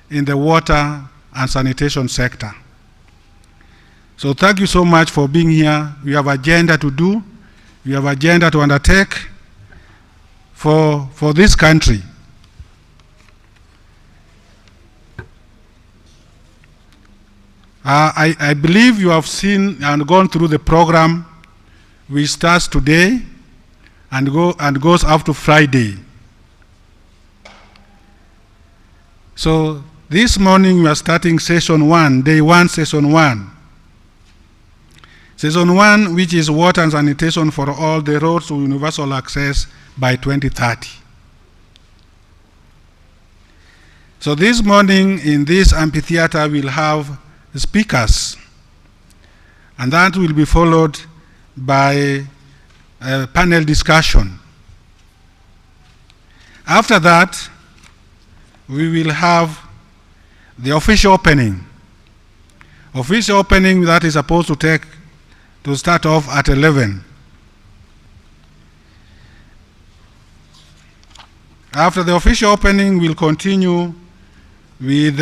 in the water and sanitation sector. So thank you so much for being here. We have agenda to do. We have agenda to undertake for this country. I believe you have seen and gone through the program which starts today and goes up to Friday. So this morning we are starting session 1, day 1, session 1. Session 1, which is water and sanitation for all the roads to universal access by 2030. So this morning in this amphitheater we'll have speakers, and that will be followed by a panel discussion. After that, we will have the official opening. Official opening that is supposed to start off at 11. After the official opening, we'll continue with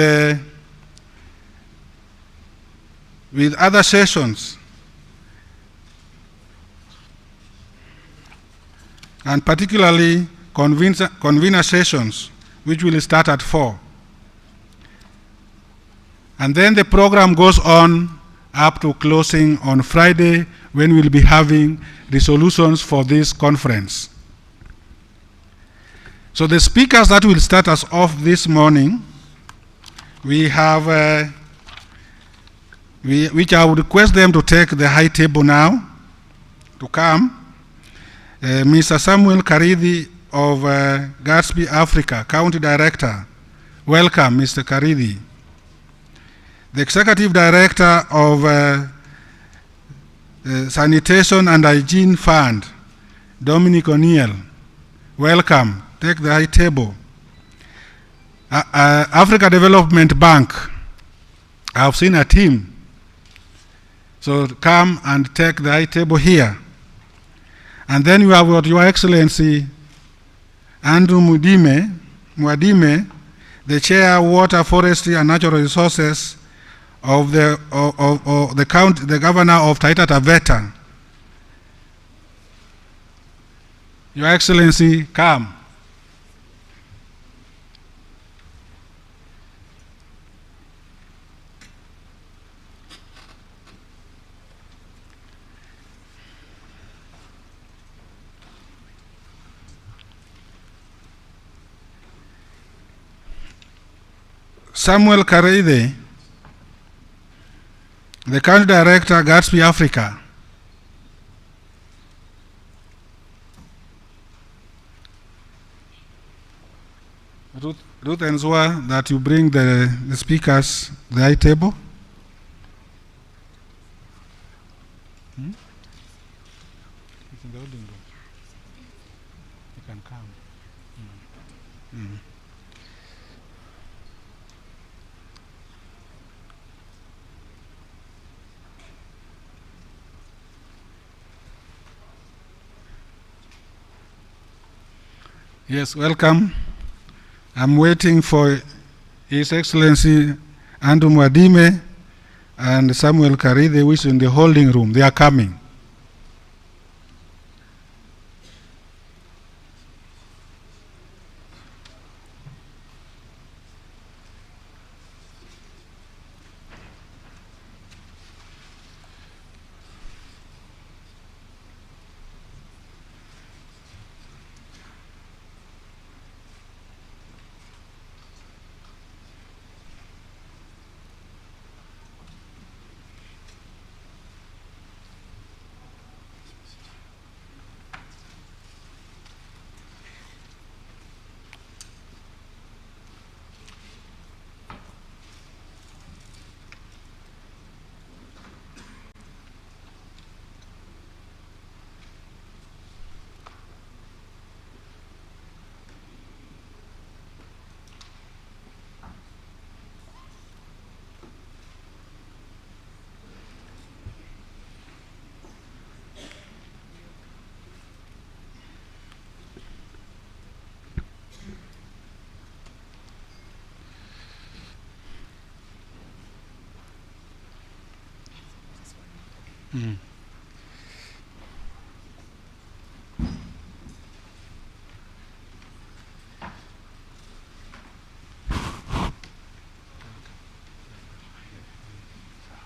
other sessions, and particularly convener sessions, which will start at 4. And then the program goes on up to closing on Friday, when we'll be having resolutions for this conference. So the speakers that will start us off this morning, we have, which I would request them to take the high table now, to come. Mr. Samuel Karidhi of Gatsby Africa, County Director. Welcome, Mr. Karidhi. The Executive Director of Sanitation and Hygiene Fund, Dominic O'Neill. Welcome. Take the high table. Africa Development Bank. I've seen a team. So come and take the high table here. And then you have Your Excellency Andrew Mwadime, the Chair, Water, Forestry and Natural Resources of the county, the Governor of Taita Taveta. Your Excellency, come. Samuel Karidhi, the Country Director, Gatsby Africa. Ruth Enzwa, that you bring the speakers the high table. It's in the holding room. You can come. Yes, welcome. I'm waiting for His Excellency Andrew Mwadime and Samuel Karidhi, which is in the holding room. They are coming. Mm.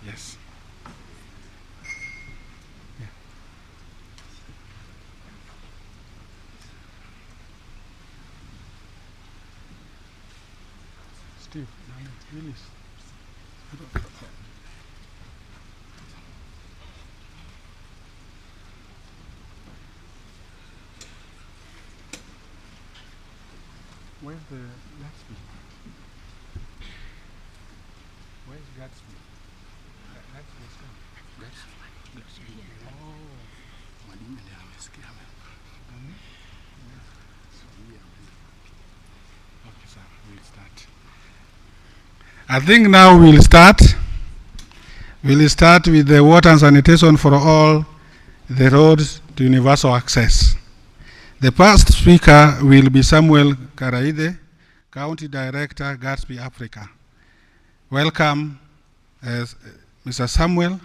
Yes. Yeah. Steve, Willis. Where's the Gatsby? Where's Gatsby? Gatsby is gone. Gatsby. Oh. Mwalimu ndiye amesikia. Mhm. Okay, sir. We'll start. I think now we'll start. We'll start with the water and sanitation for all the roads to universal access. The first speaker will be Samuel Karaide, County Director, Gatsby Africa. Welcome, Mr. Samuel.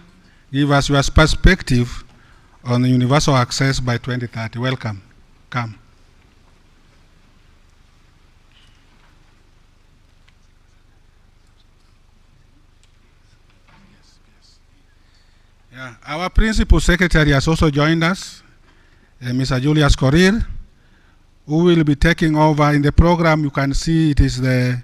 Give us your perspective on universal access by 2030. Welcome. Come. Yeah, our principal secretary has also joined us, Mr. Julius Korir, who will be taking over in the program. You can see it is the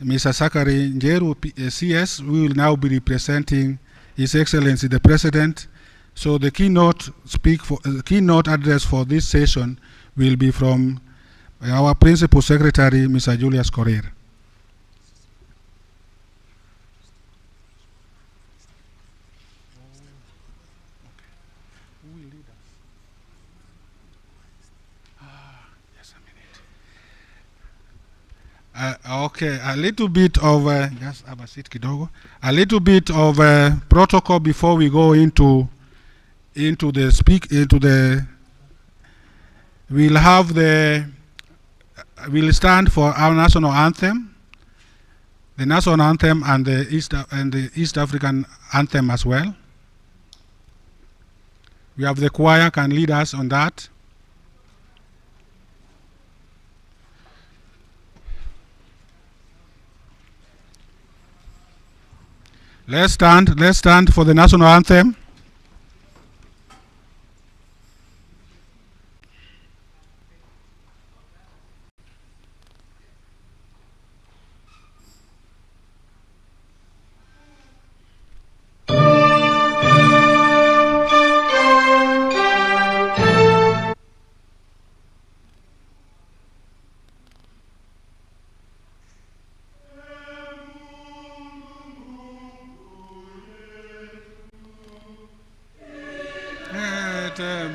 Mr. Sakari Njeru, CS, who will now be representing His Excellency the President. So the keynote address for this session will be from our principal secretary, Mr. Julius Korir. Okay, a little bit of just have a seat kidogo. A little bit of protocol before we go into the. We'll have we'll stand for our national anthem, the national anthem, and the East African anthem as well. We have the choir can lead us on that. Let's stand for the national anthem.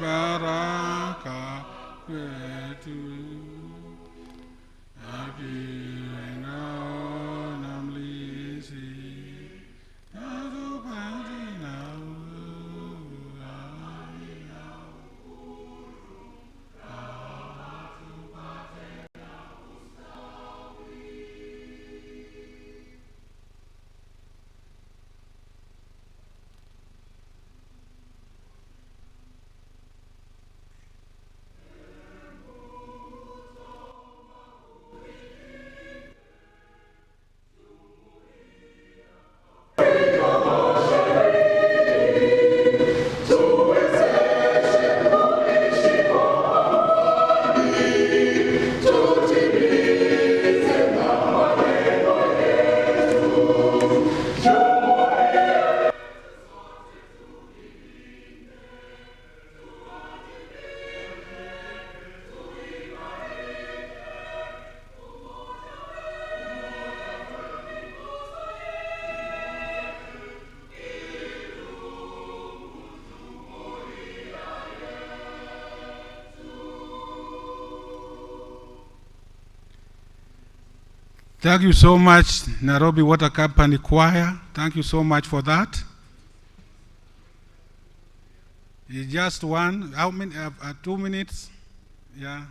Baraka Thank you so much, Nairobi Water Company Choir. Thank you so much for that. It's just one, how many, 2 minutes? Yeah.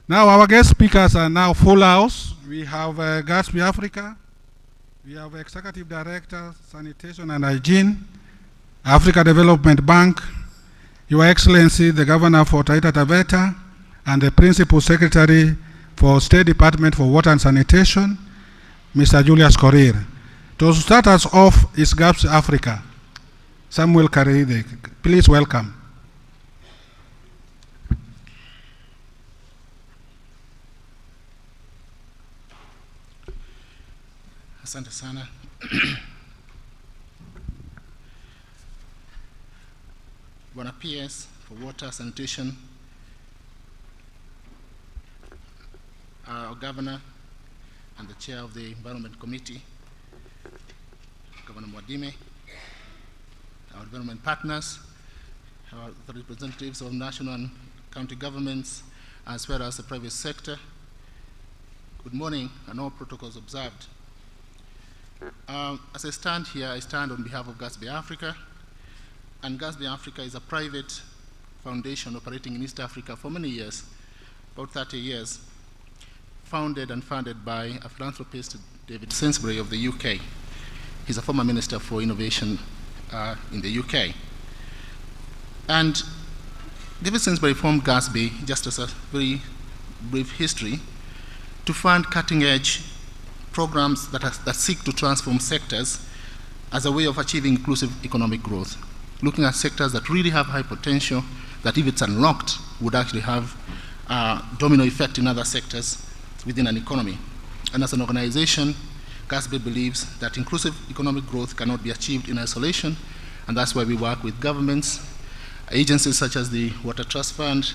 Now our guest speakers are now full house. We have Gatsby Africa. We have Executive Director, Sanitation and Hygiene, Africa Development Bank, Your Excellency, the Governor for Taita Taveta, and the Principal Secretary for State Department for Water and Sanitation, Mr. Julius Korir. To start us off is Gatsby Africa. Samuel Karide, please welcome. Asante sana. Bwana PS for Water, Sanitation, our Governor and the Chair of the Environment Committee, Governor Mwadime, our development partners, the representatives of national and county governments, as well as the private sector. Good morning, and all protocols observed. As I stand here, I stand on behalf of Gatsby Africa, and Gatsby Africa is a private foundation operating in East Africa for many years, about 30 years, founded and funded by a philanthropist, David Sainsbury of the UK. He's a former Minister for Innovation in the UK. And David Sainsbury formed Gatsby, just as a very brief history, to fund cutting-edge programs that seek to transform sectors as a way of achieving inclusive economic growth, looking at sectors that really have high potential, that if it's unlocked, would actually have a domino effect in other sectors within an economy. And as an organization, Gatsby believes that inclusive economic growth cannot be achieved in isolation, and that's why we work with governments, agencies such as the Water Trust Fund,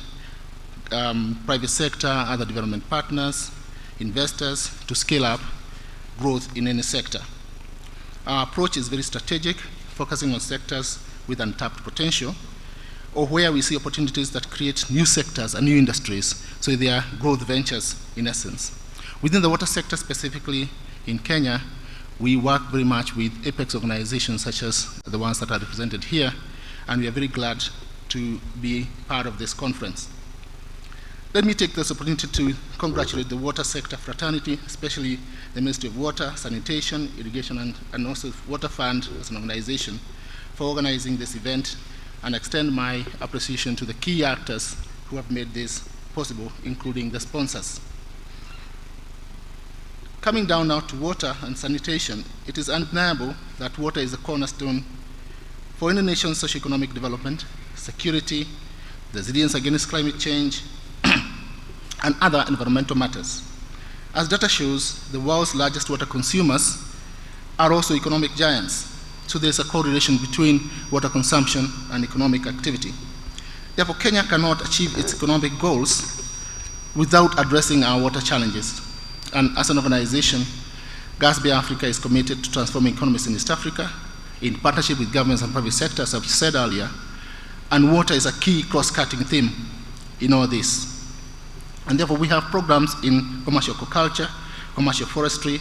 private sector, other development partners, investors, to scale up growth in any sector. Our approach is very strategic, focusing on sectors with untapped potential, or where we see opportunities that create new sectors and new industries, so they are growth ventures in essence. Within the water sector specifically in Kenya, we work very much with apex organizations such as the ones that are represented here, and we are very glad to be part of this conference. Let me take this opportunity to congratulate the water sector fraternity, especially the Ministry of Water, Sanitation, Irrigation, and also Water Fund as an organization, for organizing this event, and extend my appreciation to the key actors who have made this possible, including the sponsors. Coming down now to water and sanitation, it is undeniable that water is a cornerstone for any nation's socio-economic development, security, resilience against climate change, and other environmental matters. As data shows, the world's largest water consumers are also economic giants, so there's a correlation between water consumption and economic activity. Therefore, Kenya cannot achieve its economic goals without addressing our water challenges. And as an organization, Gatsby Africa is committed to transforming economies in East Africa in partnership with governments and private sectors, as I've said earlier, and water is a key cross-cutting theme in all this. And therefore, we have programs in commercial aquaculture, commercial forestry,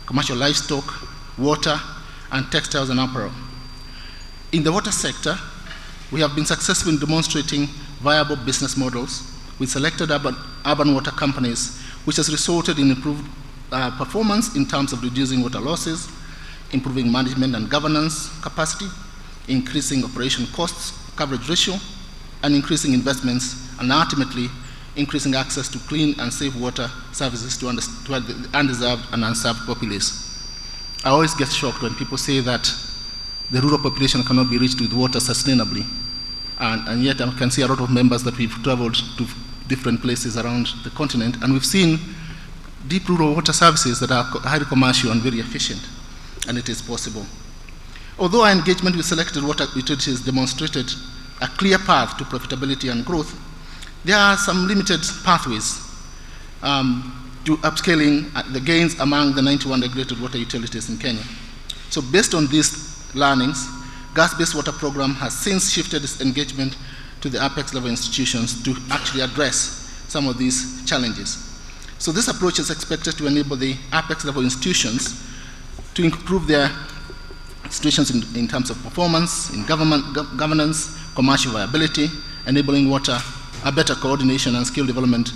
commercial livestock, water, and textiles and apparel. In the water sector, we have been successful in demonstrating viable business models with selected urban water companies, which has resulted in improved performance in terms of reducing water losses, improving management and governance capacity, increasing operation costs, coverage ratio, and increasing investments, and ultimately increasing access to clean and safe water services to the undeserved and unserved populace. I always get shocked when people say that the rural population cannot be reached with water sustainably, and yet I can see a lot of members that we've traveled to different places around the continent, and we've seen deep rural water services that are highly commercial and very efficient, and it is possible. Although our engagement with selected water utilities demonstrated a clear path to profitability and growth, there are some limited pathways to upscaling the gains among the 91 regulated water utilities in Kenya. So based on these learnings, Gatsby's water program has since shifted its engagement to the apex level institutions to actually address some of these challenges. So this approach is expected to enable the apex level institutions to improve their situations in terms of performance, in governance, commercial viability, enabling water, a better coordination and skill development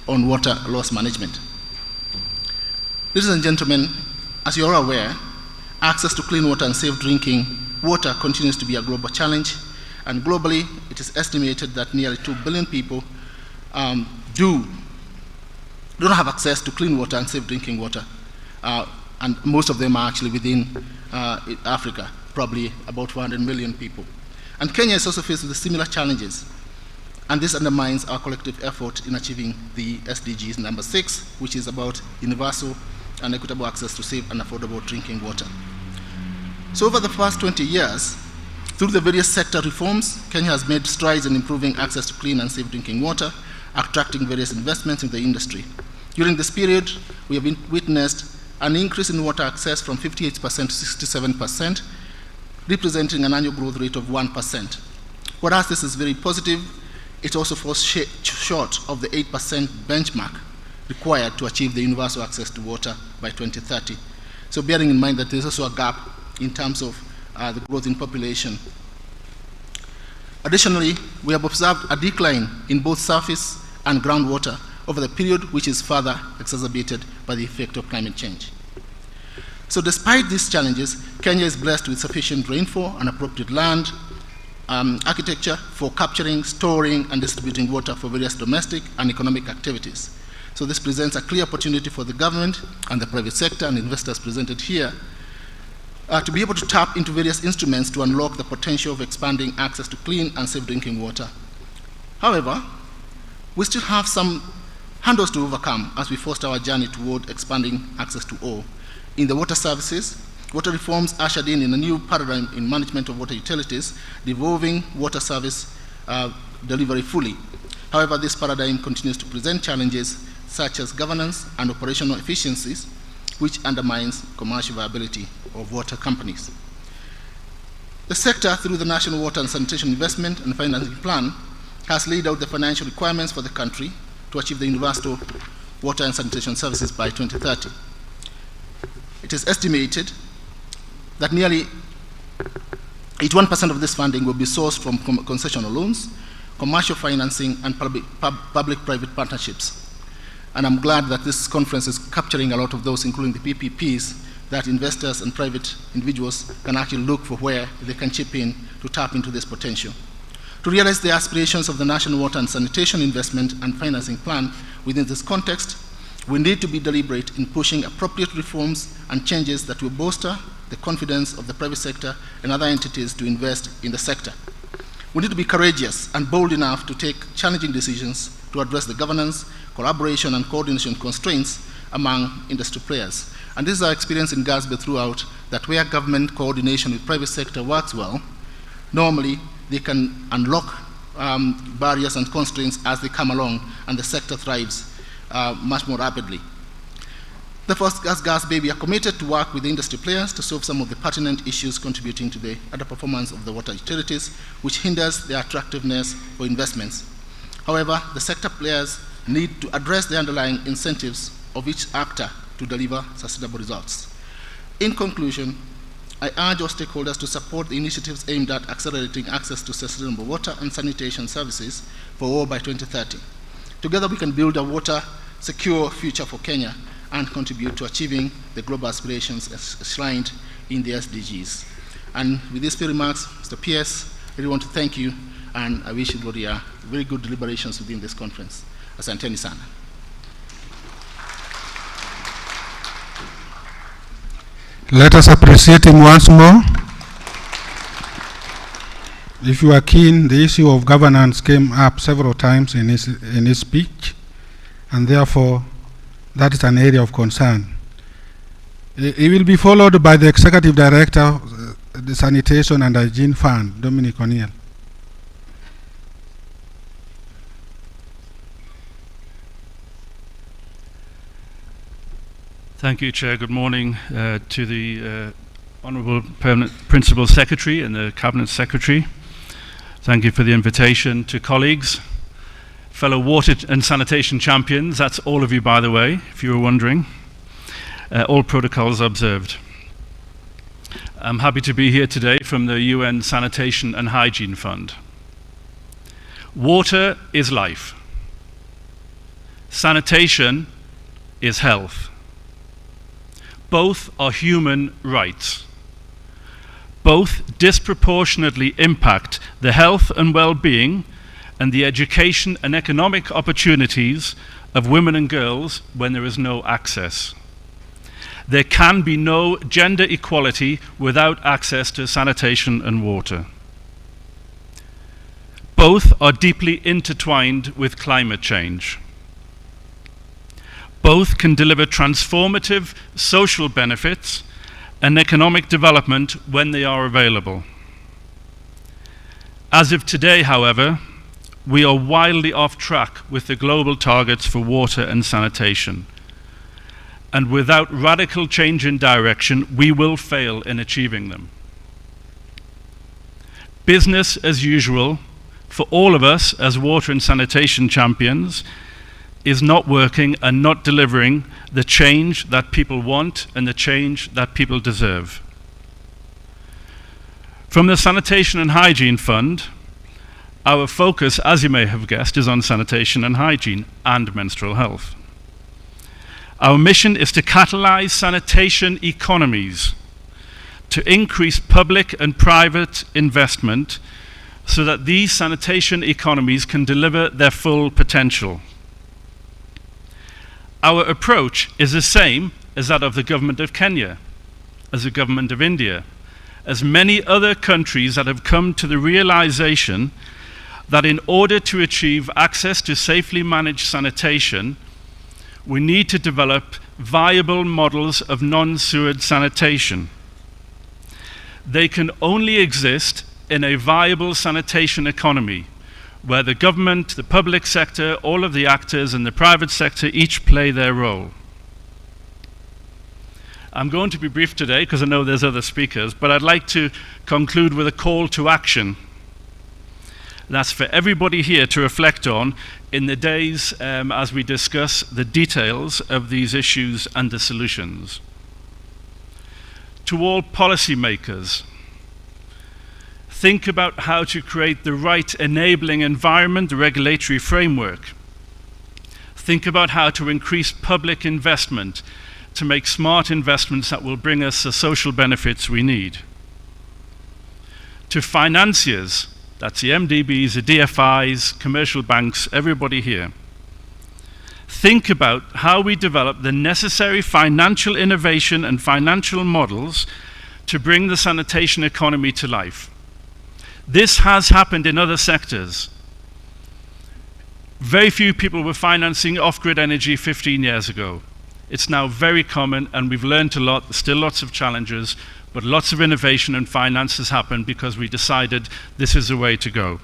on water loss management. Ladies and gentlemen, as you are aware, access to clean water and safe drinking water continues to be a global challenge, and globally it is estimated that nearly 2 billion people do not have access to clean water and safe drinking water, and most of them are actually within Africa, probably about 400 million people. And Kenya is also faced with similar challenges, and this undermines our collective effort in achieving the SDGs number 6, which is about universal and equitable access to safe and affordable drinking water. So over the past 20 years, through the various sector reforms, Kenya has made strides in improving access to clean and safe drinking water, attracting various investments in the industry. During this period, we have witnessed an increase in water access from 58% to 67%, representing an annual growth rate of 1%. Whereas this is very positive, it also falls short of the 8% benchmark required to achieve the universal access to water by 2030. So bearing in mind that there's also a gap in terms of the growth in population. Additionally, we have observed a decline in both surface and groundwater over the period, which is further exacerbated by the effect of climate change. So despite these challenges, Kenya is blessed with sufficient rainfall and appropriate land architecture for capturing, storing, and distributing water for various domestic and economic activities. So this presents a clear opportunity for the government and the private sector and investors presented here to be able to tap into various instruments to unlock the potential of expanding access to clean and safe drinking water. However, we still have some hurdles to overcome as we foster our journey toward expanding access to all. In the water services, water reforms ushered in a new paradigm in management of water utilities, devolving water service delivery fully. However, this paradigm continues to present challenges such as governance and operational efficiencies, which undermines commercial viability of water companies. The sector, through the National Water and Sanitation Investment and Financing Plan, has laid out the financial requirements for the country to achieve the universal water and sanitation services by 2030. It is estimated that nearly 81% of this funding will be sourced from concessional loans, commercial financing, and public-private partnerships. And I'm glad that this conference is capturing a lot of those, including the PPPs, that investors and private individuals can actually look for where they can chip in to tap into this potential. To realize the aspirations of the National Water and Sanitation Investment and Financing Plan within this context, we need to be deliberate in pushing appropriate reforms and changes that will bolster the confidence of the private sector and other entities to invest in the sector. We need to be courageous and bold enough to take challenging decisions to address the governance, collaboration, and coordination constraints among industry players. And this is our experience in Gasby throughout, that where government coordination with private sector works well, normally they can unlock barriers and constraints as they come along, and the sector thrives much more rapidly. Therefore, as Gasby, we are committed to work with the industry players to solve some of the pertinent issues contributing to the underperformance of the water utilities, which hinders their attractiveness for investments. However, the sector players need to address the underlying incentives of each actor to deliver sustainable results. In conclusion, I urge our stakeholders to support the initiatives aimed at accelerating access to sustainable water and sanitation services for all by 2030. Together, we can build a water-secure future for Kenya and contribute to achieving the global aspirations enshrined in the SDGs. And with these few remarks, Mr. PS, I really want to thank you, and I wish you very good deliberations within this conference. Asanteni sana. Let us appreciate him once more. If you are keen, the issue of governance came up several times in his speech, and therefore that is an area of concern. It will be followed by the Executive Director, the Sanitation and Hygiene Fund, Dominic O'Neill. Thank you, Chair. Good morning to the Honourable Permanent Principal Secretary and the Cabinet Secretary. Thank you for the invitation. To colleagues, fellow water and sanitation champions, that's all of you, by the way, if you were wondering. All protocols observed. I'm happy to be here today from the UN Sanitation and Hygiene Fund. Water is life. Sanitation is health. Both are human rights. Both disproportionately impact the health and well-being and the education and economic opportunities of women and girls when there is no access. There can be no gender equality without access to sanitation and water. Both are deeply intertwined with climate change. Both can deliver transformative social benefits and economic development when they are available. As of today, however, we are wildly off track with the global targets for water and sanitation. And without radical change in direction, we will fail in achieving them. Business as usual, for all of us as water and sanitation champions, is not working and not delivering the change that people want and the change that people deserve. From the Sanitation and Hygiene Fund, our focus, as you may have guessed, is on sanitation and hygiene and menstrual health. Our mission is to catalyze sanitation economies, to increase public and private investment so that these sanitation economies can deliver their full potential. Our approach is the same as that of the government of Kenya, as the government of India, as many other countries that have come to the realization that in order to achieve access to safely managed sanitation, we need to develop viable models of non-sewered sanitation. They can only exist in a viable sanitation economy, where the government, the public sector, all of the actors and the private sector each play their role. I'm going to be brief today because I know there's other speakers, but I'd like to conclude with a call to action. That's for everybody here to reflect on in the days as we discuss the details of these issues and the solutions. To all policymakers, think about how to create the right enabling environment, the regulatory framework. Think about how to increase public investment to make smart investments that will bring us the social benefits we need. To financiers, that's the MDBs, the DFIs, commercial banks, everybody here. Think about how we develop the necessary financial innovation and financial models to bring the sanitation economy to life. This has happened in other sectors. Very few people were financing off-grid energy 15 years ago. It's now very common, and we've learned a lot. There's still lots of challenges, but lots of innovation and finance has happened because we decided this is the way to go.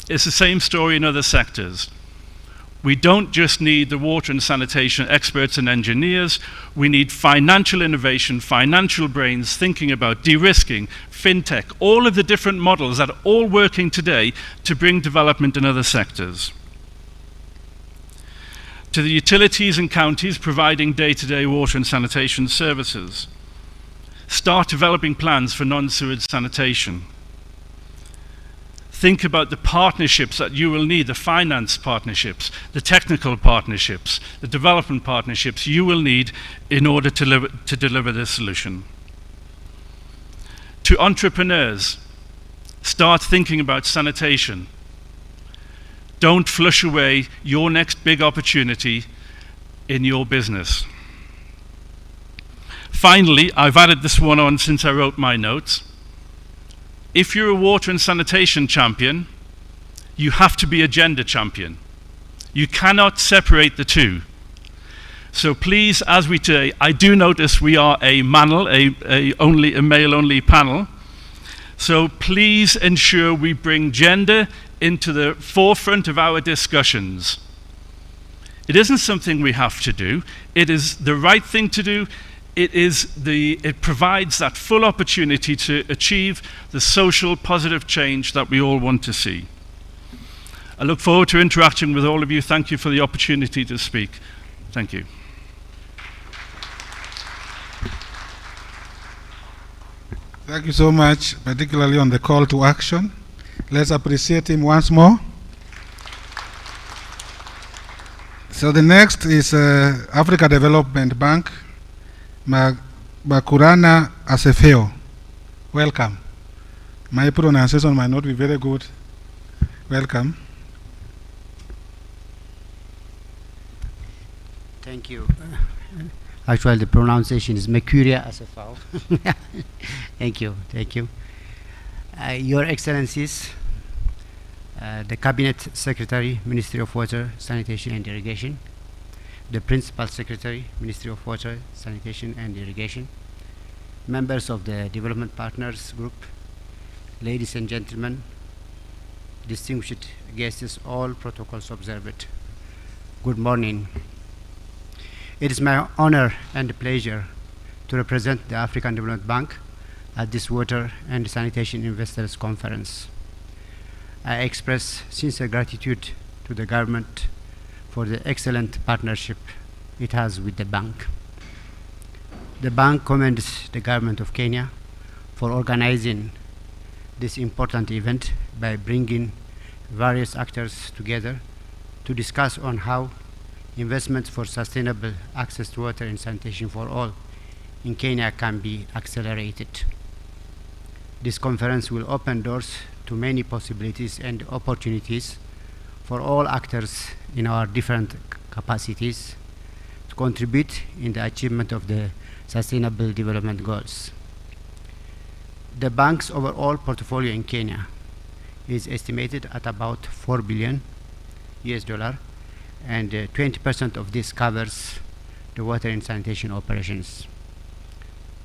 It's the same story in other sectors. We don't just need the water and sanitation experts and engineers. We need financial innovation, financial brains thinking about de-risking, fintech, all of the different models that are all working today to bring development in other sectors. To the utilities and counties providing day-to-day water and sanitation services, start developing plans for non-sewage sanitation. Think about the partnerships that you will need, the finance partnerships, the technical partnerships, the development partnerships you will need in order to deliver this solution. To entrepreneurs, start thinking about sanitation. Don't flush away your next big opportunity in your business. Finally, I've added this one on since I wrote my notes. If you're a water and sanitation champion, you have to be a gender champion. You cannot separate the two. So please, as we today, I do notice we are a male-only panel. So please ensure we bring gender into the forefront of our discussions. It isn't something we have to do. It is the right thing to do. It provides that full opportunity to achieve the social positive change that we all want to see. I look forward to interacting with all of you. Thank you for the opportunity to speak. Thank you. Thank you so much, particularly on the call to action. Let's appreciate him once more. So the next is Africa Development Bank, Bakurana Asefeo. Welcome. My pronunciation might not be very good. Welcome. Thank you. Actually, the pronunciation is Mercuria Asefao. Thank you. Thank you. Your Excellencies, the Cabinet Secretary, Ministry of Water, Sanitation and Irrigation, the Principal Secretary, Ministry of Water, Sanitation and Irrigation, members of the Development Partners Group, ladies and gentlemen, distinguished guests, all protocols observed. Good morning. It is my honor and pleasure to represent the African Development Bank at this Water and Sanitation Investors Conference. I express sincere gratitude to the government for the excellent partnership it has with the bank. The bank commends the government of Kenya for organizing this important event by bringing various actors together to discuss on how investments for sustainable access to water and sanitation for all in Kenya can be accelerated. This conference will open doors to many possibilities and opportunities for all actors in our different capacities to contribute in the achievement of the Sustainable Development Goals. The bank's overall portfolio in Kenya is estimated at about $4 billion, and 20% of this covers the water and sanitation operations.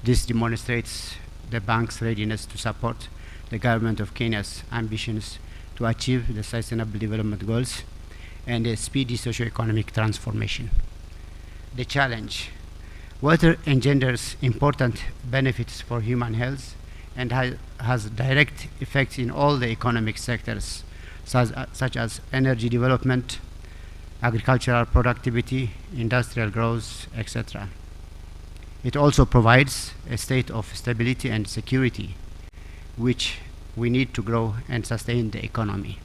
This demonstrates the bank's readiness to support the government of Kenya's ambitions to achieve the Sustainable Development Goals and a speedy socio-economic transformation. The challenge: water engenders important benefits for human health and has direct effects in all the economic sectors, such as energy development, agricultural productivity, industrial growth, etc. It also provides a state of stability and security, which we need to grow and sustain the economy.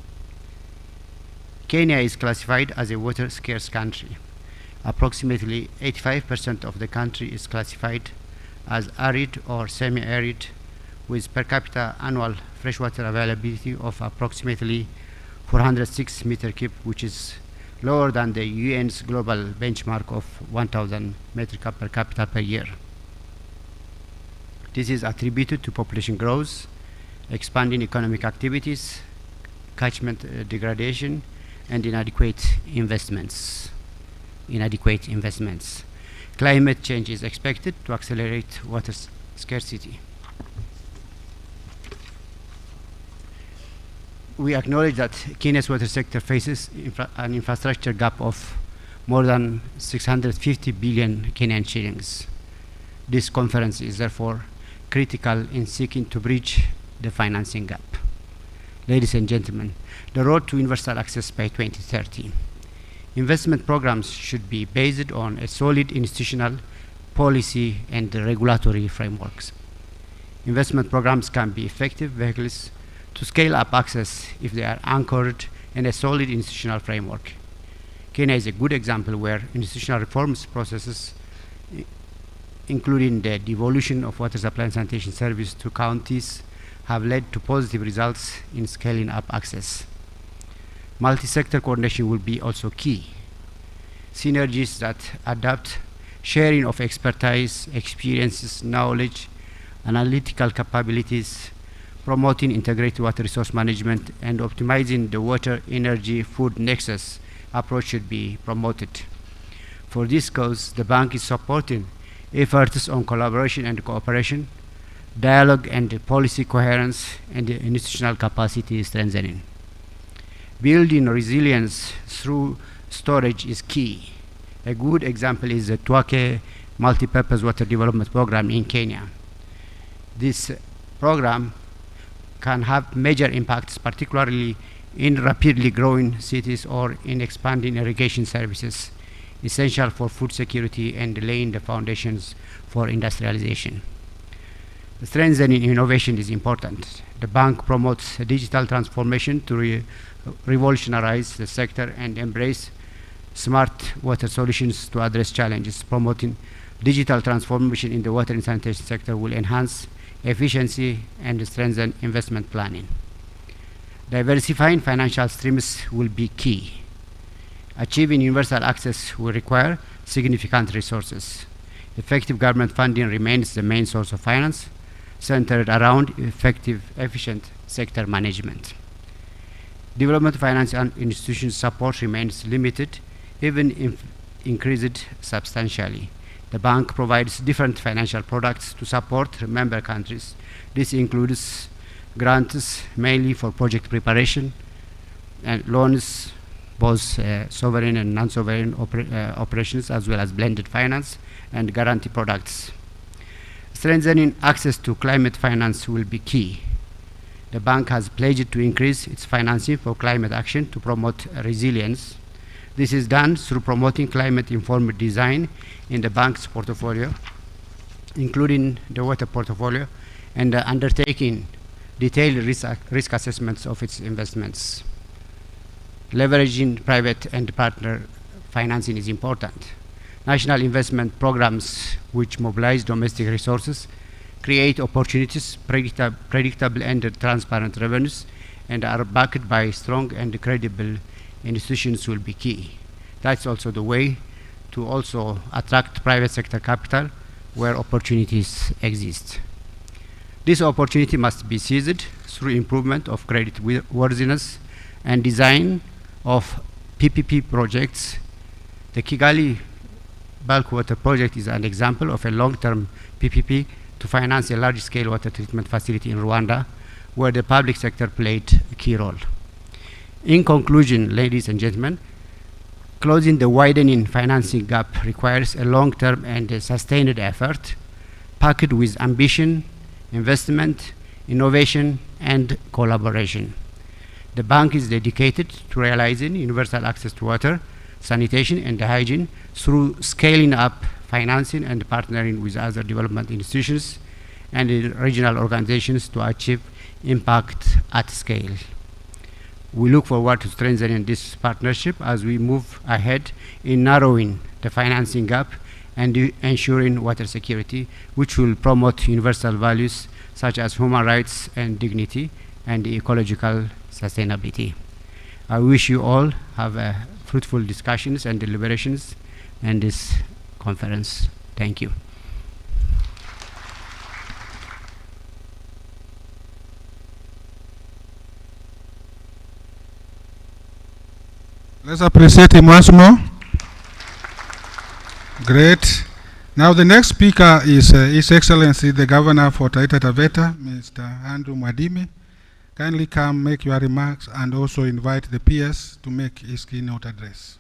Kenya is classified as a water-scarce country. Approximately 85% of the country is classified as arid or semi-arid, with per capita annual freshwater availability of approximately 406 meter cube, which is lower than the UN's global benchmark of 1,000 metric cup per capita per year. This is attributed to population growth, expanding economic activities, catchment degradation, and inadequate investments. Climate change is expected to accelerate water scarcity. We acknowledge that Kenya's water sector faces an infrastructure gap of more than 650 billion Kenyan shillings. This conference is therefore critical in seeking to bridge the financing gap. Ladies and gentlemen, the road to universal access by 2030. Investment programs should be based on a solid institutional, policy, and regulatory frameworks. Investment programs can be effective vehicles to scale up access if they are anchored in a solid institutional framework. Kenya is a good example where institutional reforms processes, including the devolution of water supply and sanitation service to counties, have led to positive results in scaling up access. Multi-sector coordination will be also key. Synergies that adapt sharing of expertise, experiences, knowledge, analytical capabilities, promoting integrated water resource management, and optimizing the water, energy, food nexus approach should be promoted. For this cause, the bank is supporting efforts on collaboration and cooperation, dialogue and policy coherence, and institutional capacity strengthening. Building resilience through storage is key. A good example is the Twake Multi-Purpose Water Development Program in Kenya. This program can have major impacts, particularly in rapidly growing cities or in expanding irrigation services, essential for food security and laying the foundations for industrialization. Strengthening innovation is important. The bank promotes a digital transformation to revolutionize the sector and embrace smart water solutions to address challenges. Promoting digital transformation in the water and sanitation sector will enhance efficiency and strengthen investment planning. Diversifying financial streams will be key. Achieving universal access will require significant resources. Effective government funding remains the main source of finance, centered around efficient sector management. Development finance and institution support remains limited, even if increased substantially. The bank provides different financial products to support member countries. This includes grants mainly for project preparation and loans, both sovereign and non-sovereign operations, as well as blended finance and guarantee products. Strengthening access to climate finance will be key. The bank has pledged to increase its financing for climate action to promote resilience. This is done through promoting climate-informed design in the bank's portfolio, including the water portfolio, and undertaking detailed risk assessments of its investments. Leveraging private and partner financing is important. National investment programs which mobilize domestic resources create opportunities, predictable and transparent revenues, and are backed by strong and credible institutions will be key. That's also the way to also attract private sector capital where opportunities exist. This opportunity must be seized through improvement of credit worthiness and design of PPP projects. The Kigali bulk water project is an example of a long-term PPP to finance a large-scale water treatment facility in Rwanda, where the public sector played a key role. In conclusion, ladies and gentlemen, closing the widening financing gap requires a long-term and a sustained effort, packed with ambition, investment, innovation, and collaboration. The bank is dedicated to realizing universal access to water, sanitation, and hygiene through scaling up financing and partnering with other development institutions and regional organizations to achieve impact at scale. We look forward to strengthening this partnership as we move ahead in narrowing the financing gap and ensuring water security, which will promote universal values such as human rights and dignity and ecological sustainability. I wish you all have fruitful discussions and deliberations in this conference. Thank you. Let's appreciate him once more. Great. Now the next speaker is His Excellency the Governor for Taita Taveta, Mr. Andrew Mwadime. Kindly come make your remarks and also invite the peers to make his keynote address.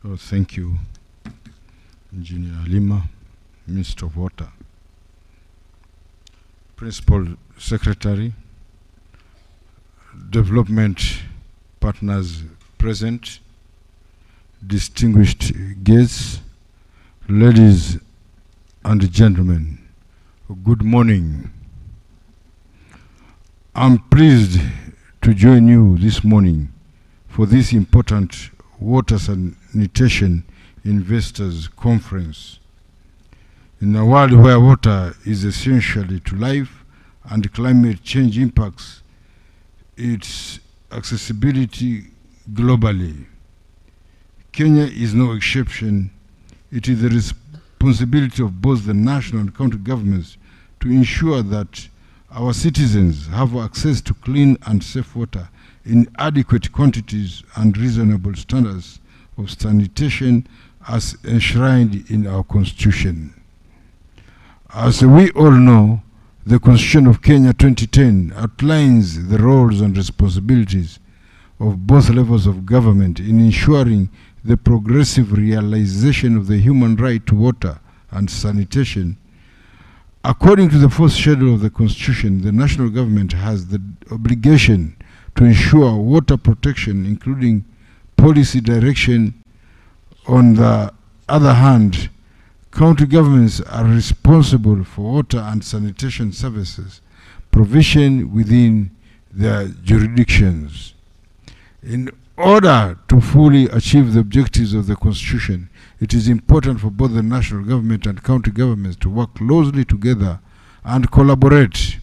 Oh, thank you, Engineer Lima, Minister of Water, Principal Secretary, Development partners present, distinguished guests, ladies and gentlemen, good morning. I'm pleased to join you this morning for this important Water Sanitation Investors Conference. In a world where water is essential to life and climate change impacts its accessibility globally, Kenya is no exception. It is the responsibility of both the national and county governments to ensure that our citizens have access to clean and safe water in adequate quantities and reasonable standards of sanitation as enshrined in our Constitution. As we all know, the Constitution of Kenya 2010 outlines the roles and responsibilities of both levels of government in ensuring the progressive realization of the human right to water and sanitation. According to the fourth schedule of the Constitution, the national government has the obligation to ensure water protection, including policy direction. On the other hand, county governments are responsible for water and sanitation services provision within their jurisdictions. In order to fully achieve the objectives of the Constitution, it is important for both the national government and county governments to work closely together and collaborate.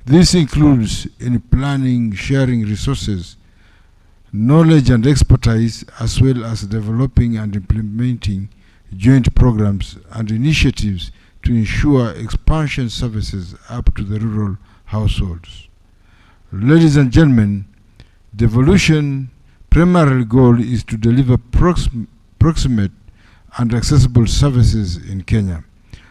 This includes in planning, sharing resources, knowledge and expertise, as well as developing and implementing joint programs and initiatives to ensure expansion services up to the rural households. Ladies and gentlemen, devolution primary goal is to deliver proximate and accessible services in Kenya.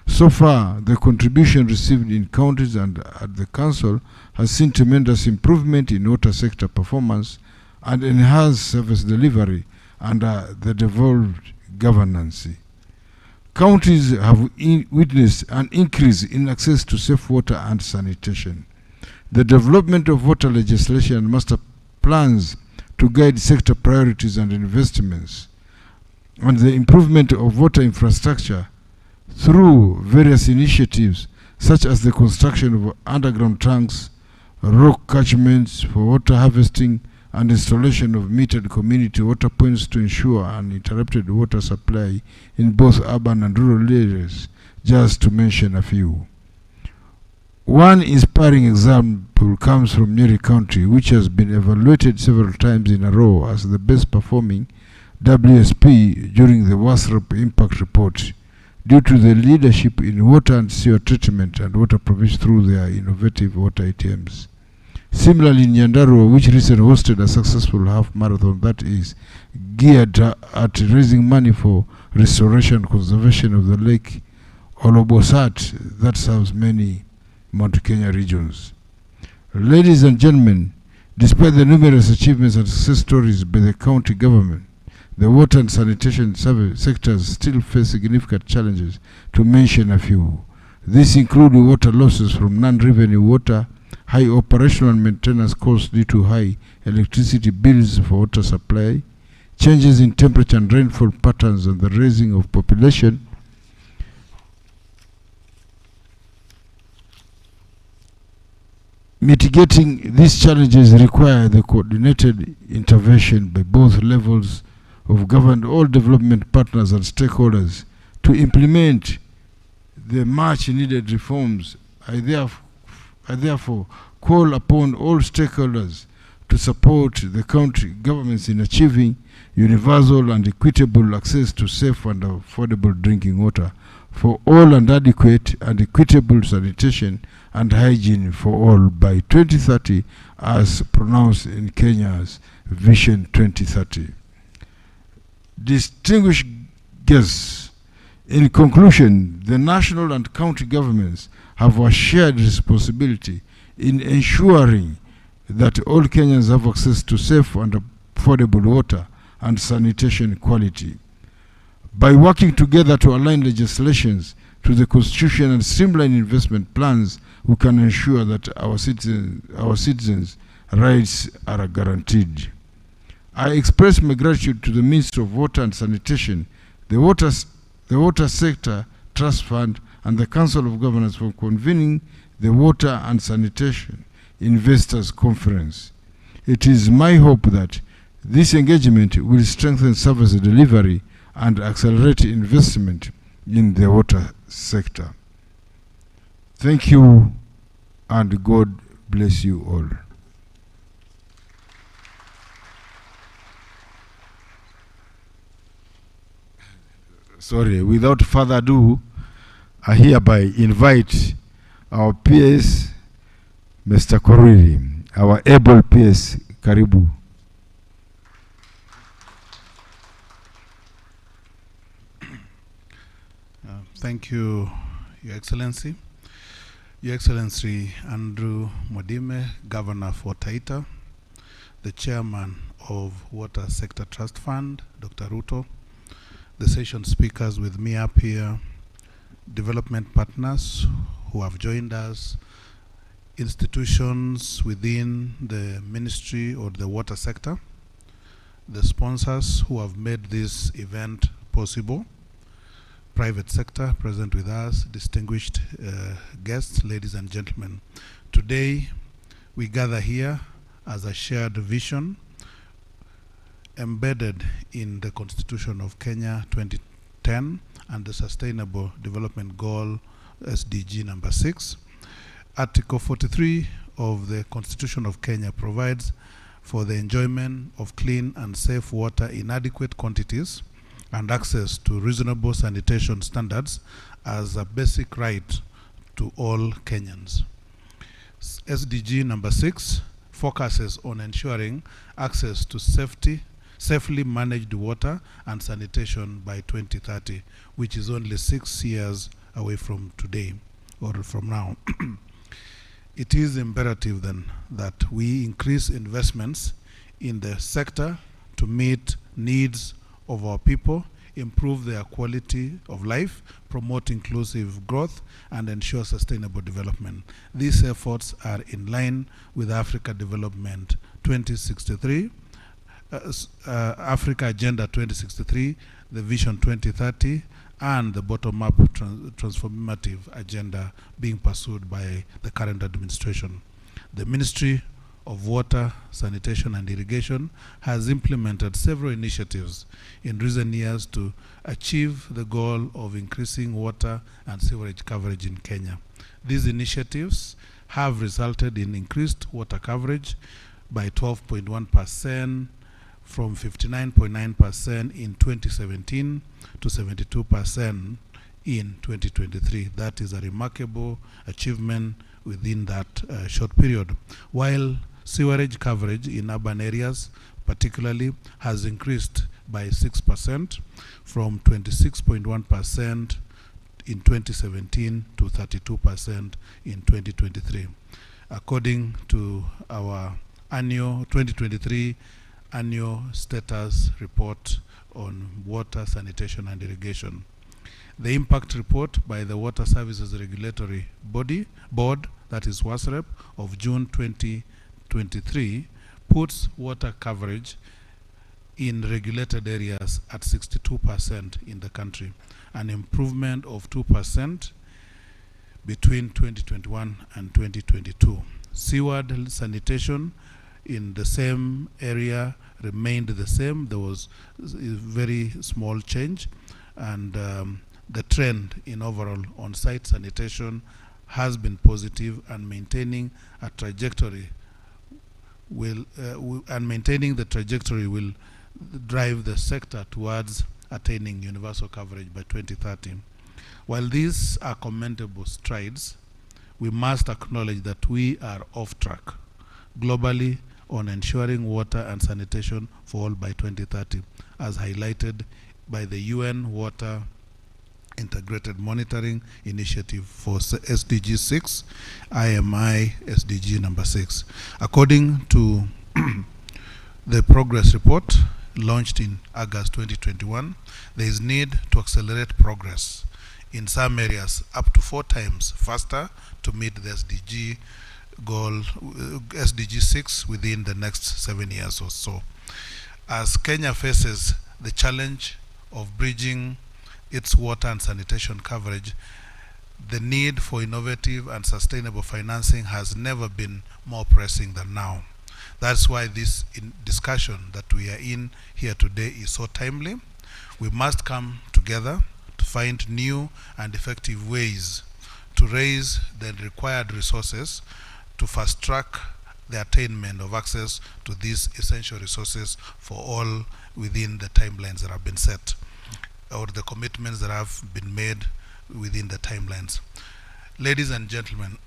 So far, the contribution received in counties and at the council has seen tremendous improvement in water sector performance and enhanced service delivery under the devolved governance. Counties have witnessed an increase in access to safe water and sanitation. The development of water legislation and master plans to guide sector priorities and investments, and the improvement of water infrastructure through various initiatives such as the construction of underground tanks, rock catchments for water harvesting, and installation of metered community water points to ensure uninterrupted water supply in both urban and rural areas, just to mention a few. One inspiring example comes from Nyeri County, which has been evaluated several times in a row as the best performing WSP during the WASRP Impact Report due to the leadership in water and sewer treatment and water provision through their innovative water ATMs. Similarly, in Nyandarua, which recently hosted a successful half marathon that is geared at raising money for restoration and conservation of the lake Olobosat that serves many Mount Kenya regions. Ladies and gentlemen, despite the numerous achievements and success stories by the county government, the water and sanitation sectors still face significant challenges, to mention a few. These include water losses from non-revenue water, high operational and maintenance costs due to high electricity bills for water supply, changes in temperature and rainfall patterns, and the raising of population. Mitigating these challenges require the coordinated intervention by both levels of government, all development partners and stakeholders to implement the much needed reforms. I therefore call upon all stakeholders to support the country governments in achieving universal and equitable access to safe and affordable drinking water for all and adequate and equitable sanitation and hygiene for all by 2030 as pronounced in Kenya's Vision 2030. Distinguished guests, in conclusion, the national and county governments have a shared responsibility in ensuring that all Kenyans have access to safe and affordable water and sanitation quality. By working together to align legislations to the Constitution and streamline investment plans, we can ensure that our citizens' rights are guaranteed. I express my gratitude to the Ministry of Water and Sanitation, the Water Sector Trust Fund, and the Council of Governors for convening the Water and Sanitation Investors Conference. It is my hope that this engagement will strengthen service delivery and accelerate investment in the water sector. Thank you, and God bless you all. Sorry, without further ado, I hereby invite our PS, Mr. Koriri, our able PS. Karibu. Thank you, Your Excellency. Your Excellency Andrew Mwadime, Governor for Taita, the Chairman of Water Sector Trust Fund, Dr. Ruto, the session speakers with me up here, development partners who have joined us, institutions within the ministry or the water sector, the sponsors who have made this event possible, private sector present with us, distinguished guests, ladies and gentlemen. Today, we gather here as a shared vision embedded in the Constitution of Kenya 2010 and the Sustainable Development Goal SDG number 6. Article 43 of the Constitution of Kenya provides for the enjoyment of clean and safe water in adequate quantities and access to reasonable sanitation standards as a basic right to all Kenyans. SDG number 6 focuses on ensuring access to safely managed water and sanitation by 2030, which is only 6 years away from today or from now. It is imperative then that we increase investments in the sector to meet needs of our people, improve their quality of life, promote inclusive growth, and ensure sustainable development. These efforts are in line with Africa Development 2063, Africa Agenda 2063, the Vision 2030, and the bottom-up transformative agenda being pursued by the current administration. The Ministry of Water, Sanitation and Irrigation has implemented several initiatives in recent years to achieve the goal of increasing water and sewerage coverage in Kenya. These initiatives have resulted in increased water coverage by 12.1% from 59.9% in 2017 to 72% in 2023. That is a remarkable achievement within that short period. While sewerage coverage in urban areas particularly has increased by 6% from 26.1% in 2017 to 32% in 2023. According to our annual 2023 annual status report on water, sanitation and irrigation. The impact report by the Water Services Regulatory Board, that is WASREP, of June 2023 puts water coverage in regulated areas at 62% in the country, an improvement of 2% between 2021 and 2022. Seaward sanitation in the same area remained the same. There was a very small change, and the trend in overall on-site sanitation has been positive, and maintaining a trajectory will drive the sector towards attaining universal coverage by 2030. While these are commendable strides, we must acknowledge that we are off track globally on ensuring water and sanitation for all by 2030, as highlighted by the UN Water Integrated Monitoring Initiative for SDG 6, IMI SDG number 6. According to the progress report launched in August 2021, there is need to accelerate progress in some areas up to 4 times faster to meet the SDG goal, SDG 6, within the next 7 years or so. As Kenya faces the challenge of bridging its water and sanitation coverage, the need for innovative and sustainable financing has never been more pressing than now. That's why this discussion that we are in here today is so timely. We must come together to find new and effective ways to raise the required resources to fast track the attainment of access to these essential resources for all within the timelines that have been set, or the commitments that have been made within the timelines. Ladies and gentlemen,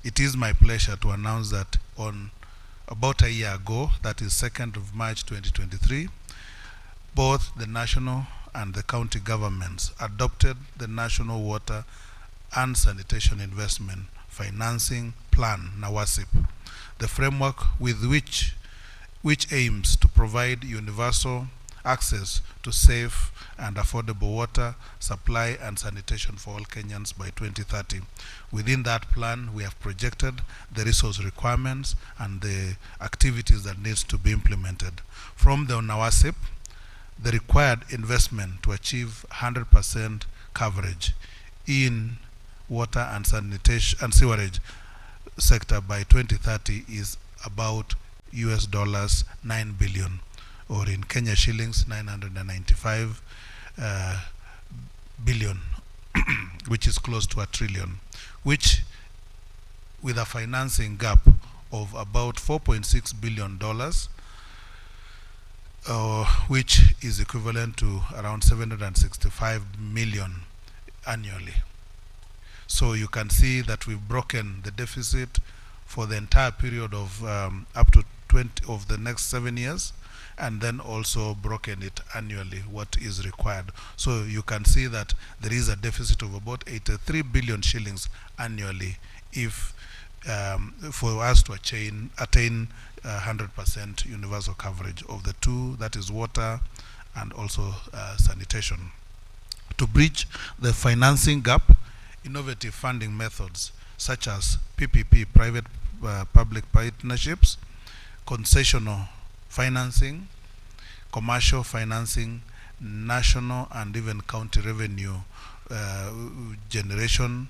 it is my pleasure to announce that on about a year ago, that is 2nd of March 2023, both the national and the county governments adopted the National Water and Sanitation Investment Financing Plan, NAWASIP, the framework with which aims to provide universal access to safe and affordable water supply and sanitation for all Kenyans by 2030. Within that plan, we have projected the resource requirements and the activities that needs to be implemented. From the NAWASIP, the required investment to achieve 100% coverage in water and sanitation and sewerage sector by 2030 is about US dollars 9 billion, or in Kenya shillings 995 billion, which is close to $1 trillion, which with a financing gap of about $4.6 billion, which is equivalent to around 765 million annually. So you can see that we've broken the deficit for the entire period of up to 20 of the next 7 years, and then also broken it annually, what is required. So you can see that there is a deficit of about 83 billion shillings annually if for us to attain 100% universal coverage of the two, that is water and also sanitation. To bridge the financing gap, innovative funding methods such as PPP, private-public partnerships, concessional financing, commercial financing, national and even county revenue generation,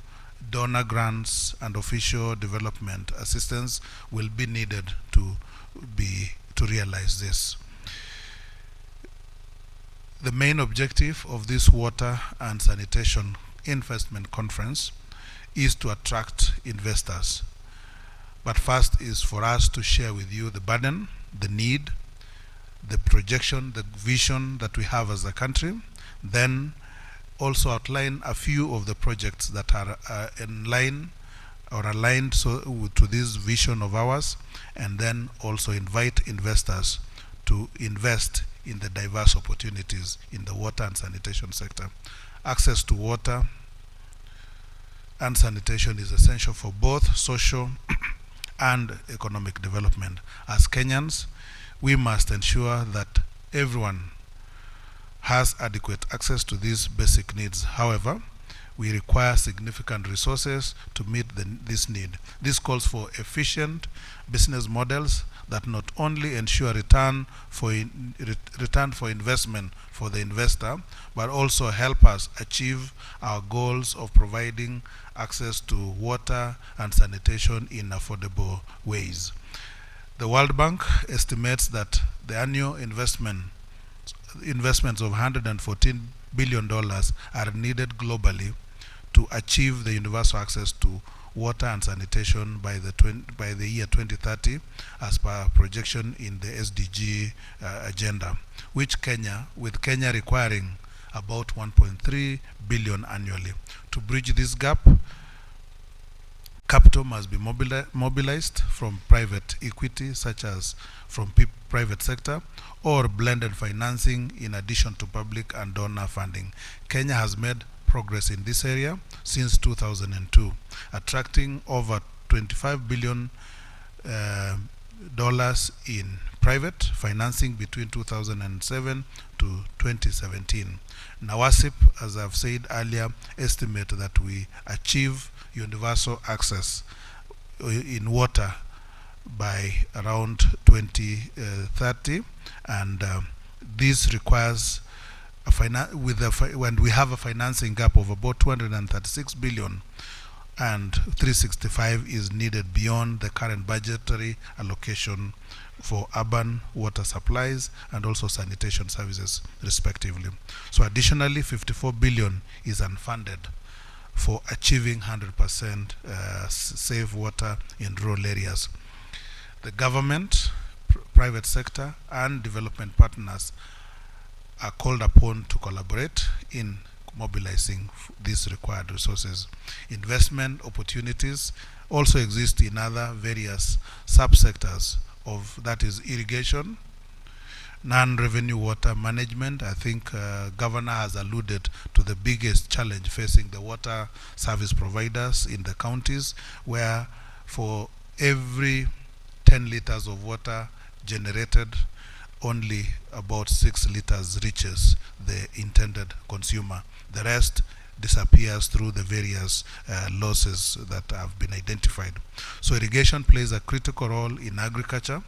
donor grants, and official development assistance will be needed to realize this. The main objective of this water and sanitation investment conference is to attract investors. But first is for us to share with you the burden, the need, the projection, the vision that we have as a country, then also outline a few of the projects that are in line or aligned to this vision of ours, and then also invite investors to invest in the diverse opportunities in the water and sanitation sector. Access to water and sanitation is essential for both social and economic development. As Kenyans, we must ensure that everyone has adequate access to these basic needs. However, we require significant resources to meet this need. This calls for efficient business models that not only ensure return for investment for the investor, but also help us achieve our goals of providing access to water and sanitation in affordable ways. The World Bank estimates that the annual investments of $114 billion are needed globally to achieve the universal access to water and sanitation by the year 2030, as per projection in the SDG agenda, with Kenya requiring about 1.3 billion annually. To bridge this gap, capital must be mobilized from private equity, such as from private sector, or blended financing in addition to public and donor funding. Kenya has made progress in this area since 2002, attracting over $25 billion in private financing between 2007 to 2017. NAWASIP, as I've said earlier, estimate that we achieve universal access in water by around 2030, and this requires when we have a financing gap of about 236 billion, and 365 is needed beyond the current budgetary allocation for urban water supplies and also sanitation services respectively. So additionally, 54 billion is unfunded for achieving 100% safe water in rural areas. The government, private sector, and development partners are called upon to collaborate in mobilizing these required resources. Investment opportunities also exist in other various subsectors of, that is, irrigation, non-revenue water management. I think Governor has alluded to the biggest challenge facing the water service providers in the counties, where for every 10 liters of water generated, only about 6 liters reaches the intended consumer. The rest disappears through the various losses that have been identified. So irrigation plays a critical role in agriculture,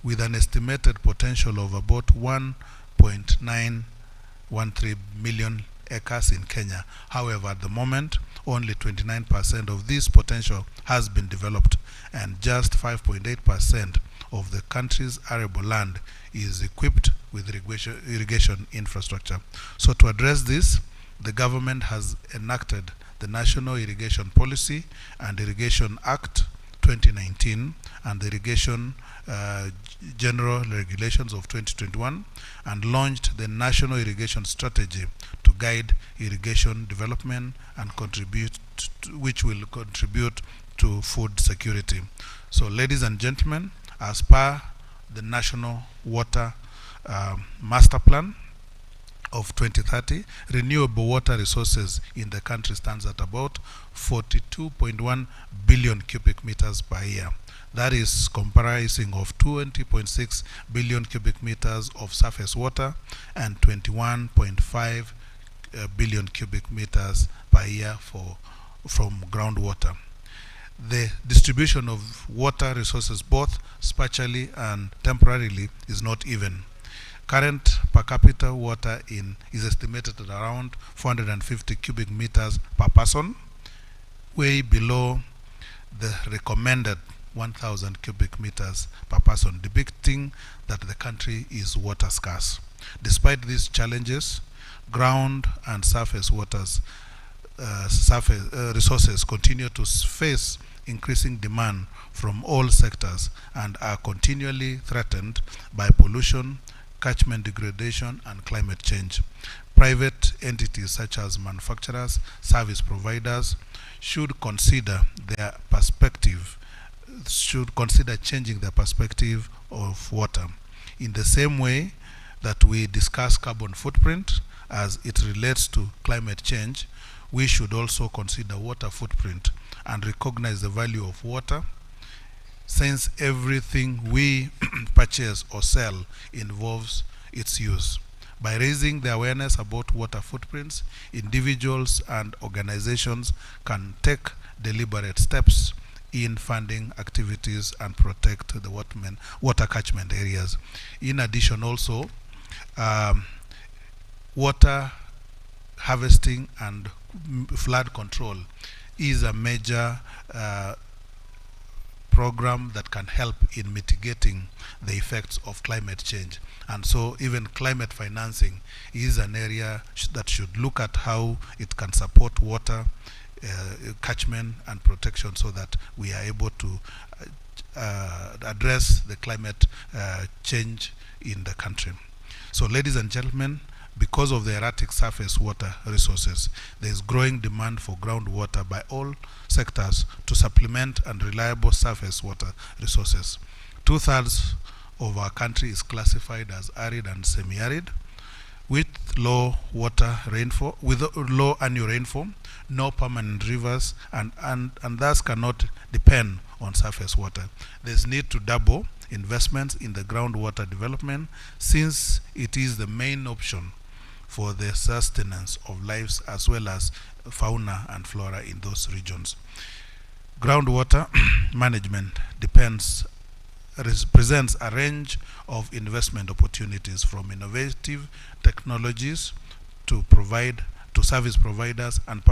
with an estimated potential of about 1.913 million acres in Kenya. However, at the moment, only 29% of this potential has been developed, and just 5.8% of the country's arable land is equipped with irrigation infrastructure. So to address this, the government has enacted the National Irrigation Policy and Irrigation Act 2019 and the Irrigation General Regulations of 2021, and launched the National Irrigation Strategy to guide irrigation development and which will contribute to food security. So, ladies and gentlemen, as per the National Water Master Plan of 2030, renewable water resources in the country stands at about 42.1 billion cubic meters per year. That is comprising of 20.6 billion cubic meters of surface water and 21.5 billion cubic meters per year from groundwater. The distribution of water resources, both spatially and temporarily, is not even. Current per capita water is estimated at around 450 cubic meters per person, way below the recommended 1,000 cubic meters per person, depicting that the country is water scarce. Despite these challenges, ground and surface resources continue to face increasing demand from all sectors and are continually threatened by pollution, catchment degradation, and climate change. Private entities such as manufacturers, service providers should consider changing their perspective of water. In the same way that we discuss carbon footprint as it relates to climate change, we should also consider water footprint and recognize the value of water, since everything we purchase or sell involves its use. By raising the awareness about water footprints, individuals and organizations can take deliberate steps in funding activities and protect the water catchment areas. In addition, also, water harvesting and flood control is a major program that can help in mitigating the effects of climate change. And so even climate financing is an area that should look at how it can support water catchment and protection, so that we are able to address the climate change in the country. So, ladies and gentlemen, because of the erratic surface water resources, there is growing demand for groundwater by all sectors to supplement unreliable surface water resources. 2/3 of our country is classified as arid and semi-arid, with low annual rainfall, no permanent rivers, and thus cannot depend on surface water. There's need to double investments in the groundwater development, since it is the main option for the sustenance of lives as well as fauna and flora in those regions. Groundwater management presents a range of investment opportunities, from innovative technologies to service providers and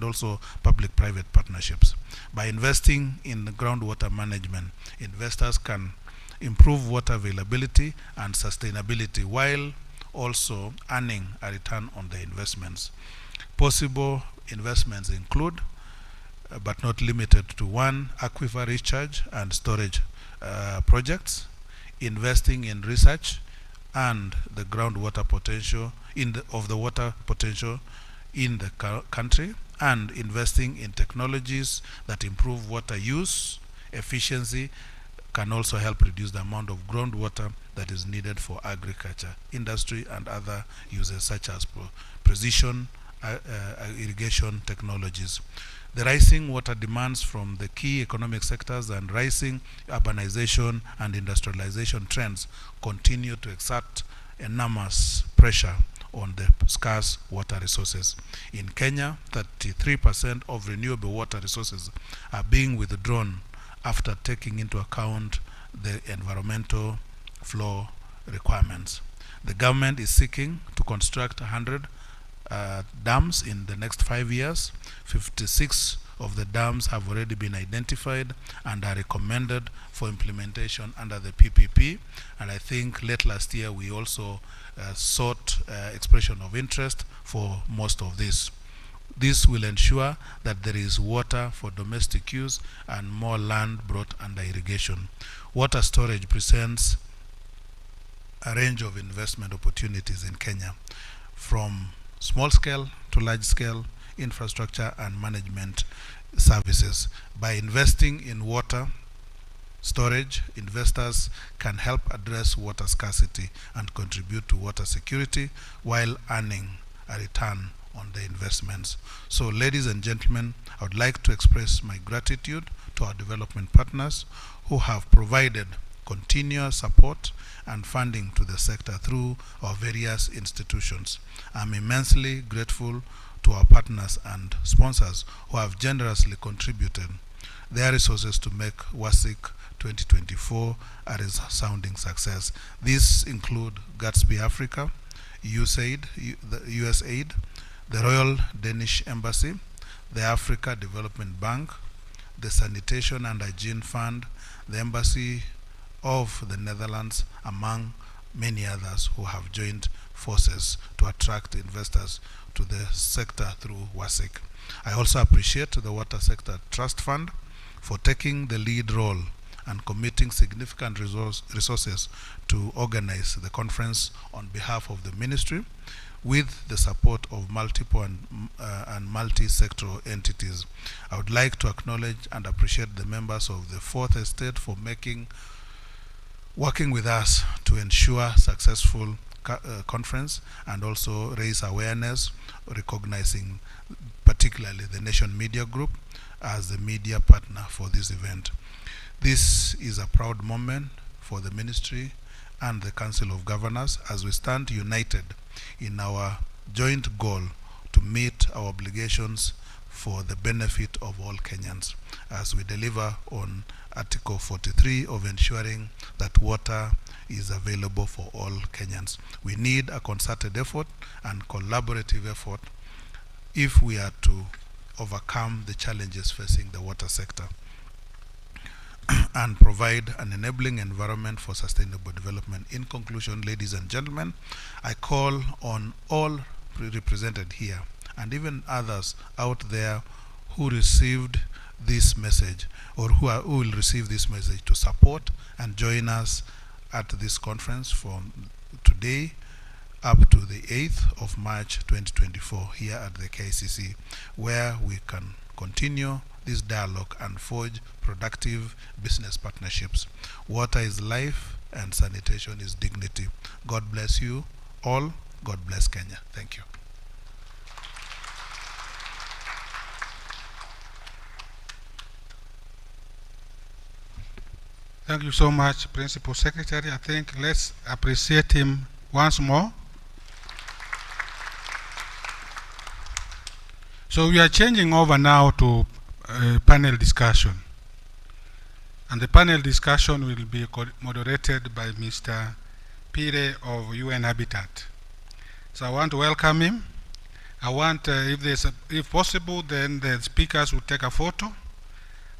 also public-private partnerships. By investing in groundwater management, investors can improve water availability and sustainability while also earning a return on their investments. Possible investments include, but not limited to: 1, aquifer recharge and storage projects, investing in research and the groundwater potential of the water potential in the country, and investing in technologies that improve water use efficiency can also help reduce the amount of groundwater that is needed for agriculture, industry, and other uses such as precision irrigation technologies. The rising water demands from the key economic sectors and rising urbanization and industrialization trends continue to exert enormous pressure on the scarce water resources. In Kenya, 33% of renewable water resources are being withdrawn after taking into account the environmental flow requirements. The government is seeking to construct 100 dams in the next 5 years. 56 of the dams have already been identified and are recommended for implementation under the PPP. And I think late last year we also sought expression of interest for most of this. This will ensure that there is water for domestic use and more land brought under irrigation. Water storage presents a range of investment opportunities in Kenya, from small scale to large scale infrastructure and management services. By investing in water storage, investors can help address water scarcity and contribute to water security while earning a return on the investments. So, ladies and gentlemen, I would like to express my gratitude to our development partners who have provided continuous support and funding to the sector through our various institutions. I'm immensely grateful to our partners and sponsors who have generously contributed their resources to make WASIC 2024 a resounding success. These include Gatsby Africa, USAID, the Royal Danish Embassy, the Africa Development Bank, the Sanitation and Hygiene Fund, the Embassy of the Netherlands, among many others who have joined forces to attract investors to the sector through WASIC. I also appreciate the Water Sector Trust Fund for taking the lead role and committing significant resources to organize the conference on behalf of the ministry, with the support of multiple and multi-sectoral entities. I would like to acknowledge and appreciate the members of the Fourth Estate for working with us to ensure successful conference and also raise awareness, recognizing particularly the Nation Media Group as the media partner for this event. This is a proud moment for the ministry and the Council of Governors as we stand united in our joint goal to meet our obligations for the benefit of all Kenyans as we deliver on Article 43 of ensuring that water is available for all Kenyans. We need a concerted effort and collaborative effort if we are to overcome the challenges facing the water sector and provide an enabling environment for sustainable development. In conclusion, ladies and gentlemen, I call on all represented here and even others out there who received this message or who will receive this message to support and join us at this conference from today up to the 8th of March 2024 here at the KCC, where we can continue this dialogue and forge productive business partnerships. Water is life and sanitation is dignity. God bless you all. God bless Kenya. Thank you. Thank you so much, Principal Secretary. I think let's appreciate him once more. So we are changing over now to panel discussion. And the panel discussion will be moderated by Mr. Pire of UN Habitat. So I want to welcome him. I want, if possible, then the speakers will take a photo,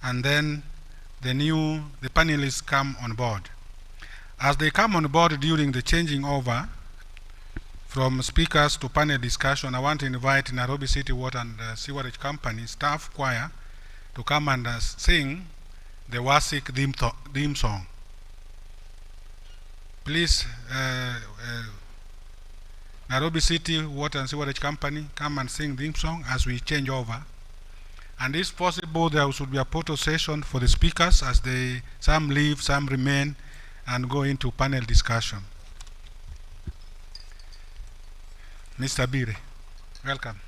and then the panelists come on board. As they come on board during the changing over from speakers to panel discussion, I want to invite Nairobi City Water and Sewerage Company staff choir to come and sing the WASIC theme song. Please, Nairobi City Water and Sewerage Company, come and sing theme song as we change over. And if possible, there should be a photo session for the speakers as some leave, some remain, and go into panel discussion. Mr. Bire, welcome.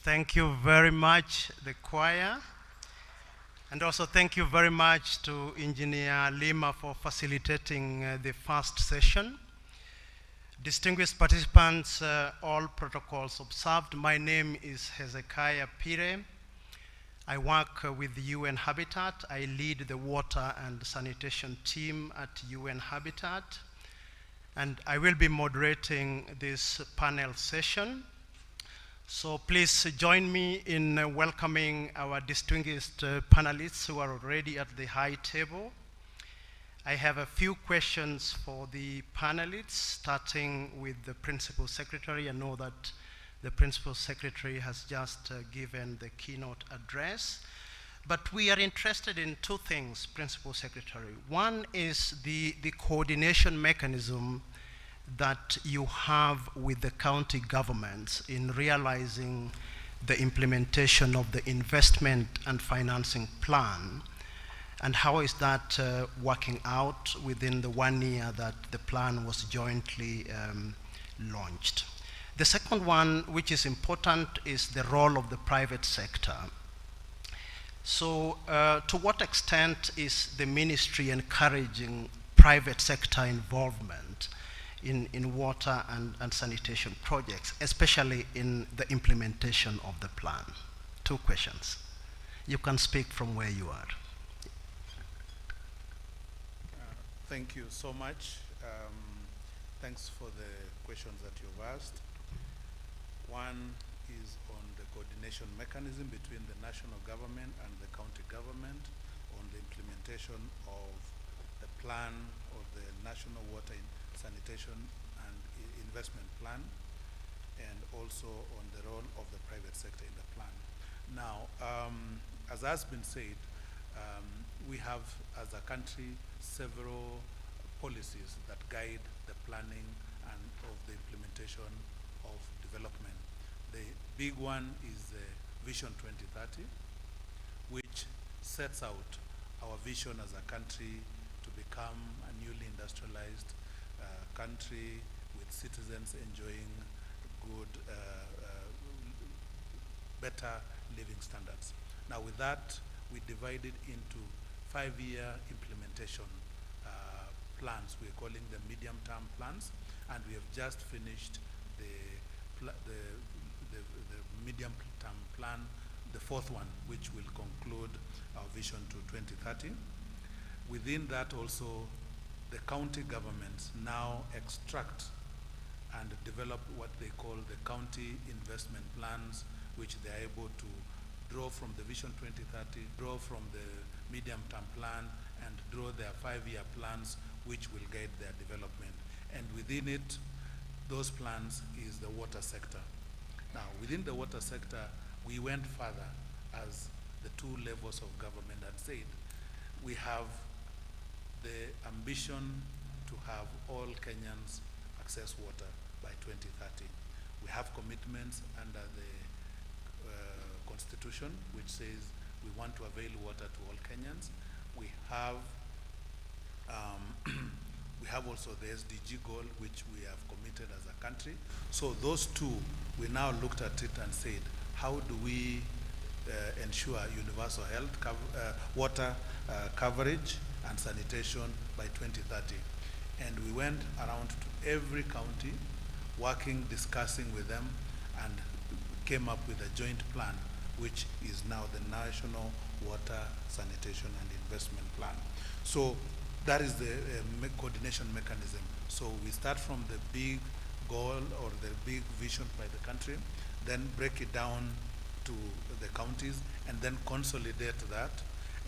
Thank you very much, the choir. And also thank you very much to Engineer Lima for facilitating the first session. Distinguished participants, all protocols observed. My name is Hezekiah Pire. I work with UN Habitat. I lead the water and sanitation team at UN Habitat. And I will be moderating this panel session. So please join me in welcoming our distinguished panelists who are already at the high table. I have a few questions for the panelists, starting with the Principal Secretary. I know that the Principal Secretary has just given the keynote address. But we are interested in two things, Principal Secretary. One is the coordination mechanism that you have with the county governments in realizing the implementation of the investment and financing plan, and how is that working out within the 1 year that the plan was jointly launched. The second one, which is important, is the role of the private sector. So to what extent is the ministry encouraging private sector involvement in water and sanitation projects, especially in the implementation of the plan? Two questions. You can speak from where you are. Thank you so much. Thanks for the questions that you've asked. One is on the coordination mechanism between the national government and the county government on the implementation of the plan of the National Water Sanitation and Investment Plan, and also on the role of the private sector in the plan. Now, as has been said, we have, as a country, several policies that guide the planning and of the implementation of development. The big one is Vision 2030, which sets out our vision as a country to become a newly industrialized country with citizens enjoying good, better living standards. Now with that, we divided into 5-year implementation plans. We're calling them medium-term plans, and we have just finished the medium-term plan, the fourth one, which will conclude our vision to 2030. Within that also, the county governments now extract and develop what they call the county investment plans, which they are able to draw from the Vision 2030, draw from the medium-term plan, and draw their 5-year plans, which will guide their development. And within it, those plans is the water sector. Now, within the water sector, we went further, as the two levels of government had said. We have the ambition to have all Kenyans access water by 2030. We have commitments under the Constitution, which says we want to avail water to all Kenyans. We have also the SDG goal, which we have committed as a country. So those two, we now looked at it and said, how do we ensure universal health, water coverage and sanitation by 2030? And we went around to every county, working, discussing with them, and came up with a joint plan, which is now the National Water Sanitation and Investment Plan. So that is the coordination mechanism. So we start from the big goal or the big vision by the country, then break it down to the counties, and then consolidate that.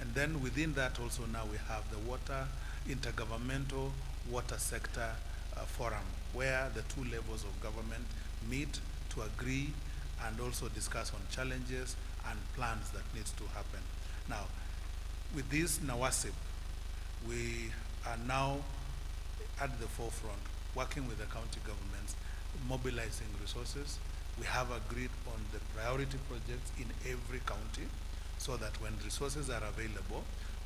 And then within that also now we have the water, intergovernmental water sector forum, where the two levels of government meet to agree and also discuss on challenges and plans that needs to happen. Now, with this NAWASIP, we are now at the forefront, working with the county governments, mobilizing resources. We have agreed on the priority projects in every county, so that when resources are available,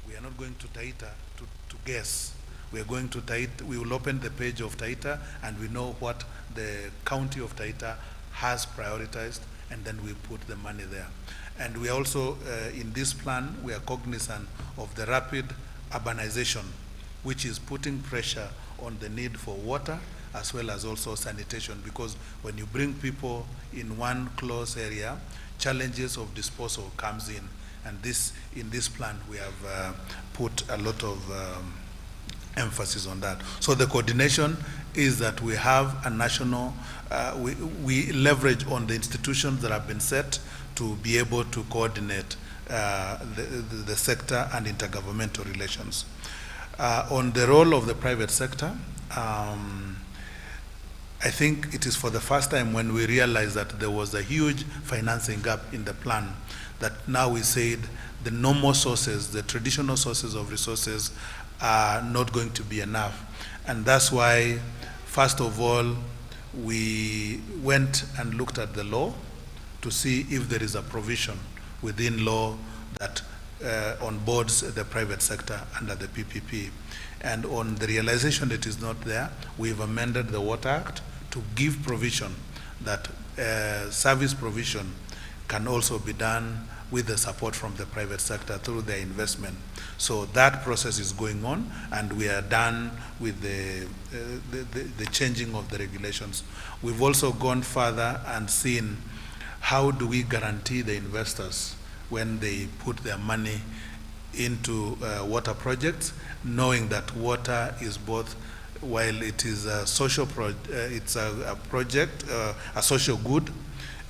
we are not going to Taita to guess. We are going to Taita, we will open the page of Taita, and we know what the county of Taita has prioritized, and then we put the money there. And we also, in this plan, we are cognizant of the rapid urbanization, which is putting pressure on the need for water as well as also sanitation, because when you bring people in one closed area, challenges of disposal comes in. And in this plan, we have put a lot of emphasis on that. So the coordination is that we have a national, we leverage on the institutions that have been set to be able to coordinate the sector and intergovernmental relations. On the role of the private sector, I think it is for the first time when we realized that there was a huge financing gap in the plan, that now we said the normal sources, the traditional sources of resources are not going to be enough. And that's why, first of all, we went and looked at the law to see if there is a provision within law that onboards the private sector under the PPP. And on the realization that it is not there, we've amended the Water Act to give provision that service provision can also be done with the support from the private sector through their investment. So that process is going on, and we are done with the changing of the regulations. We've also gone further and seen how do we guarantee the investors when they put their money into water projects, knowing that water is both, while it is a social it's a project, a social good,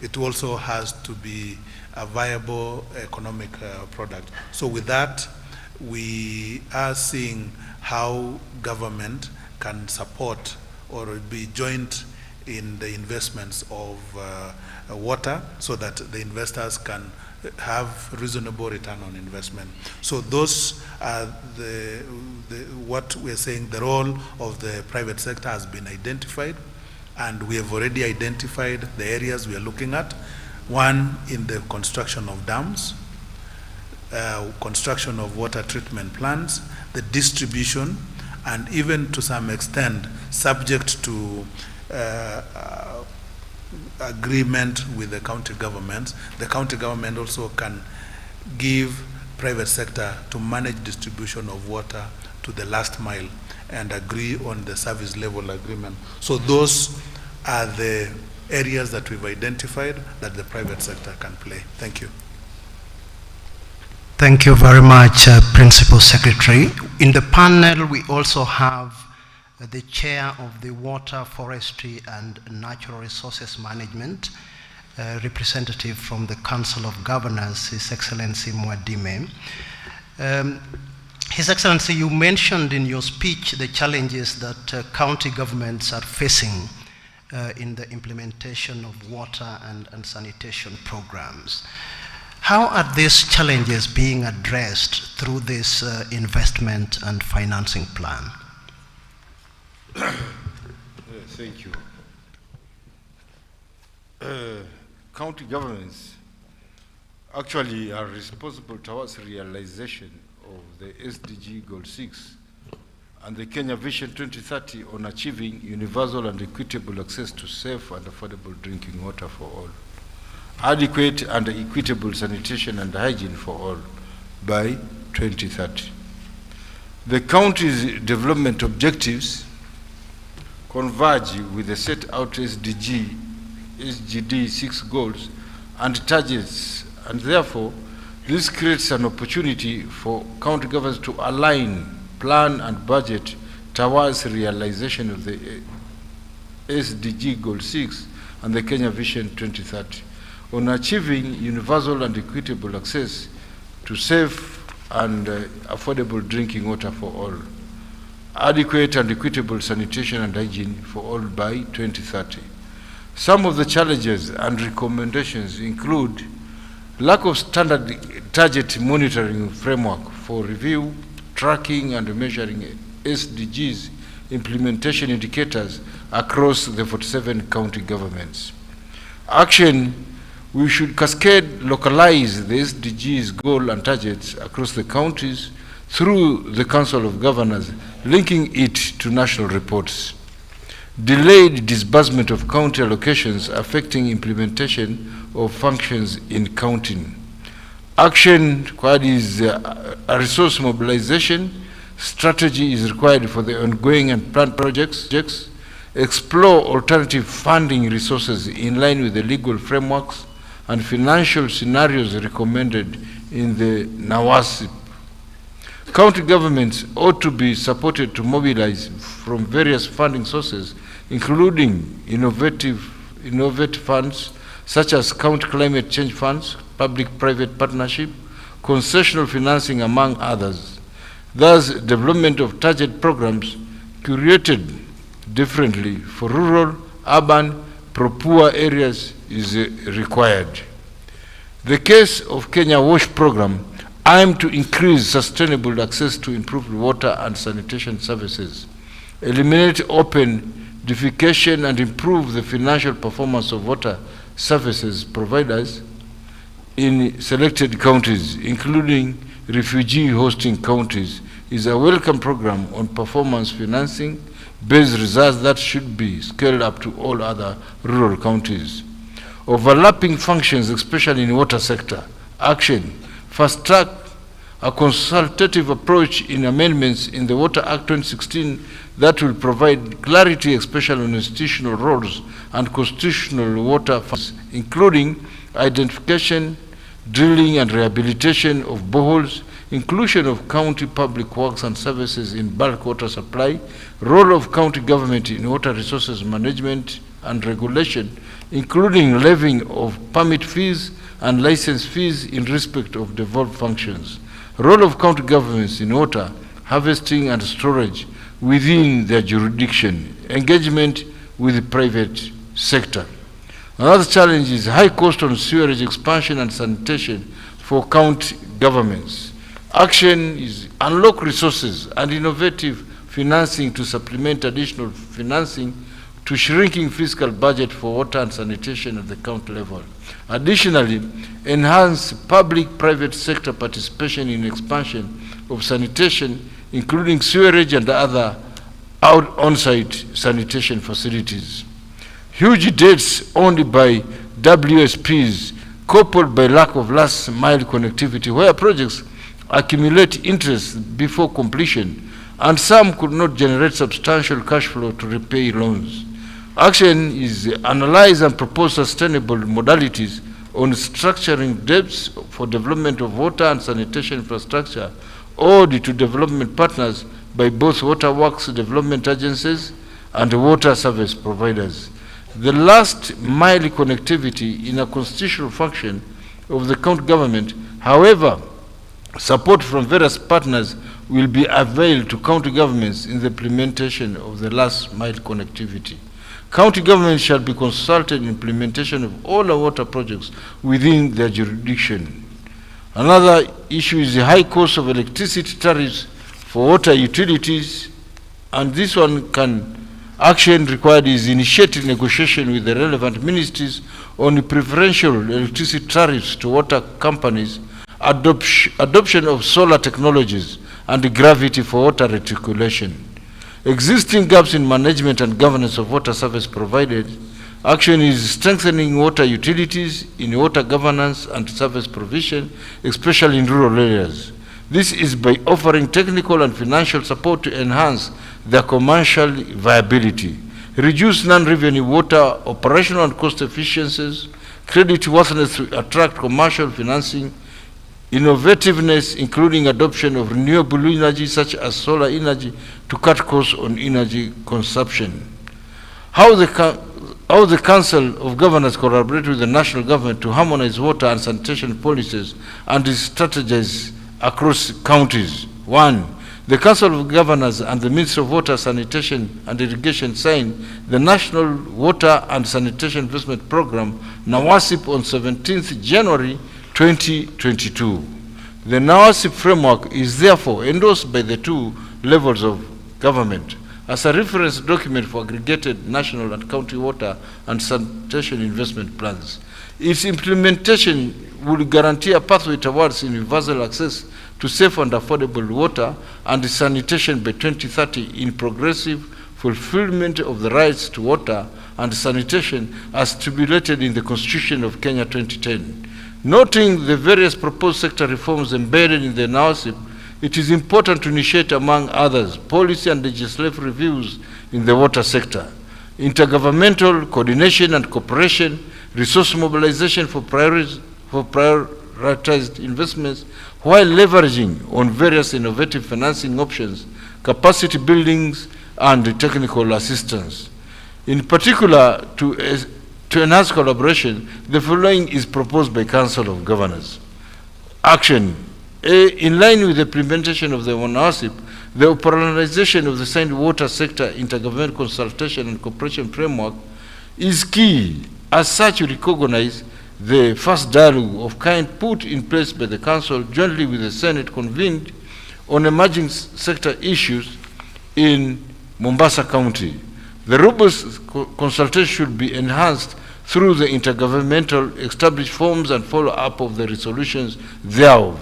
it also has to be a viable economic product. So with that, we are seeing how government can support or be joint in the investments of water, so that the investors can have reasonable return on investment. So those are what we're saying, the role of the private sector has been identified, and we have already identified the areas we are looking at. One, in the construction of dams, construction of water treatment plants, the distribution, and even to some extent, subject to agreement with the county governments, the county government also can give private sector to manage distribution of water to the last mile and agree on the service level agreement. So those are the areas that we've identified that the private sector can play. Thank you. Thank you very much, Principal Secretary. In the panel, we also have the Chair of the Water, Forestry and Natural Resources Management, representative from the Council of Governors, His Excellency Mwadime. His Excellency, you mentioned in your speech the challenges that county governments are facing in the implementation of water and sanitation programs. How are these challenges being addressed through this investment and financing plan? Thank you. County governments actually are responsible towards realization of the SDG Goal 6 and the Kenya Vision 2030 on achieving universal and equitable access to safe and affordable drinking water for all, adequate and equitable sanitation and hygiene for all by 2030. The county's development objectives converge with the set out SDG 6 goals and targets, and therefore this creates an opportunity for county governments to align, plan and budget towards realization of the SDG Goal 6 and the Kenya Vision 2030 on achieving universal and equitable access to safe and affordable drinking water for all, adequate and equitable sanitation and hygiene for all by 2030. Some of the challenges and recommendations include lack of standard target monitoring framework for review, tracking and measuring SDGs implementation indicators across the 47 county governments. Action: we should cascade localize the SDGs goal and targets across the counties through the Council of Governors, linking it to national reports. delayed disbursement of county allocations affecting implementation of functions in counting. Action required is a resource mobilization. Strategy is required for the ongoing and planned projects. Explore alternative funding resources in line with the legal frameworks and financial scenarios recommended in the NAWASIP. County governments ought to be supported to mobilize from various funding sources, including innovative funds such as county climate change funds, public-private partnership, concessional financing, among others. Thus, development of target programs curated differently for rural, urban, poor areas is required. The case of Kenya WASH program aimed to increase sustainable access to improved water and sanitation services, eliminate open defecation, and improve the financial performance of water services providers in selected counties, including refugee hosting counties, is a welcome program on performance financing based results that should be scaled up to all other rural counties. Overlapping functions, especially in water sector, action, fast track a consultative approach in amendments in the Water Act 2016 that will provide clarity, especially on institutional roles and constitutional water funds, including identification, drilling and rehabilitation of boreholes, inclusion of county public works and services in bulk water supply, role of county government in water resources management and regulation, including levying of permit fees and license fees in respect of devolved functions, role of county governments in water harvesting and storage within their jurisdiction, engagement with the private sector. Another challenge is high cost on sewerage expansion and sanitation for county governments. Action is unlock resources and innovative financing to supplement additional financing to shrinking fiscal budget for water and sanitation at the county level. Additionally, enhance public-private sector participation in expansion of sanitation, including sewerage and other on-site sanitation facilities. Huge debts only by WSPs, coupled by lack of last-mile connectivity, where projects accumulate interest before completion, and some could not generate substantial cash flow to repay loans. Action is analyze and propose sustainable modalities on structuring debts for development of water and sanitation infrastructure owed to development partners by both water works development agencies and water service providers. The last mile connectivity in a constitutional function of the county government, however, support from various partners will be availed to county governments in the implementation of the last mile connectivity. County governments shall be consulted in implementation of all the water projects within their jurisdiction. Another issue is the high cost of electricity tariffs for water utilities, and this one action required is initiating negotiation with the relevant ministries on preferential electricity tariffs to water companies, adoption of solar technologies, and gravity for water reticulation. Existing gaps in management and governance of water service provided. Action is strengthening water utilities in water governance and service provision, especially in rural areas. This is by offering technical and financial support to enhance their commercial viability, reduce non-revenue water operational and cost efficiencies, creditworthiness to attract commercial financing, innovativeness, including adoption of renewable energy such as solar energy to cut costs on energy consumption. How the Council of Governors collaborate with the national government to harmonize water and sanitation policies and strategies across counties. 1. The Council of Governors and the Ministry of Water, Sanitation and Irrigation signed the National Water and Sanitation Investment Program, NAWASIP, on 17th January 2022. The NAWASIP framework is therefore endorsed by the two levels of government as a reference document for aggregated national and county water and sanitation investment plans. Its implementation will guarantee a pathway towards universal access to safe and affordable water and sanitation by 2030 in progressive, fulfillment of the rights to water and sanitation as stipulated in the Constitution of Kenya 2010. Noting the various proposed sector reforms embedded in the NAWSIP, it is important to initiate, among others, policy and legislative reviews in the water sector, intergovernmental coordination and cooperation, resource mobilization for prioritized investments, while leveraging on various innovative financing options, capacity buildings, and technical assistance. In particular, to enhance collaboration, the following is proposed by Council of Governors. Action. In line with the implementation of the NAWSIP, the operationalization of the signed water sector intergovernmental consultation and cooperation framework is key. As such, we recognize the first dialogue of kind put in place by the Council jointly with the Senate convened on emerging sector issues in Mombasa County. The robust consultation should be enhanced through the intergovernmental established forms and follow-up of the resolutions thereof.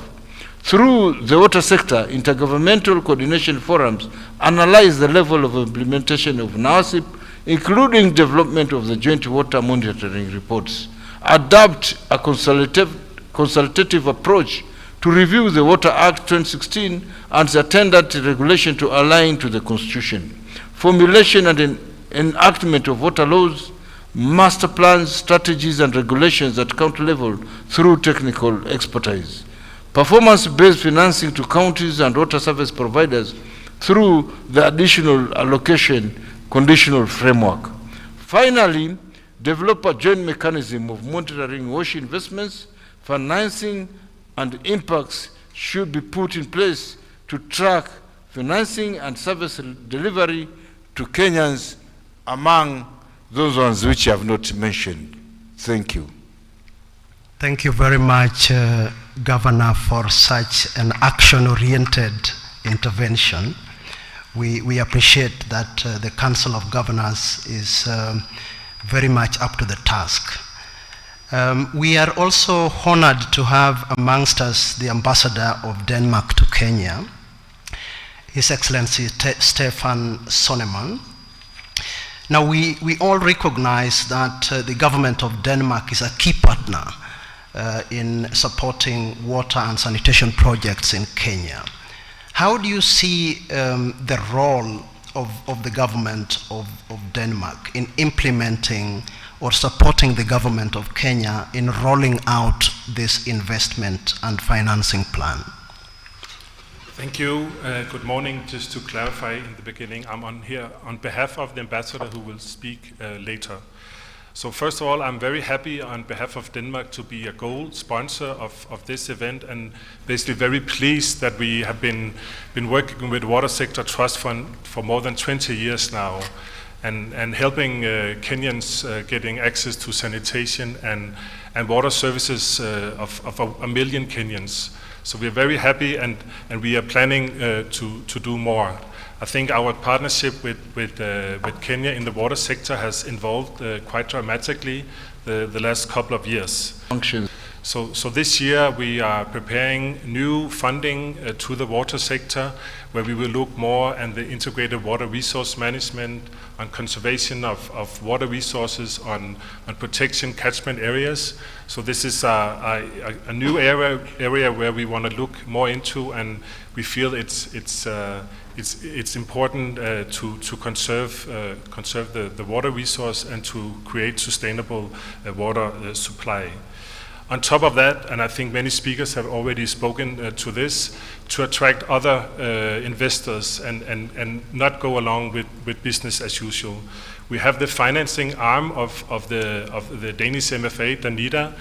Through the water sector, intergovernmental coordination forums analyze the level of implementation of NAWSIP, including development of the joint water monitoring reports. Adopt a consultative approach to review the Water Act 2016 and the attendant regulation to align to the Constitution. Formulation and enactment of water laws, master plans, strategies, and regulations at county level through technical expertise. Performance-based financing to counties and water service providers through the additional allocation conditional framework. Finally, develop a joint mechanism of monitoring wash investments, financing, and impacts should be put in place to track financing and service delivery to Kenyans, among those ones which I have not mentioned. Thank you. Thank you very much, Governor, for such an action-oriented intervention. We appreciate that the Council of Governors is very much up to the task. We are also honored to have amongst us the Ambassador of Denmark to Kenya, His Excellency Stefan Sonnemann. Now, we all recognize that the government of Denmark is a key partner in supporting water and sanitation projects in Kenya. How do you see the role of the government of Denmark in implementing or supporting the government of Kenya in rolling out this investment and financing plan? Thank you. Good morning. Just to clarify in the beginning, I'm here on behalf of the ambassador who will speak later. So first of all, I'm very happy on behalf of Denmark to be a gold sponsor of this event, and basically very pleased that we have been working with Water Sector Trust Fund for more than 20 years now, and helping Kenyans getting access to sanitation and water services of 1 million Kenyans. So we're very happy, and we are planning to do more. I think our partnership with Kenya in the water sector has evolved quite dramatically the last couple of years. So this year we are preparing new funding to the water sector, where we will look more at the integrated water resource management, on conservation of water resources, on protection catchment areas. So this is a new area where we want to look more into, and we feel it's important to conserve the water resource and to create sustainable water supply. On top of that, and I think many speakers have already spoken to this, to attract other investors and not go along with business as usual. We have the financing arm of the Danish MFA, Danida,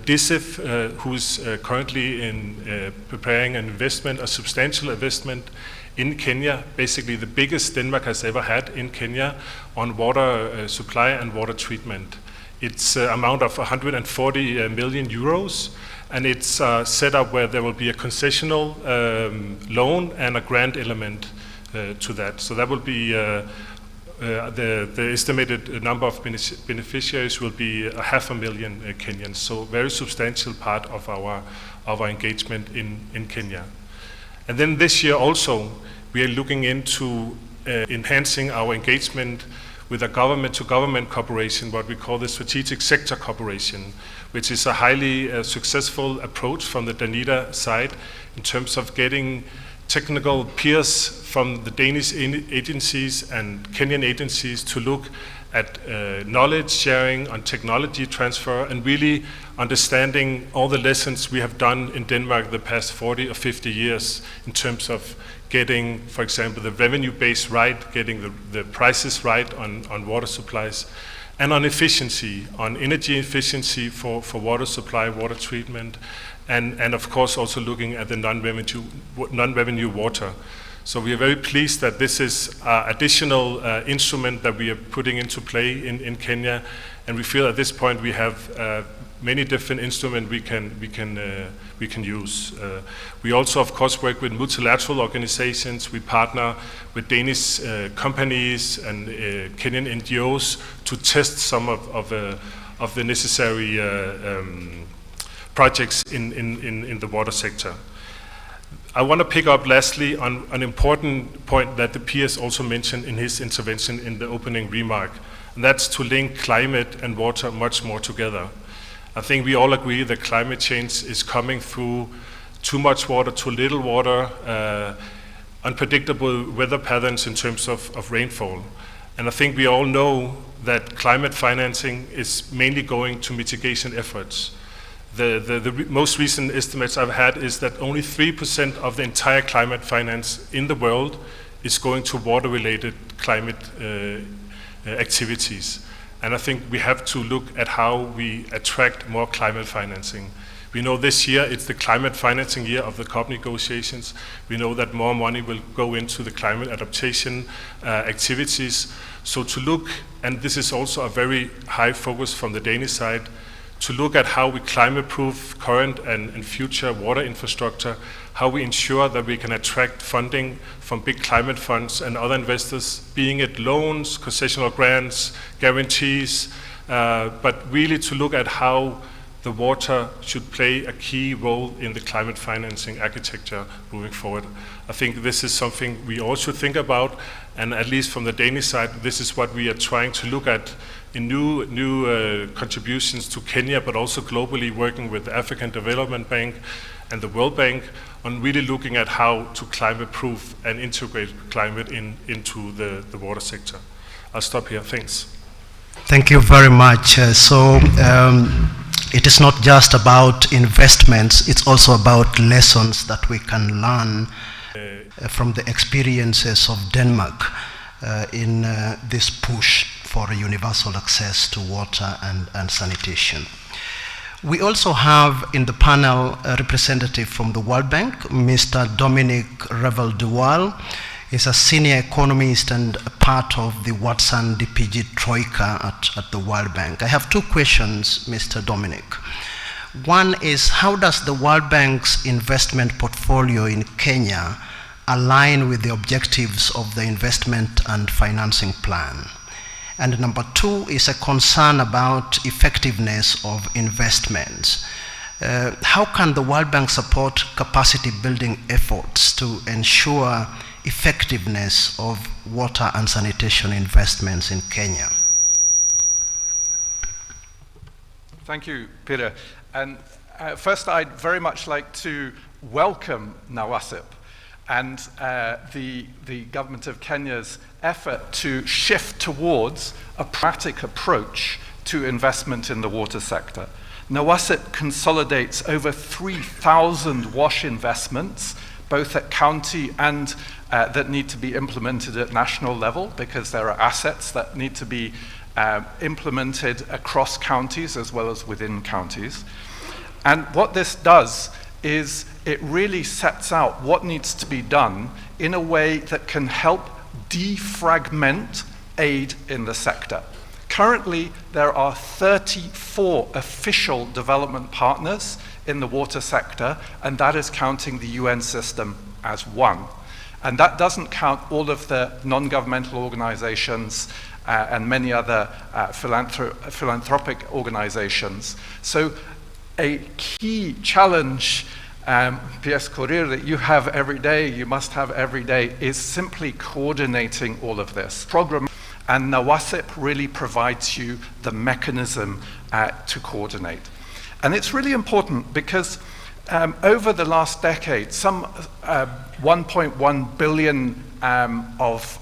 DISIF, who's currently preparing an investment, a substantial investment in Kenya, basically the biggest Denmark has ever had in Kenya, on water supply and water treatment. It's an amount of 140 million euros, and it's set up where there will be a concessional loan and a grant element to that. So that will be the estimated number of beneficiaries will be 500,000 Kenyans. So very substantial part of our engagement in Kenya. And then this year also, we are looking into enhancing our engagement with a government-to-government cooperation, what we call the strategic sector cooperation, which is a highly successful approach from the Danida side in terms of getting technical peers from the Danish agencies and Kenyan agencies to look at knowledge sharing, on technology transfer, and really understanding all the lessons we have done in Denmark the past 40 or 50 years in terms of getting, for example, the revenue base right, getting the prices right on water supplies, and on efficiency, on energy efficiency for water supply, water treatment, and of course also looking at the non-revenue water. So we are very pleased that this is an additional instrument that we are putting into play in Kenya, and we feel at this point we have many different instruments we can use. We also, of course, work with multilateral organizations. We partner with Danish companies and Kenyan NGOs to test some of the necessary projects in the water sector. I want to pick up lastly on an important point that the PS also mentioned in his intervention in the opening remark, and that's to link climate and water much more together. I think we all agree that climate change is coming through too much water, too little water, unpredictable weather patterns in terms of rainfall. And I think we all know that climate financing is mainly going to mitigation efforts. The most recent estimates I've had is that only 3% of the entire climate finance in the world is going to water-related climate activities. And I think we have to look at how we attract more climate financing. We know this year it's the climate financing year of the COP negotiations. We know that more money will go into the climate adaptation activities. So to look, and this is also a very high focus from the Danish side, to look at how we climate-proof current and future water infrastructure, how we ensure that we can attract funding from big climate funds and other investors, being it loans, concessional grants, guarantees, but really to look at how the water should play a key role in the climate financing architecture moving forward. I think this is something we all should think about, and at least from the Danish side, this is what we are trying to look at in new contributions to Kenya, but also globally working with the African Development Bank and the World Bank on really looking at how to climate-proof and integrate climate into the water sector. I'll stop here. Thanks. Thank you very much. It is not just about investments, it's also about lessons that we can learn from the experiences of Denmark in this push for universal access to water and sanitation. We also have in the panel a representative from the World Bank, Mr. Dominic Revel-Duval. He's a senior economist and a part of the Watson DPG Troika at the World Bank. I have two questions, Mr. Dominic. One is, how does the World Bank's investment portfolio in Kenya align with the objectives of the investment and financing plan? And number two is a concern about effectiveness of investments. How can the World Bank support capacity building efforts to ensure effectiveness of water and sanitation investments in Kenya? Thank you, Peter. And first, I'd very much like to welcome NAWASIP and the government of Kenya's effort to shift towards a pragmatic approach to investment in the water sector. NAWASIP consolidates over 3,000 WASH investments, both at county and that need to be implemented at national level, because there are assets that need to be implemented across counties as well as within counties. And what this does is it really sets out what needs to be done in a way that can help defragment aid in the sector. Currently, there are 34 official development partners in the water sector, and that is counting the UN system as one. And that doesn't count all of the non-governmental organizations and many other philanthropic organizations. So a key challenge PS Korir, that you have every day, you must have every day, is simply coordinating all of this program. And NAWASIP really provides you the mechanism to coordinate. And it's really important because over the last decade, some 1.1 billion of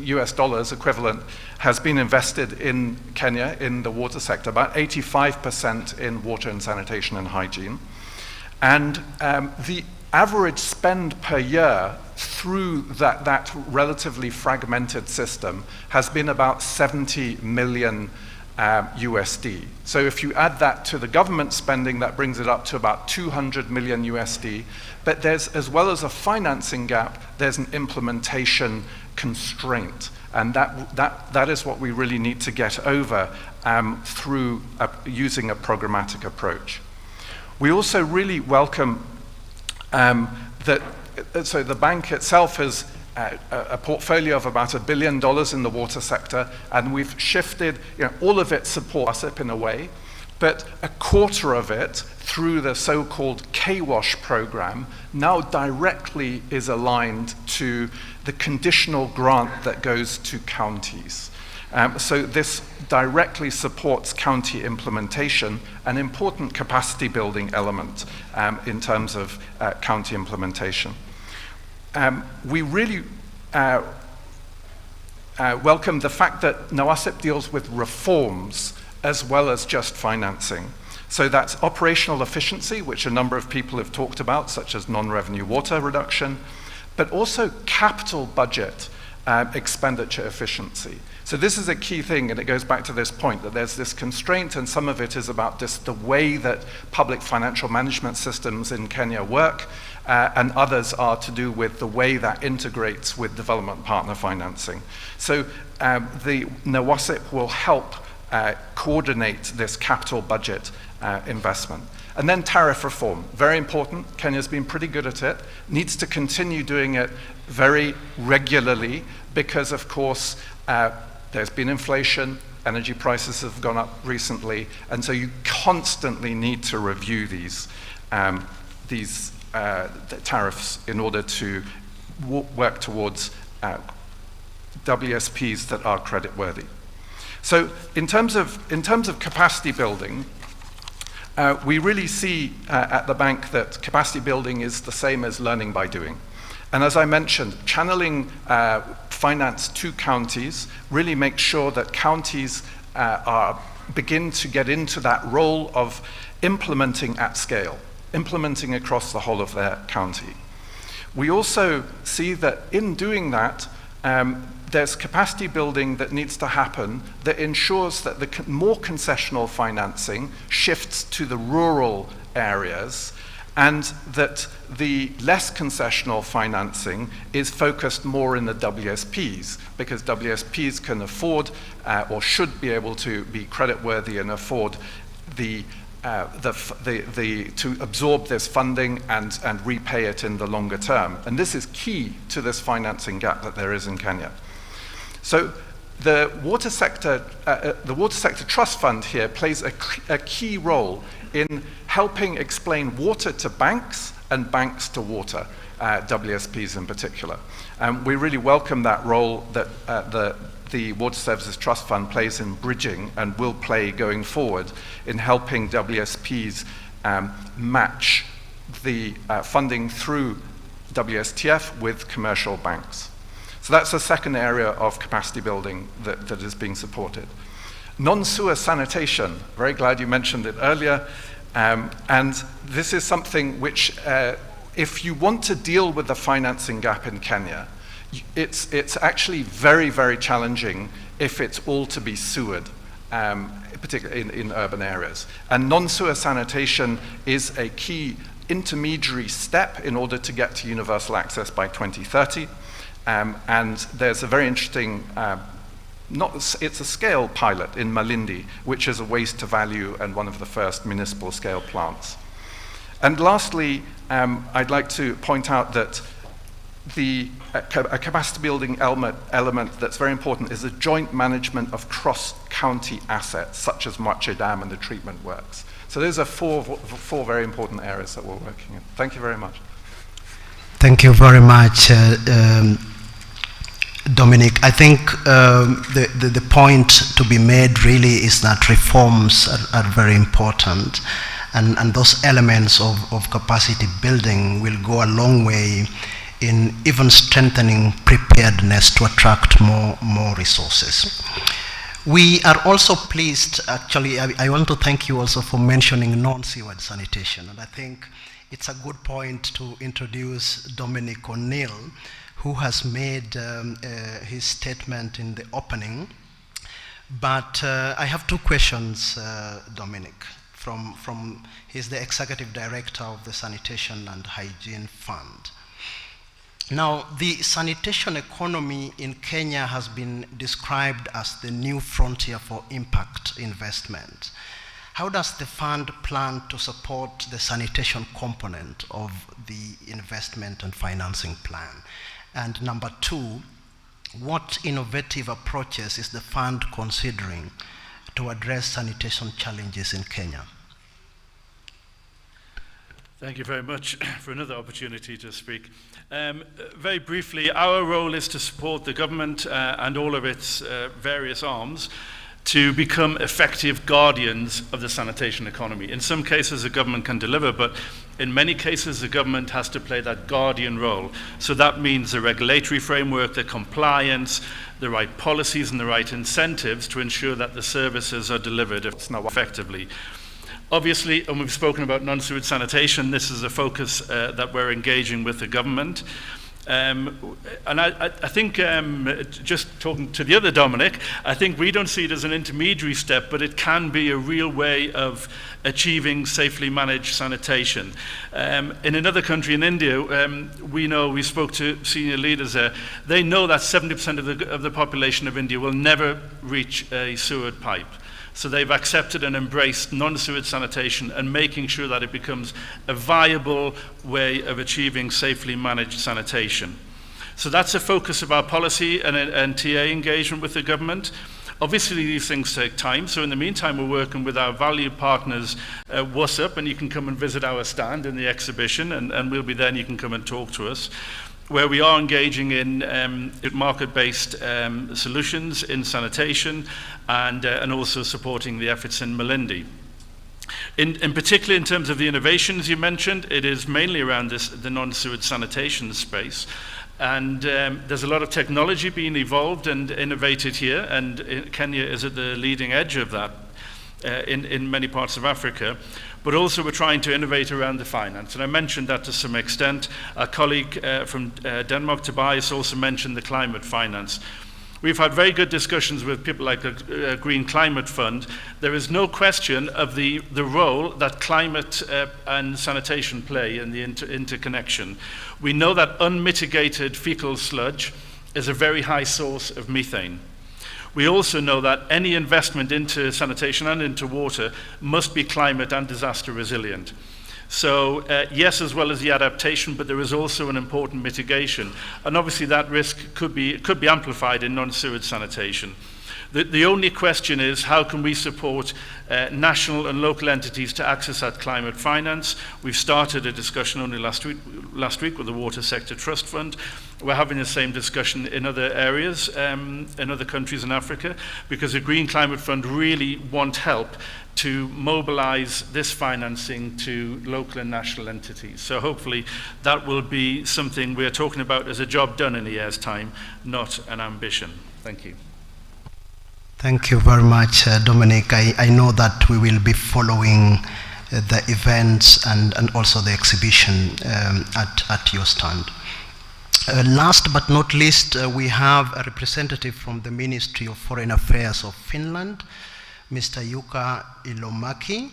US dollars equivalent has been invested in Kenya in the water sector, about 85% in water and sanitation and hygiene. And the average spend per year through that relatively fragmented system has been about 70 million USD. So if you add that to the government spending, that brings it up to about 200 million USD. But there's, as well as a financing gap, there's an implementation constraint. And that is what we really need to get over through using a programmatic approach. We also really welcome so the bank itself has a portfolio of about $1 billion in the water sector, and we've shifted, all of it supports USIP in a way, but a quarter of it through the so-called KWASH program now directly is aligned to the conditional grant that goes to counties. So this directly supports county implementation, an important capacity building element in terms of county implementation. We really welcome the fact that NAWASIP deals with reforms as well as just financing. So that's operational efficiency, which a number of people have talked about, such as non-revenue water reduction, but also capital budget expenditure efficiency. So this is a key thing, and it goes back to this point that there's this constraint, and some of it is about just the way that public financial management systems in Kenya work, and others are to do with the way that integrates with development partner financing. So the NAWASIP will help coordinate this capital budget investment. And then tariff reform, very important. Kenya's been pretty good at it, needs to continue doing it very regularly because, of course, there's been inflation, energy prices have gone up recently, and so you constantly need to review these tariffs in order to work towards WSPs that are creditworthy. So in terms of capacity building, we really see at the bank that capacity building is the same as learning by doing. And as I mentioned, channeling finance to counties really makes sure that counties begin to get into that role of implementing at scale, implementing across the whole of their county. We also see that in doing that, there's capacity building that needs to happen that ensures that the more concessional financing shifts to the rural areas, and that the less concessional financing is focused more in the WSPs, because WSPs can afford or should be able to be creditworthy and afford to absorb this funding and repay it in the longer term. And this is key to this financing gap that there is in Kenya. So the water sector trust fund here plays a key role in helping explain water to banks and banks to water, WSPs in particular. We really welcome that role that the Water Services Trust Fund plays in bridging and will play going forward in helping WSPs match the funding through WSTF with commercial banks. So that's a second area of capacity building that is being supported. Non-sewer sanitation, very glad you mentioned it earlier. And this is something which, if you want to deal with the financing gap in Kenya, it's actually very, very challenging if it's all to be sewered, particularly in urban areas. And non-sewer sanitation is a key intermediary step in order to get to universal access by 2030. And there's a very interesting, it's a scale pilot in Malindi, which is a waste to value and one of the first municipal scale plants. And lastly, I'd like to point out that a capacity building element that's very important is the joint management of cross-county assets, such as Moache Dam and the treatment works. So those are four very important areas that we're working in. Thank you very much. Thank you very much, Dominic. I think the point to be made really is that reforms are very important, and those elements of capacity building will go a long way in even strengthening preparedness to attract more resources. We are also pleased, actually, I want to thank you also for mentioning non-sewage sanitation, and I think it's a good point to introduce Dominic O'Neill, who has made his statement in the opening. But I have two questions, Dominic, he's the Executive Director of the Sanitation and Hygiene Fund. Now, the sanitation economy in Kenya has been described as the new frontier for impact investment. How does the fund plan to support the sanitation component of the investment and financing plan? And number two, what innovative approaches is the fund considering to address sanitation challenges in Kenya? Thank you very much for another opportunity to speak. Very briefly, our role is to support the government and all of its various arms to become effective guardians of the sanitation economy. In some cases, the government can deliver, but in many cases, the government has to play that guardian role. So that means the regulatory framework, the compliance, the right policies and the right incentives to ensure that the services are delivered effectively. Obviously, and we've spoken about non-sewage sanitation, this is a focus that we're engaging with the government. And I think, just talking to the other Dominic, I think we don't see it as an intermediary step, but it can be a real way of achieving safely managed sanitation. In another country, in India, we spoke to senior leaders there, they know that 70% of the population of India will never reach a sewer pipe. So they've accepted and embraced non-sewage sanitation and making sure that it becomes a viable way of achieving safely managed sanitation. So that's a focus of our policy and TA engagement with the government. Obviously, these things take time, so in the meantime, we're working with our valued partners, WASUP, and you can come and visit our stand in the exhibition, and we'll be there and you can come and talk to us, where we are engaging in market-based solutions in sanitation and also supporting the efforts in Malindi. In particular, in terms of the innovations you mentioned, it is mainly around the non-sewage sanitation space. And there's a lot of technology being evolved and innovated here, and Kenya is at the leading edge of that in many parts of Africa. But also we're trying to innovate around the finance. And I mentioned that to some extent. Our colleague from Denmark, Tobias, also mentioned the climate finance. We've had very good discussions with people like the Green Climate Fund. There is no question of the role that climate and sanitation play in the interconnection. We know that unmitigated fecal sludge is a very high source of methane. We also know that any investment into sanitation and into water must be climate and disaster resilient. So yes, as well as the adaptation, but there is also an important mitigation. And obviously that risk could be amplified in non-sewage sanitation. The only question is, how can we support national and local entities to access that climate finance? We've started a discussion only last week with the Water Sector Trust Fund. We're having the same discussion in other areas, in other countries in Africa, because the Green Climate Fund really want help to mobilize this financing to local and national entities. So hopefully that will be something we're talking about as a job done in a year's time, not an ambition. Thank you. Thank you very much, Dominic. I know that we will be following the events and also the exhibition at your stand. Last but not least, we have a representative from the Ministry of Foreign Affairs of Finland, Mr. Jukka Ilomaki.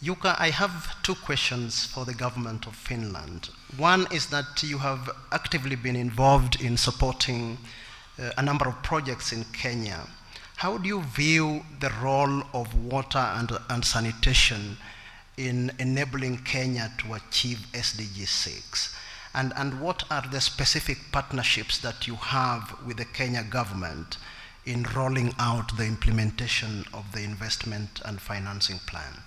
Jukka, I have two questions for the government of Finland. One is that you have actively been involved in supporting a number of projects in Kenya. How do you view the role of water and sanitation in enabling Kenya to achieve SDG 6? And what are the specific partnerships that you have with the Kenya government in rolling out the implementation of the investment and financing plan?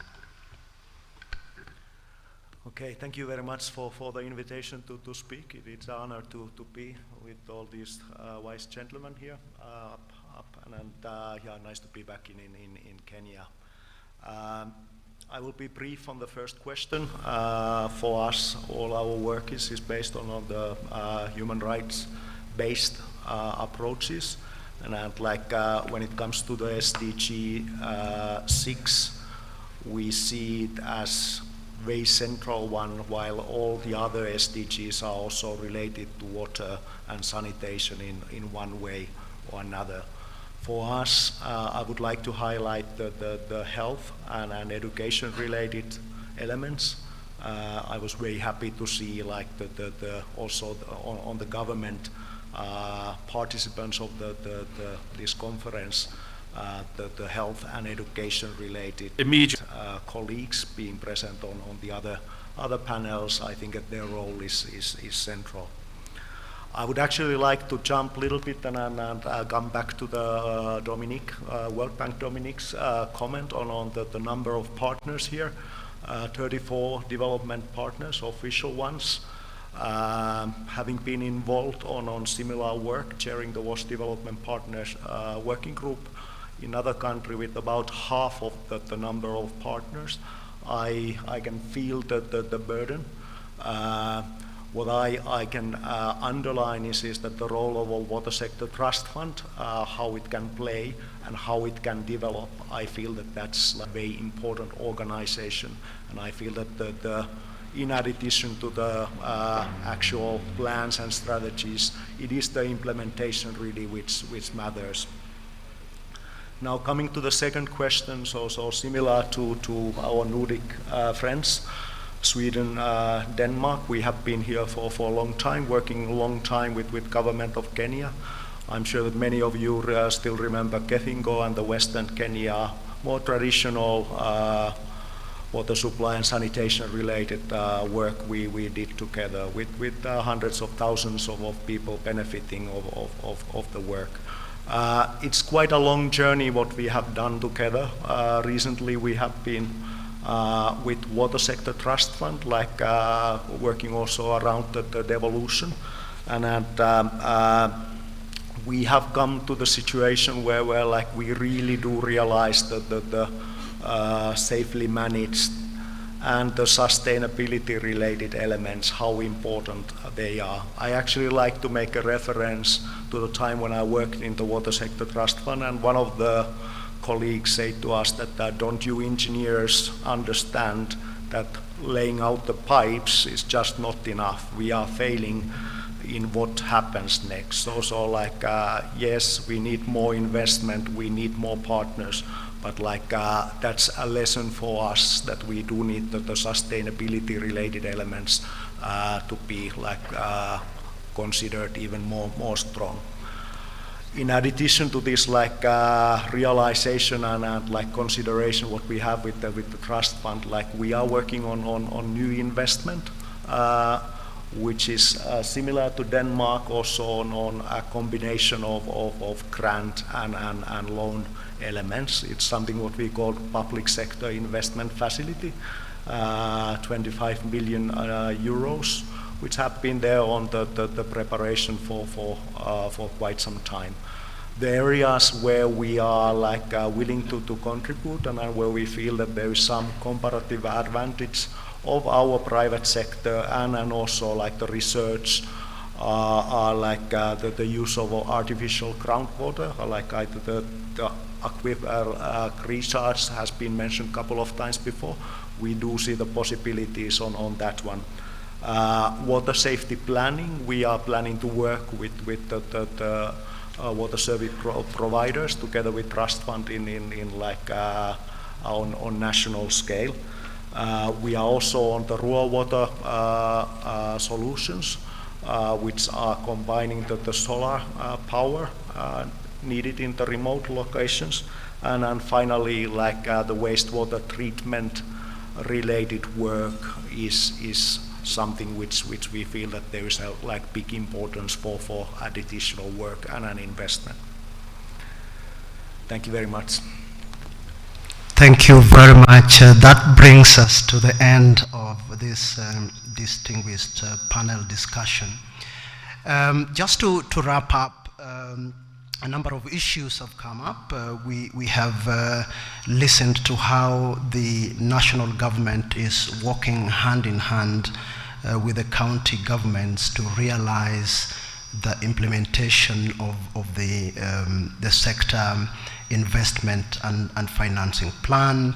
Okay, thank you very much for the invitation to speak. It's an honor to be with all these wise gentlemen here yeah, nice to be back in Kenya. I will be brief on the first question. For us, all our work is based on the human rights-based approaches. And like when it comes to the SDG 6, we see it as very central one, while all the other SDGs are also related to water and sanitation in one way or another. For us, I would like to highlight the health and education related elements. I was very happy to see like also on the government participants of this conference, the health and education related immediate colleagues being present on the other panels. I think that their role is central. I would actually like to jump a little bit and come back to the World Bank Dominic's comment on the number of partners here. 34 development partners, official ones. Having been involved on similar work, chairing the WASH Development Partners Working Group in other country with about half of the number of partners, I can feel the burden. What I can underline is that the role of a water sector trust fund, how it can play and how it can develop, I feel that that's a very important organization, and I feel that in addition to the actual plans and strategies, it is the implementation really which matters. Now coming to the second question, so similar to our Nordic friends, Sweden, Denmark, we have been here for a long time, working a long time with government of Kenya. I'm sure that many of you still remember Kethingo and the Western Kenya, more traditional water supply and sanitation related work we did together with hundreds of thousands of people benefiting of the work. It's quite a long journey what we have done together. Recently we have been with Water Sector Trust Fund, like working also around the devolution, and we have come to the situation where like we really do realize that the safely managed and the sustainability related elements, how important they are. I actually like to make a reference to the time when I worked in the Water Sector Trust Fund, and one of the colleagues said to us that don't you engineers understand that laying out the pipes is just not enough. We are failing in what happens next. So like, yes, we need more investment, we need more partners, but like that's a lesson for us that we do need the sustainability related elements to be like considered even more strong. In addition to this, like realization and like consideration, what we have with the trust fund, like we are working on new investment, which is similar to Denmark, also on a combination of grant and loan elements. It's something what we call public sector investment facility, 25 million euros. Which have been there on the preparation for quite some time. The areas where we are like willing to contribute and where we feel that there is some comparative advantage of our private sector and also like the research are like the use of artificial groundwater, like the aquifer recharge has been mentioned a couple of times before. We do see the possibilities on that one. Water safety planning, we are planning to work with the water service providers together with trust fund in like on national scale. We are also on the rural water solutions, which are combining the solar power needed in the remote locations, and then finally like the wastewater treatment related work is something which we feel that there is a like big importance for additional work and an investment. Thank you very much. Thank you very much. That brings us to the end of this distinguished panel discussion. Just to wrap up, a number of issues have come up. We have listened to how the national government is working hand in hand with the county governments to realize the implementation of the sector investment and financing plan,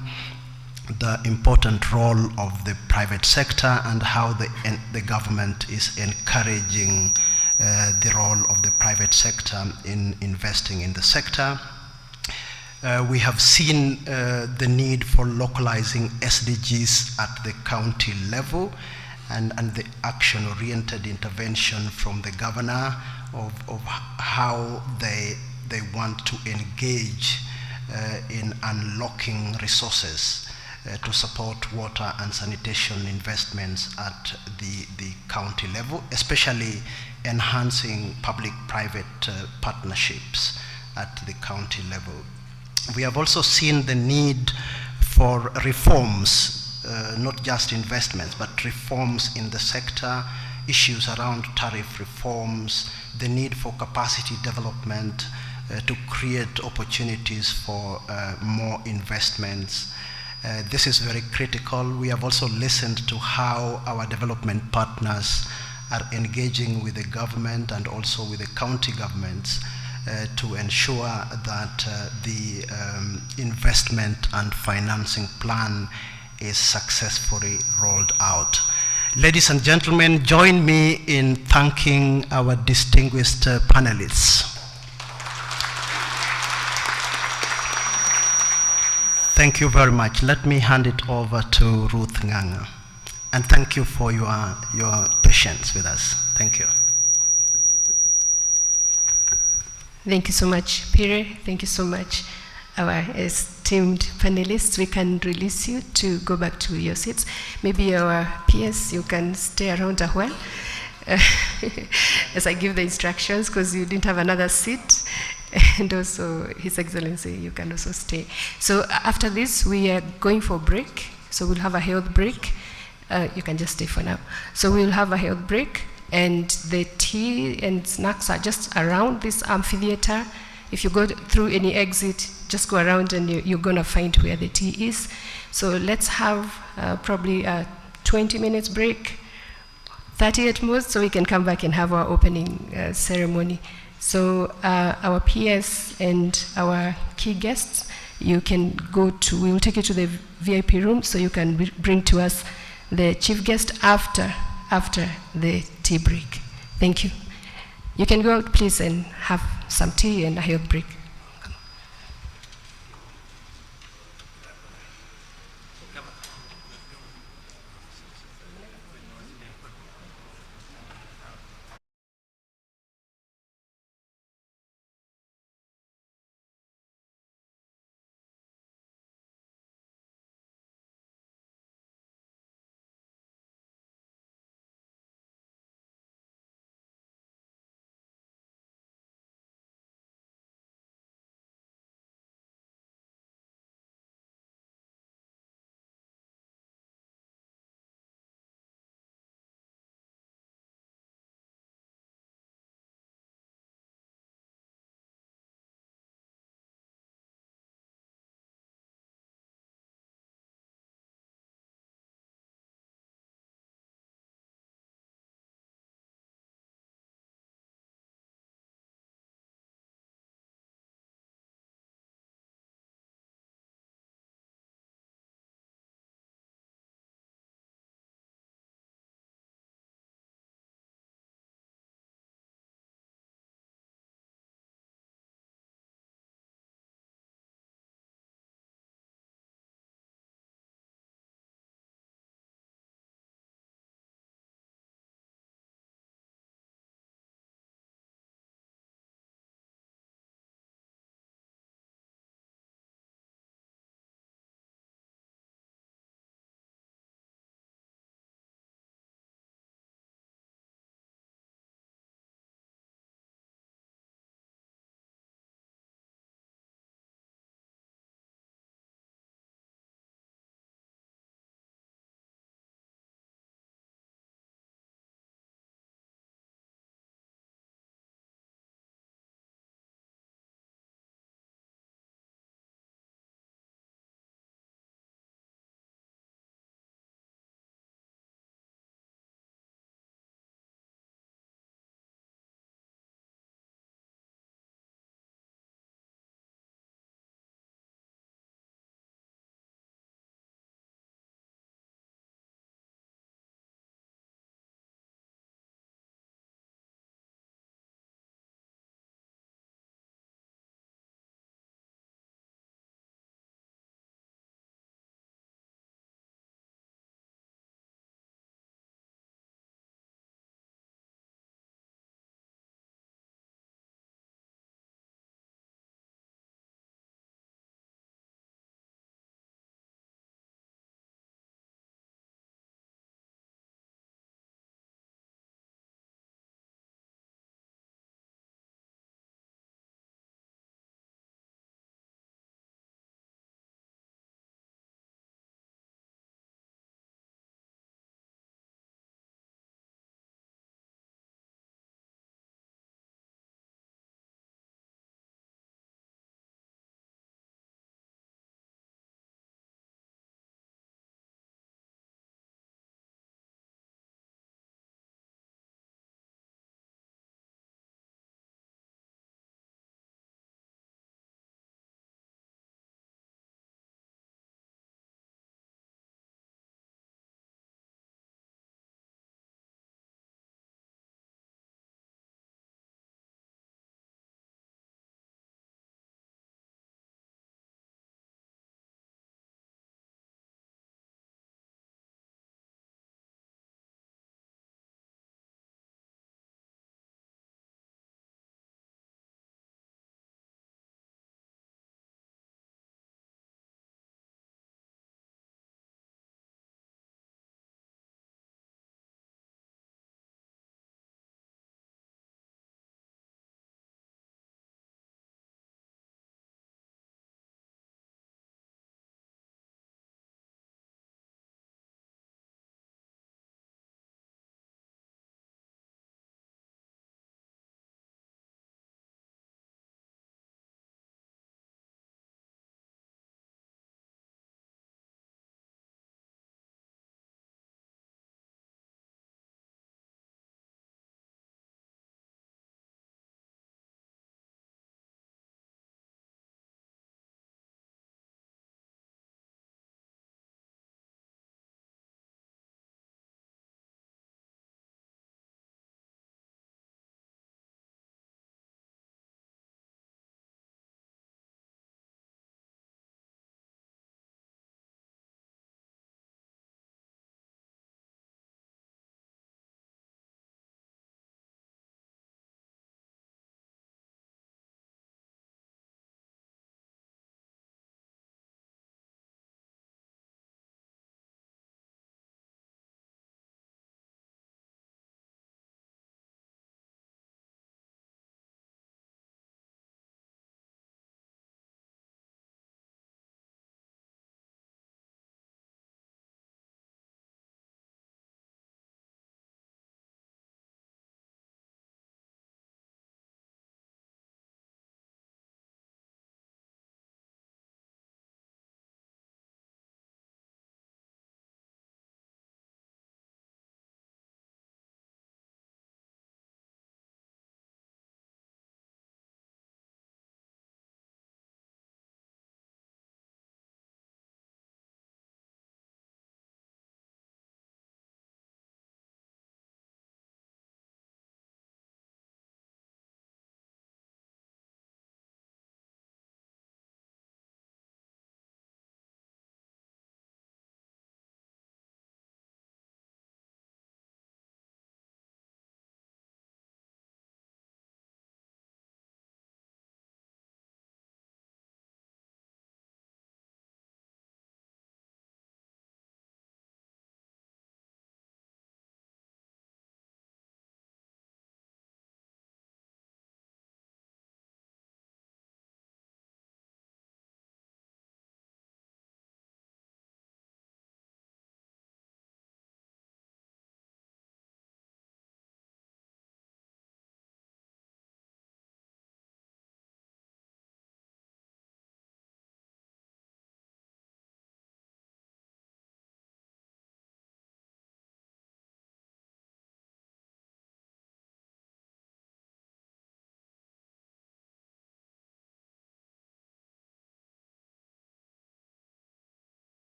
the important role of the private sector, and how the government is encouraging the role of the private sector in investing in the sector. We have seen the need for localizing SDGs at the county level and the action-oriented intervention from the governor of how they want to engage in unlocking resources to support water and sanitation investments at the county level, especially enhancing public-private partnerships at the county level. We have also seen the need for reforms, not just investments, but reforms in the sector, issues around tariff reforms, the need for capacity development to create opportunities for more investments. This is very critical. We have also listened to how our development partners are engaging with the government and also with the county governments to ensure that the investment and financing plan is successfully rolled out. Ladies and gentlemen, join me in thanking our distinguished panelists. Thank you very much. Let me hand it over to Ruth Nganga. And thank you for your patience with us. Thank you. Thank you so much, Peter. Thank you so much, our esteemed panelists. We can release you to go back to your seats. Maybe our PS, you can stay around a while as I give the instructions, because you didn't have another seat. And also, His Excellency, you can also stay. So after this, we are going for a break. So we'll have a health break. You can just stay for now. So we'll have a health break, and the tea and snacks are just around this amphitheater. If you go through any exit, just go around and you're gonna find where the tea is. So let's have probably a 20 minutes break, 30 at most, so we can come back and have our opening ceremony. So our PS and our key guests, you can go to, we will take you to the VIP room so you can bring to us the chief guest after the tea break. Thank you. You can go out, please, and have some tea and a health break.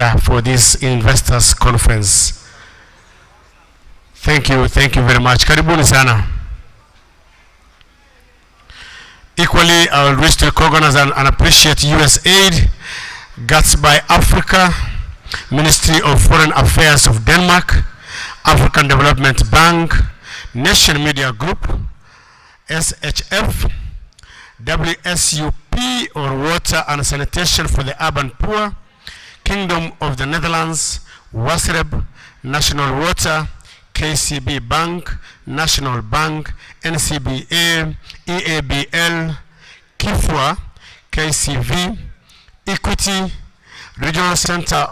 agenda for this investors conference. Thank you very much. Karibuni sana. Equally, I would wish to recognize and appreciate USAID, GATS by Africa, Ministry of Foreign Affairs of Denmark, African Development Bank, Nation Media Group, SHF, WSUP or Water and Sanitation for the Urban Poor, Kingdom of the Netherlands, WASREB, National Water, KCB Bank, National Bank, NCBA, EABL, KIFWA, KCV, Equity, Regional Center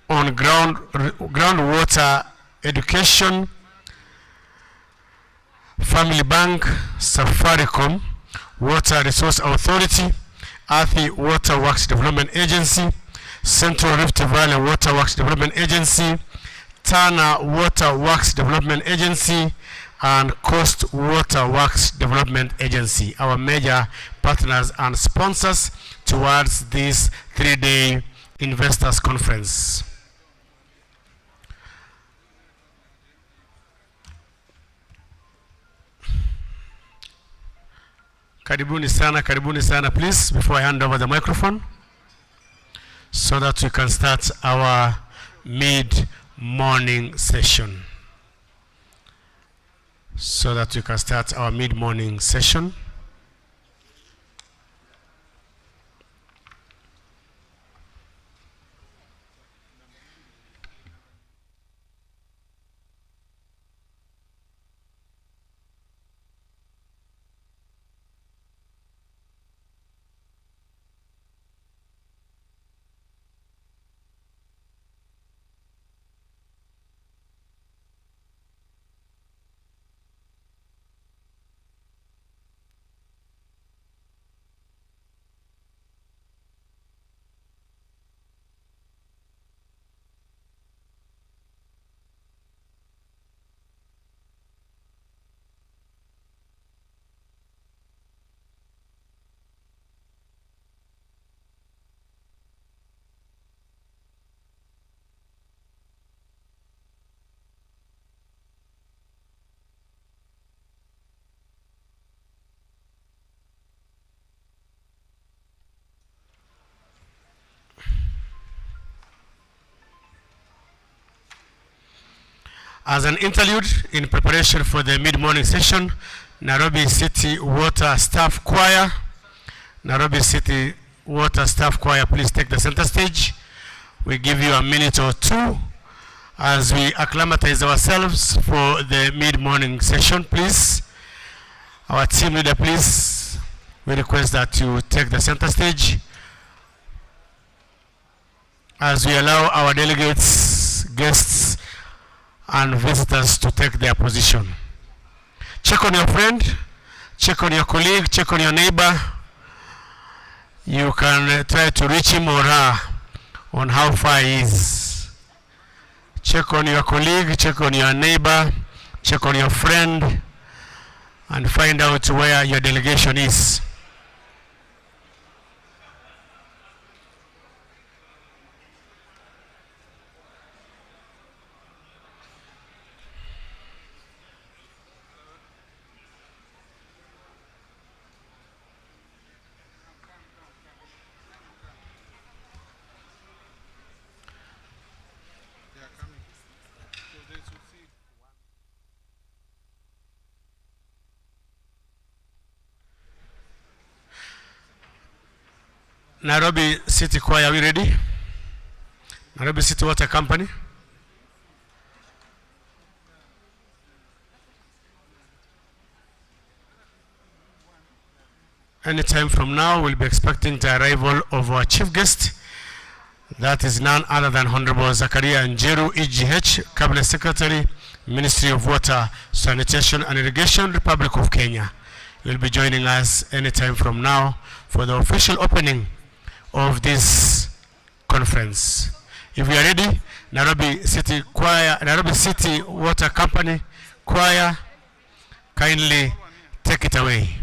on Groundwater Education, Family Bank, Safaricom, Water Resource Authority, Athi Water Works Development Agency, Central Rift Valley Water Works Development Agency, Tana Water Works Development Agency, and Coast Water Works Development Agency, our major partners and sponsors towards this 3-day investors conference. Karibuni sana, please, before I hand over the microphone, so that we can start our mid-morning session. As an interlude in preparation for the mid-morning session, Nairobi City Water Staff Choir, please take the center stage. We give you a minute or two as we acclimatize ourselves for the mid-morning session, please. Our team leader, please, we request that you take the center stage as we allow our delegates, guests, and visitors to take their position. Check on your friend, check on your colleague, check on your neighbor. You can try to reach him or her on how far he is. Check on your colleague, check on your neighbor, check on your friend, and find out where your delegation is. Nairobi City Choir, are we ready? Nairobi City Water Company. Anytime from now, we'll be expecting the arrival of our chief guest. That is none other than Honorable Zakaria Njeru, EGH, Cabinet Secretary, Ministry of Water, Sanitation and Irrigation, Republic of Kenya. Will be joining us anytime from now for the official opening of this conference. If we are ready, Nairobi City Choir, Nairobi City Water Company Choir, kindly take it away.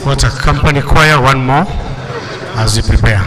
Water Company Choir one more as you prepare.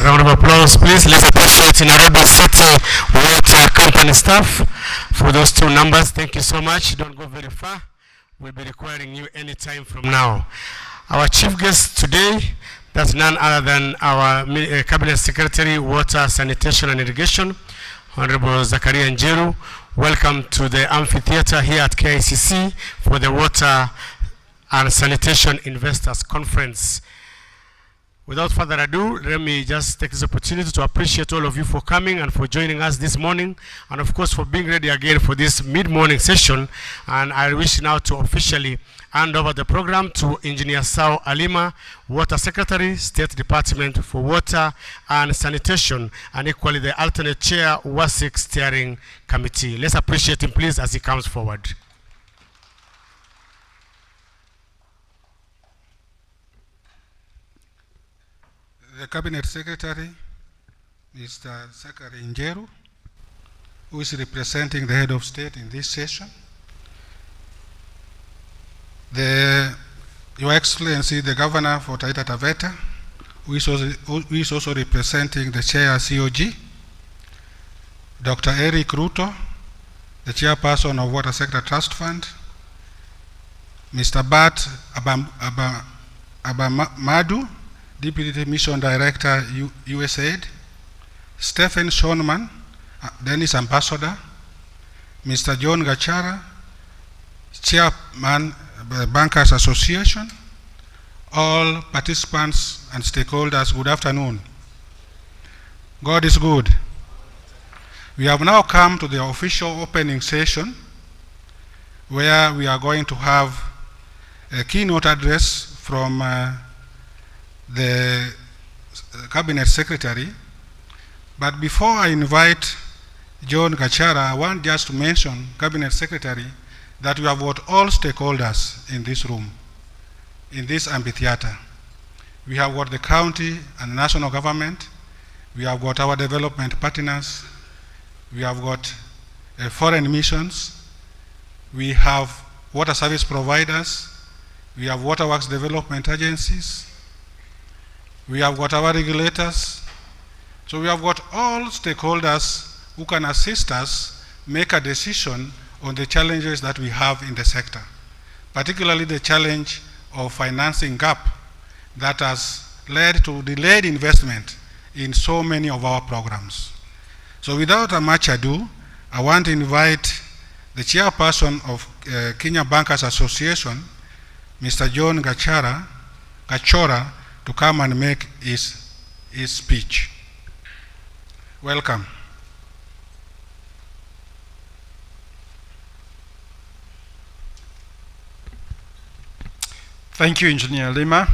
Round of applause, please. Let's appreciate Nairobi City Water Company staff for those 2 numbers. Thank you so much. Don't go very far. We'll be requiring you any time from now. Our chief guest today, that's none other than our Cabinet Secretary, Water, Sanitation and Irrigation, Honorable Zakaria Njeru. Welcome to the amphitheater here at KICC for the Water and Sanitation Investors Conference. Without further ado, let me just take this opportunity to appreciate all of you for coming and for joining us this morning, and of course for being ready again for this mid-morning session. And I wish now to officially hand over the program to Engineer Sao Alima, Water Secretary, State Department for Water and Sanitation, and equally the alternate chair, WASIC Steering Committee. Let's appreciate him, please, as he comes forward. The Cabinet Secretary, Mr. Zakaria Njeru, who is representing the Head of State in this session. The Your Excellency, the Governor for Taita Taveta, who is also representing the Chair COG, Dr. Eric Ruto, the Chairperson of Water Sector Trust Fund, Mr. Bart Abamadu, Deputy Mission Director, USAID, Stephen Schoenman, Dennis Ambassador, Mr. John Gachara, Chairman Bankers Association, all participants and stakeholders, good afternoon. God is good. We have now come to the official opening session where we are going to have a keynote address from the Cabinet Secretary. But before I invite John Gachara, I want just to mention, Cabinet Secretary, that we have got all stakeholders in this room, in this amphitheater. We have got the county and national government, we have got our development partners, we have got foreign missions, we have water service providers, we have waterworks development agencies, we have got our regulators. So we have got all stakeholders who can assist us make a decision on the challenges that we have in the sector, particularly the challenge of financing gap that has led to delayed investment in so many of our programs. So without much ado, I want to invite the chairperson of Kenya Bankers Association, Mr. John Gachora, to come and make his speech. Welcome. Thank you, Engineer Lima.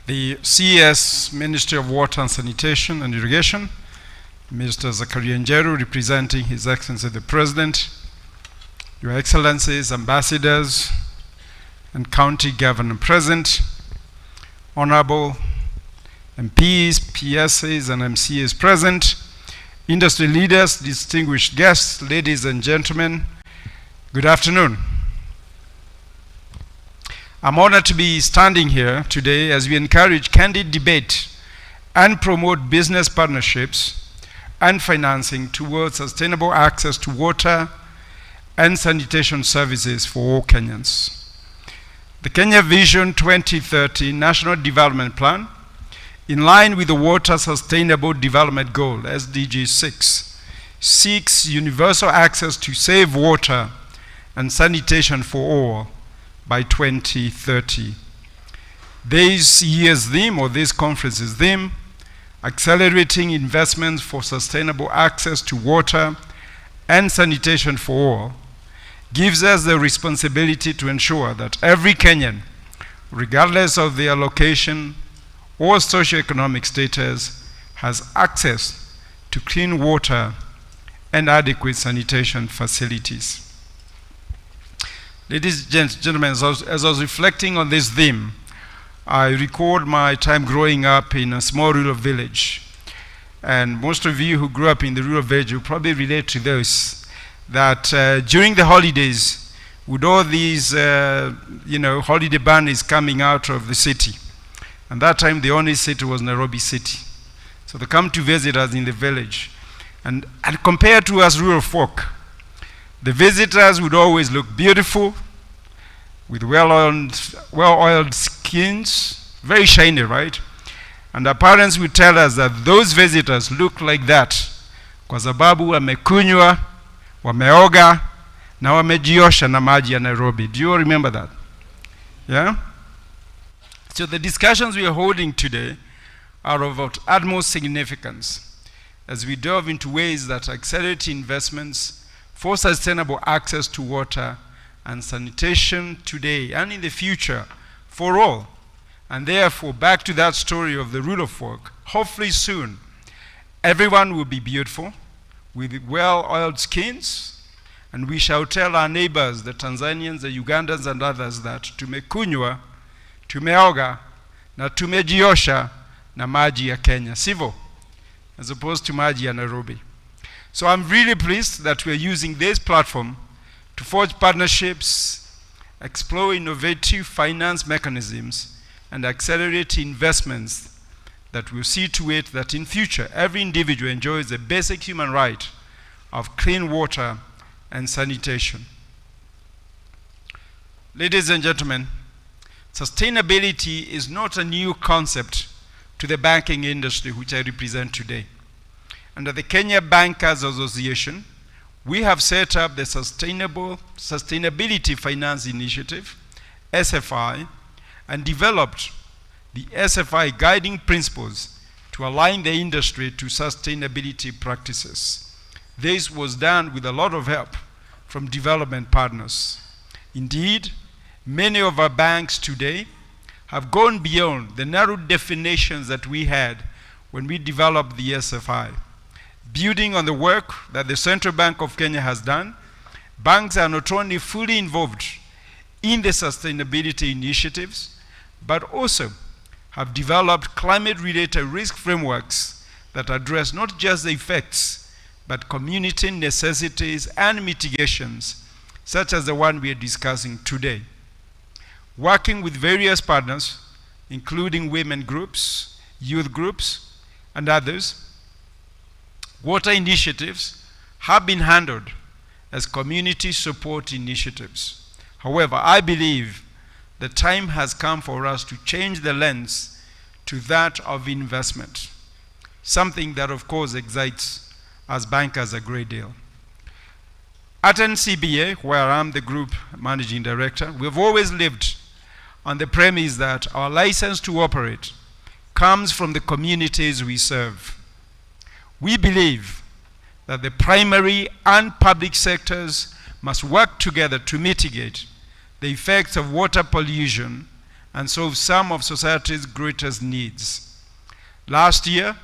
The CES Ministry of Water and Sanitation and Irrigation, Mr. Zakaria Njeru, representing His Excellency the President, Your Excellencies, Ambassadors, and County Governor present, Honorable MPs, PSAs, and MCAs present, industry leaders, distinguished guests, ladies and gentlemen, good afternoon. I'm honored to be standing here today as we encourage candid debate and promote business partnerships and financing towards sustainable access to water and sanitation services for all Kenyans. The Kenya Vision 2030 National Development Plan, in line with the Water Sustainable Development Goal, SDG 6, seeks universal access to safe water and sanitation for all by 2030. This year's theme, or this conference's theme, accelerating investments for sustainable access to water and sanitation for all, gives us the responsibility to ensure that every Kenyan, regardless of their location or socioeconomic status, has access to clean water and adequate sanitation facilities. Ladies and gentlemen, as I was reflecting on this theme, I recalled my time growing up in a small rural village. And most of you who grew up in the rural village will probably relate to this, that during the holidays, with all these, holiday bunnies coming out of the city, and that time the only city was Nairobi City. So they come to visit us in the village. And compared to us rural folk, the visitors would always look beautiful, with well-oiled skins, very shiny, right? And our parents would tell us that those visitors look like that kwa sababu wamekunywa, wameoga, na wamejiosha na maji ya Nairobi. Do you all remember that? Yeah? So the discussions we are holding today are of utmost significance as we delve into ways that accelerate investments for sustainable access to water and sanitation today and in the future for all. And therefore, back to that story of the rural folk, hopefully soon, everyone will be beautiful with well-oiled skins, and we shall tell our neighbors, the Tanzanians, the Ugandans, and others that tumekunywa, tumeoga, na tumejiosha na maji ya Kenya, sivyo? As opposed to maji ya Nairobi. So I'm really pleased that we're using this platform to forge partnerships explore innovative finance mechanisms, and accelerate investments that will see to it that in future every individual enjoys the basic human right of clean water and sanitation. Ladies and gentlemen, sustainability is not a new concept to the banking industry which I represent today. Under the Kenya Bankers Association, we have set up the Sustainability Finance Initiative, SFI, and developed the SFI guiding principles to align the industry to sustainability practices. This was done with a lot of help from development partners. Indeed, many of our banks today have gone beyond the narrow definitions that we had when we developed the SFI. Building on the work that the Central Bank of Kenya has done, banks are not only fully involved in the sustainability initiatives, but also have developed climate-related risk frameworks that address not just the effects, but community necessities and mitigations, such as the one we are discussing today. Working with various partners, including women groups, youth groups, and others, water initiatives have been handled as community support initiatives. However, I believe the time has come for us to change the lens to that of investment, something that of course excites us bankers a great deal. At NCBA, where I'm the group managing director, we've always lived on the premise that our license to operate comes from the communities we serve. We believe that the primary and public sectors must work together to mitigate the effects of water pollution and solve some of society's greatest needs. Last year,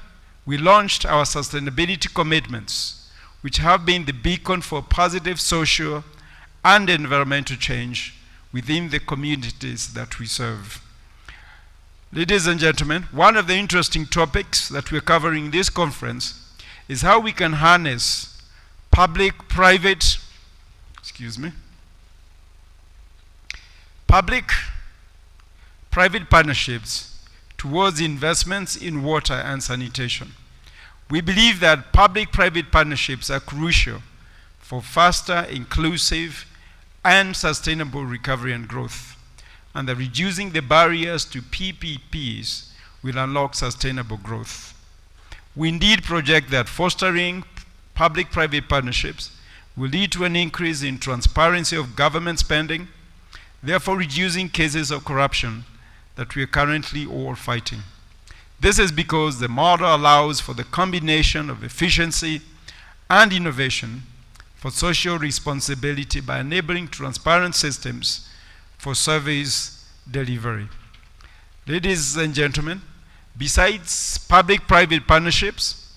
we launched our sustainability commitments, which have been the beacon for positive social and environmental change within the communities that we serve. Ladies and gentlemen, one of the interesting topics that we're covering in this conference is how we can harness public-private partnerships towards investments in water and sanitation. We believe that public-private partnerships are crucial for faster, inclusive, and sustainable recovery and growth, and that reducing the barriers to PPPs will unlock sustainable growth. We indeed project that fostering public-private partnerships will lead to an increase in transparency of government spending, therefore reducing cases of corruption that we are currently all fighting. This is because the model allows for the combination of efficiency and innovation for social responsibility by enabling transparent systems for service delivery. Ladies and gentlemen, besides public-private partnerships,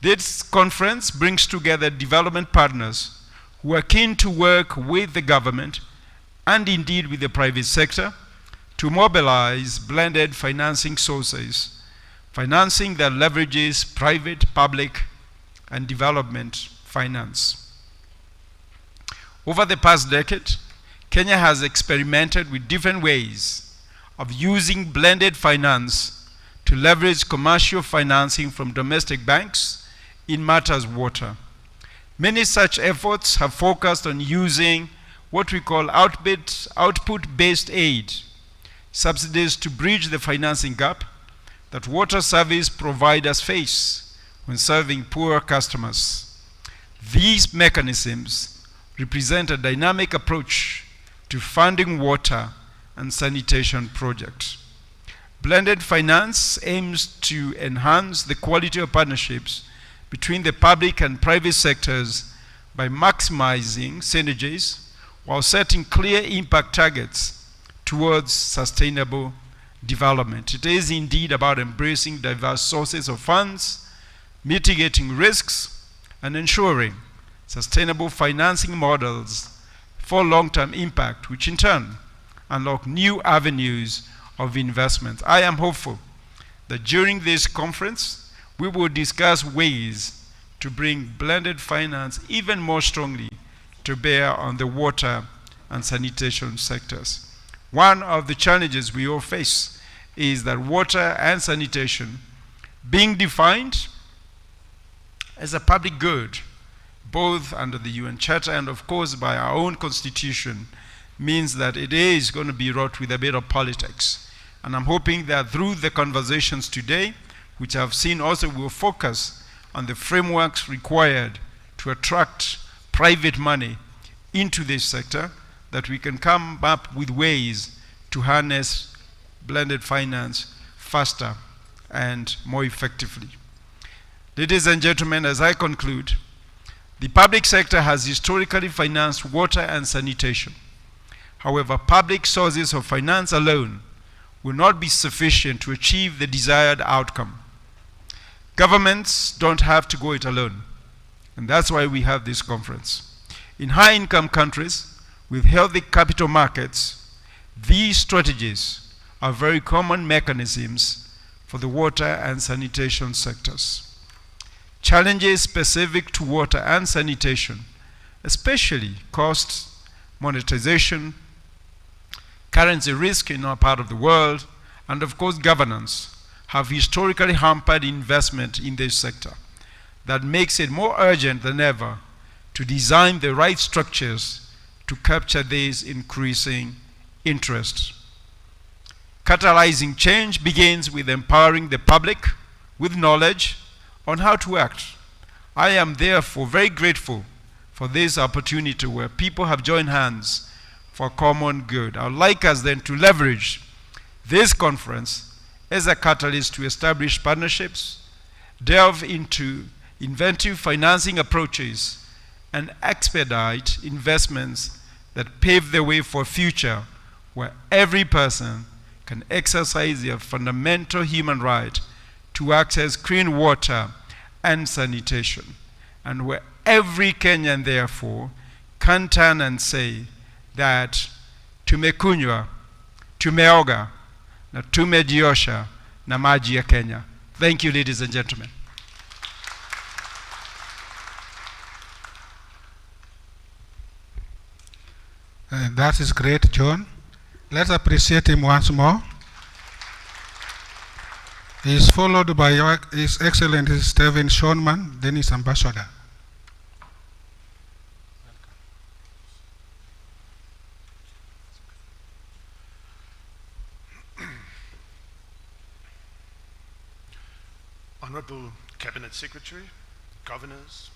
this conference brings together development partners who are keen to work with the government and indeed with the private sector to mobilize blended financing sources, financing that leverages private, public, and development finance. Over the past decade, Kenya has experimented with different ways of using blended finance to leverage commercial financing from domestic banks in matters water. Many such efforts have focused on using what we call output-based aid, subsidies to bridge the financing gap that water service providers face when serving poor customers. These mechanisms represent a dynamic approach to funding water and sanitation projects. Blended finance aims to enhance the quality of partnerships between the public and private sectors by maximizing synergies while setting clear impact targets towards sustainable development. It is indeed about embracing diverse sources of funds, mitigating risks, and ensuring sustainable financing models for long-term impact, which in turn unlock new avenues of investment. I am hopeful that during this conference, we will discuss ways to bring blended finance even more strongly to bear on the water and sanitation sectors. One of the challenges we all face is that water and sanitation, being defined as a public good, both under the UN Charter and of course by our own constitution, means that it is going to be wrought with a bit of politics. And I'm hoping that through the conversations today, which I've seen also will focus on the frameworks required to attract private money into this sector, that we can come up with ways to harness blended finance faster and more effectively. Ladies and gentlemen, as I conclude, the public sector has historically financed water and sanitation. However, public sources of finance alone will not be sufficient to achieve the desired outcome. Governments don't have to go it alone, and that's why we have this conference. In high-income countries with healthy capital markets, these strategies are very common mechanisms for the water and sanitation sectors. Challenges specific to water and sanitation, especially cost, monetization, currency risk in our part of the world, and of course governance, have historically hampered investment in this sector. That makes it more urgent than ever to design the right structures to capture this increasing interest. Catalyzing change begins with empowering the public with knowledge on how to act. I am therefore very grateful for this opportunity where people have joined hands for common good. I would like us then to leverage this conference as a catalyst to establish partnerships, delve into inventive financing approaches, and expedite investments that pave the way for a future where every person can exercise their fundamental human right to access clean water and sanitation, and where every Kenyan therefore can turn and say that tumekunywa, tumeoga, na tumejiosha na maji ya Kenya. Thank you, ladies and gentlemen. That is great, John. Let's appreciate him once more. He is followed by His Excellency Stephen Shonman, then his ambassador. Honorable Cabinet Secretary, governors,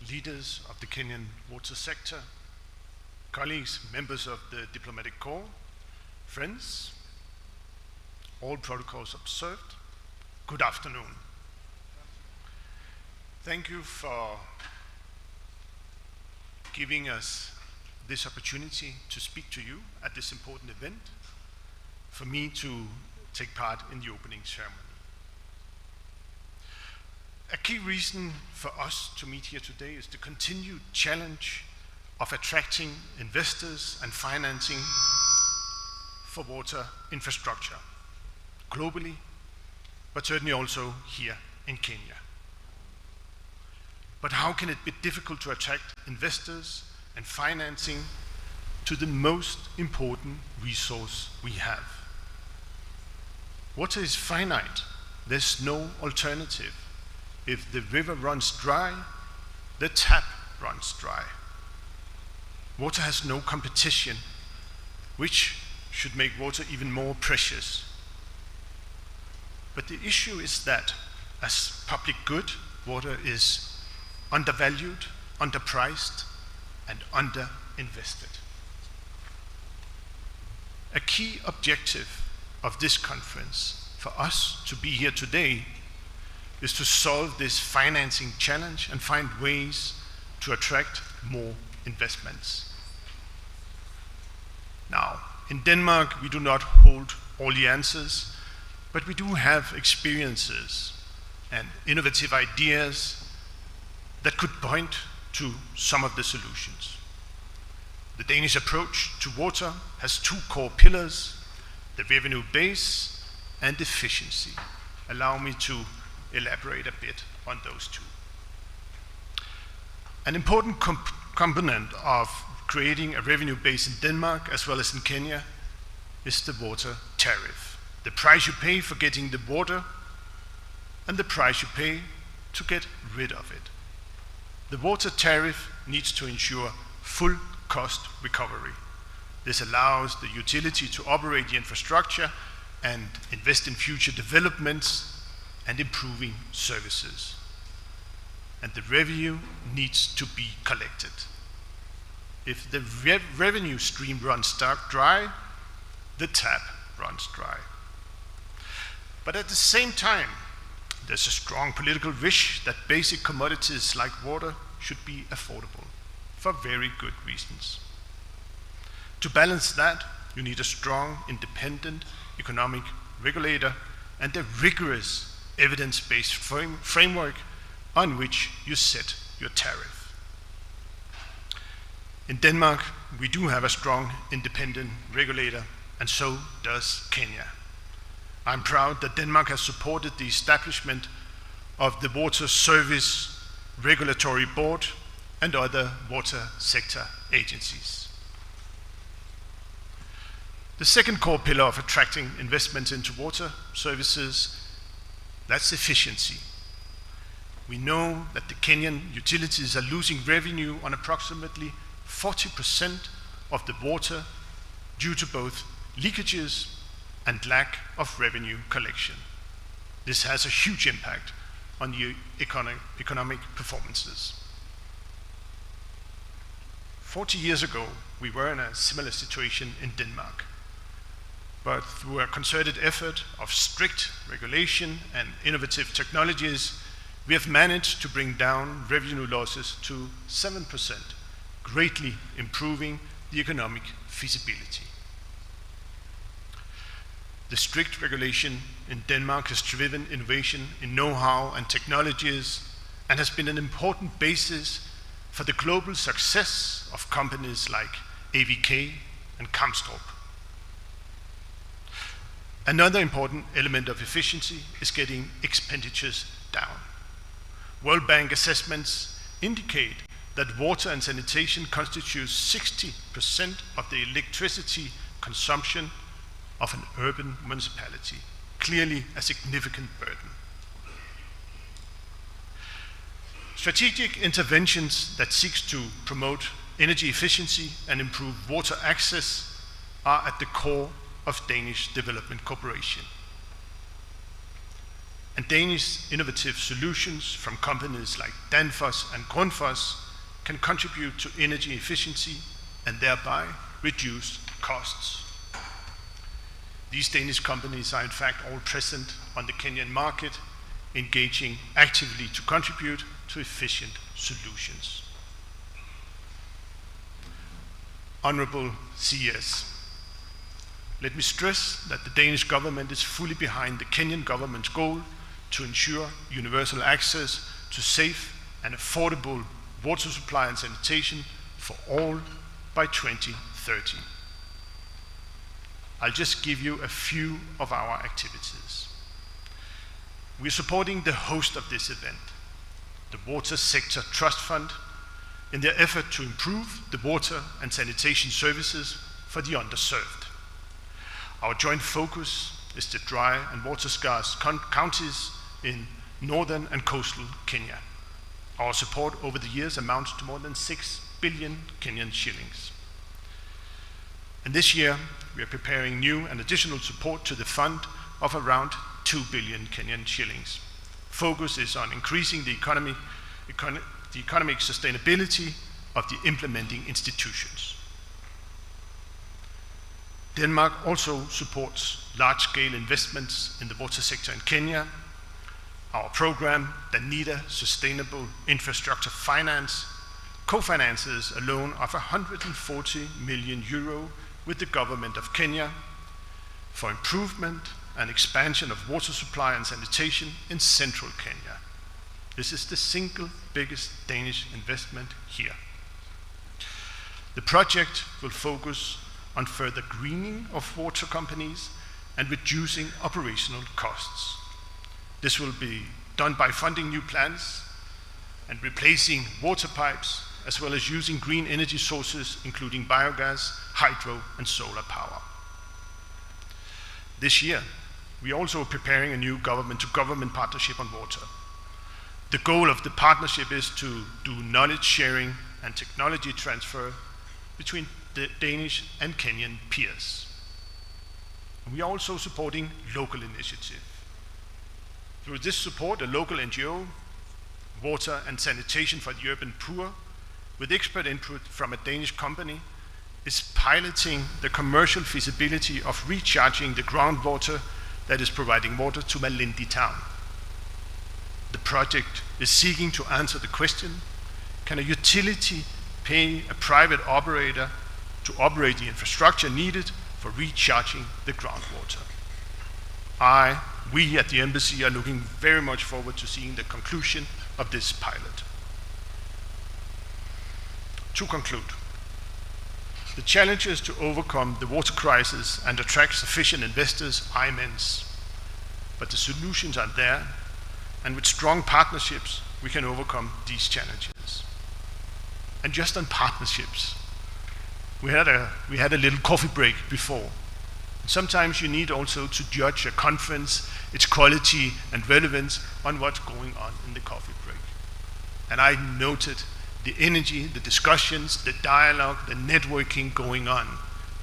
leaders of the Kenyan water sector, colleagues, members of the diplomatic corps, friends, all protocols observed, good afternoon. Thank you for giving us this opportunity to speak to you at this important event, for me to take part in the opening ceremony. A key reason for us to meet here today is the continued challenge of attracting investors and financing for water infrastructure globally, but certainly also here in Kenya. But how can it be difficult to attract investors and financing to the most important resource we have? Water is finite. There's no alternative. If the river runs dry, the tap runs dry. Water has no competition, which should make water even more precious. But the issue is that as public good, water is undervalued, underpriced, and underinvested. A key objective of this conference for us to be here today is to solve this financing challenge and find ways to attract more investments. Now, in Denmark, we do not hold all the answers, but we do have experiences and innovative ideas that could point to some of the solutions. The Danish approach to water has two core pillars: the revenue base and efficiency. Allow me to elaborate a bit on those two. An important component of creating a revenue base in Denmark as well as in Kenya is the water tariff. The price you pay for getting the water and the price you pay to get rid of it. The water tariff needs to ensure full cost recovery. This allows the utility to operate the infrastructure and invest in future developments and improving services. And the revenue needs to be collected. If the revenue stream runs dry, the tap runs dry. But at the same time, there's a strong political wish that basic commodities like water should be affordable for very good reasons. To balance that, you need a strong, independent economic regulator and a rigorous evidence-based framework on which you set your tariff. In Denmark, we do have a strong, independent regulator, and so does Kenya. I'm proud that Denmark has supported the establishment of the Water Service Regulatory Board and other water sector agencies. The second core pillar of attracting investments into water services, that's efficiency. We know that the Kenyan utilities are losing revenue on approximately 40% of the water due to both leakages and lack of revenue collection. This has a huge impact on the economic performances. 40 years ago, we were in a similar situation in Denmark. But through a concerted effort of strict regulation and innovative technologies, we have managed to bring down revenue losses to 7%, greatly improving the economic feasibility. The strict regulation in Denmark has driven innovation in know-how and technologies and has been an important basis for the global success of companies like AVK and Kamstrup. Another important element of efficiency is getting expenditures down. World Bank assessments indicate that water and sanitation constitutes 60% of the electricity consumption of an urban municipality, clearly a significant burden. Strategic interventions that seek to promote energy efficiency and improve water access are at the core of Danish development cooperation. And Danish innovative solutions from companies like Danfoss and Grundfos can contribute to energy efficiency and thereby reduce costs. These Danish companies are in fact all present on the Kenyan market, engaging actively to contribute to efficient solutions. Honorable CS, let me stress that the Danish government is fully behind the Kenyan government's goal to ensure universal access to safe and affordable water supply and sanitation for all by 2030. I'll just give you a few of our activities. We're supporting the host of this event, the Water Sector Trust Fund, in their effort to improve the water and sanitation services for the underserved. Our joint focus is the dry and water-scarce counties in northern and coastal Kenya. Our support over the years amounts to more than 6 billion Kenyan shillings. And this year, we are preparing new and additional support to the fund of around 2 billion Kenyan shillings. Focus is on increasing the economic sustainability of the implementing institutions. Denmark also supports large-scale investments in the water sector in Kenya. Our program, the NIDA Sustainable Infrastructure Finance, co-finances a loan of 140 million euro with the government of Kenya for improvement and expansion of water supply and sanitation in central Kenya. This is the single biggest Danish investment here. The project will focus on further greening of water companies and reducing operational costs. This will be done by funding new plants and replacing water pipes as well as using green energy sources, including biogas, hydro, and solar power. This year, we are also preparing a new government-to-government partnership on water. The goal of the partnership is to do knowledge sharing and technology transfer between the Danish and Kenyan peers. We are also supporting local initiatives. Through this support, a local NGO, Water and Sanitation for the Urban Poor, with expert input from a Danish company, is piloting the commercial feasibility of recharging the groundwater that is providing water to Malindi town. The project is seeking to answer the question, can a utility pay a private operator to operate the infrastructure needed for recharging the groundwater? We at the Embassy are looking very much forward to seeing the conclusion of this pilot. To conclude, the challenges to overcome the water crisis and attract sufficient investors are immense, but the solutions are there, and with strong partnerships, we can overcome these challenges. And just on partnerships, we had a little coffee break before. Sometimes you need also to judge a conference, its quality and relevance on what's going on in the coffee break. And I noted the energy, the discussions, the dialogue, the networking going on.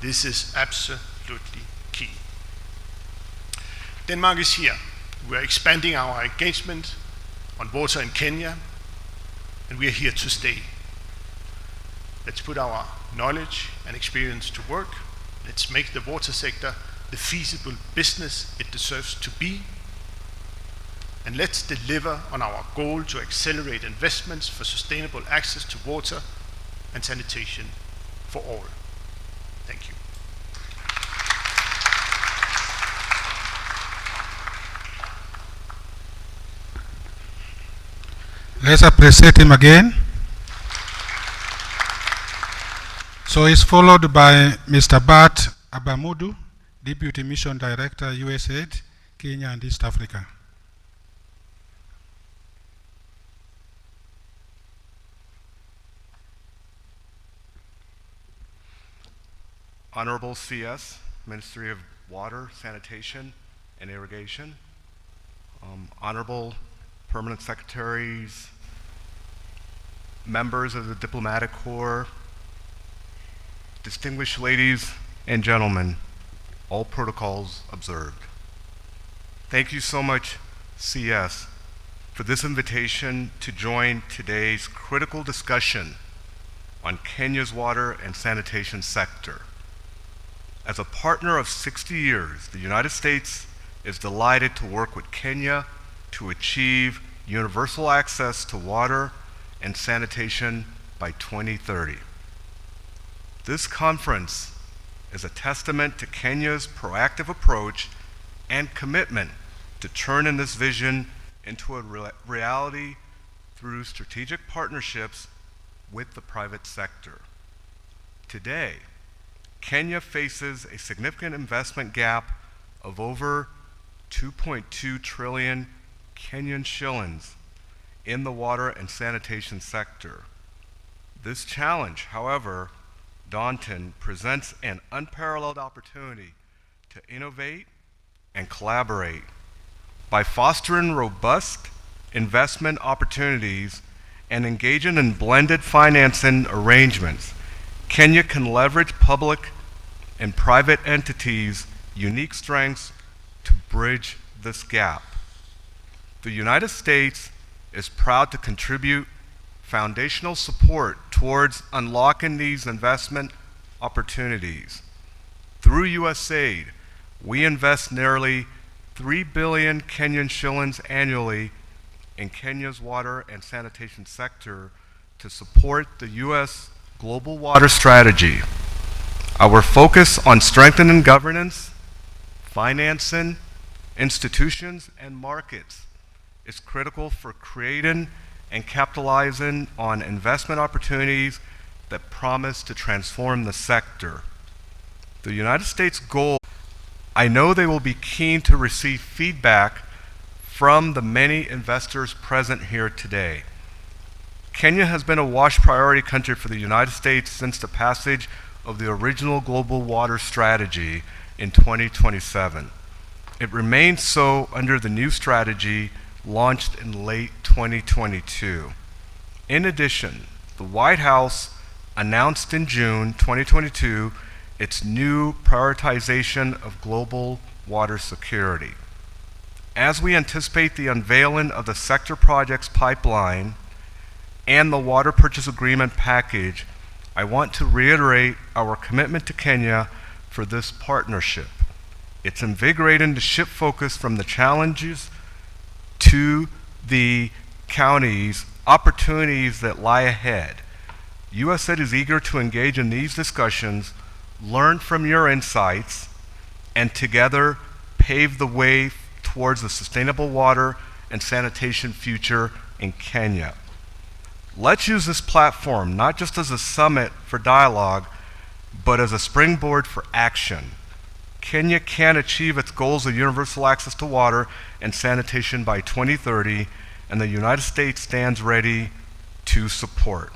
This is absolutely key. Denmark is here. We are expanding our engagement on water in Kenya, and we are here to stay. Let's put our knowledge and experience to work. Let's make the water sector the feasible business it deserves to be. And let's deliver on our goal to accelerate investments for sustainable access to water and sanitation for all. Thank you. Let's appreciate him again. So he's followed by Mr. Bart Abamudu, Deputy Mission Director, USAID, Kenya and East Africa. Honorable CS, Ministry of Water, Sanitation, and Irrigation, Honorable Permanent Secretaries, members of the Diplomatic Corps, distinguished ladies and gentlemen, all protocols observed. Thank you so much, CS, for this invitation to join today's critical discussion on Kenya's water and sanitation sector. As a partner of 60 years, the United States is delighted to work with Kenya to achieve universal access to water and sanitation by 2030. This conference is a testament to Kenya's proactive approach and commitment to turning this vision into a reality through strategic partnerships with the private sector. Today, Kenya faces a significant investment gap of over 2.2 trillion Kenyan shillings in the water and sanitation sector. This challenge, however daunting, presents an unparalleled opportunity to innovate and collaborate. By fostering robust investment opportunities and engaging in blended financing arrangements, Kenya can leverage public and private entities' unique strengths to bridge this gap. The United States is proud to contribute foundational support towards unlocking these investment opportunities. Through USAID, we invest nearly 3 billion Kenyan shillings annually in Kenya's water and sanitation sector to support the U.S. Global Water Strategy. Our focus on strengthening governance, financing, institutions, and markets is critical for creating and capitalizing on investment opportunities that promise to transform the sector. The United States goal, I know they will be keen to receive feedback from the many investors present here today. Kenya has been a WASH priority country for the United States since the passage of the original Global Water Strategy in 2027. It remains so under the new strategy launched in late 2022. In addition, the White House announced in June 2022 its new prioritization of global water security. As we anticipate the unveiling of the sector projects pipeline and the water purchase agreement package, I want to reiterate our commitment to Kenya for this partnership. It's invigorating to shift focus from the challenges to the counties, opportunities that lie ahead. USAID is eager to engage in these discussions, learn from your insights, and together pave the way towards a sustainable water and sanitation future in Kenya. Let's use this platform not just as a summit for dialogue, but as a springboard for action. Kenya can achieve its goals of universal access to water and sanitation by 2030, and the United States stands ready to support.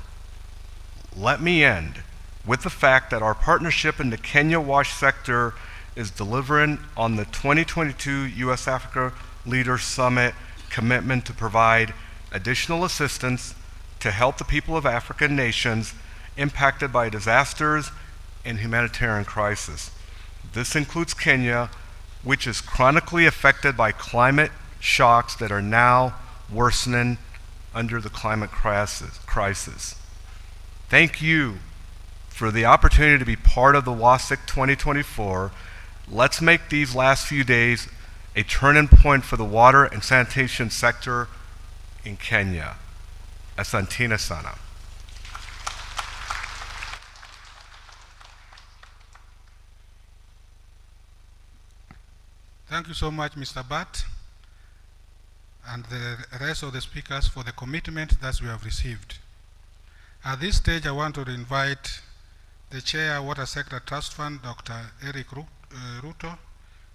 Let me end with the fact that our partnership in the Kenya WASH sector is delivering on the 2022 U.S.-Africa Leaders Summit commitment to provide additional assistance to help the people of African nations impacted by disasters and humanitarian crisis. This includes Kenya, which is chronically affected by climate shocks that are now worsening under the climate crisis. Thank you for the opportunity to be part of the WASIC 2024. Let's make these last few days a turning point for the water and sanitation sector in Kenya. Asante sana. Thank you so much, Mr. Bat, and the rest of the speakers for the commitment that we have received. At this stage, I want to invite the Chair, Water Sector Trust Fund, Dr. Eric Ruto,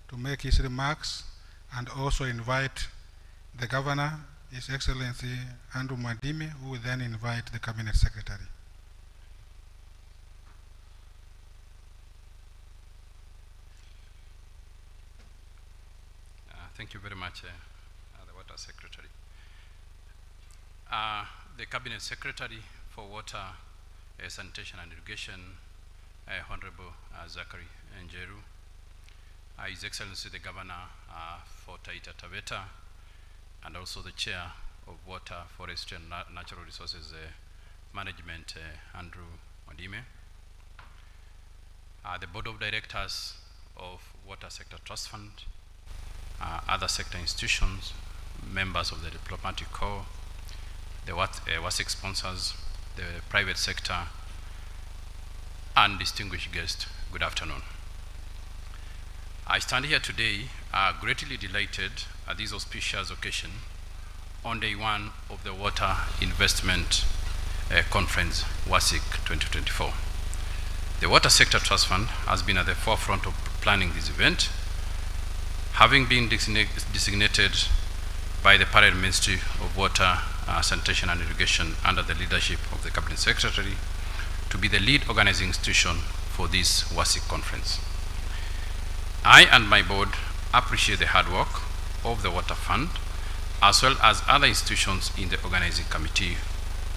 to make his remarks, and also invite the Governor, His Excellency Andrew Mwadime, who will then invite the Cabinet Secretary. Thank you very much, the Water Secretary. The Cabinet Secretary for Water, Sanitation and Irrigation, Honorable Zachary Njeru, His Excellency the Governor for Taita Taveta, and also the Chair of Water, Forestry and Natural Resources Management, Andrew Mwadime, the Board of Directors of Water Sector Trust Fund, other sector institutions, members of the Diplomatic Corps, the WASIC sponsors, the private sector, and distinguished guests, good afternoon. I stand here today greatly delighted at this auspicious occasion on day one of the Water Investment Conference, WASIC 2024. The Water Sector Trust Fund has been at the forefront of planning this event, having been designated by the Parent Ministry of Water, Sanitation and Irrigation under the leadership of the Cabinet Secretary to be the lead organizing institution for this WASIC conference. I and my board appreciate the hard work of the Water Fund as well as other institutions in the organizing committee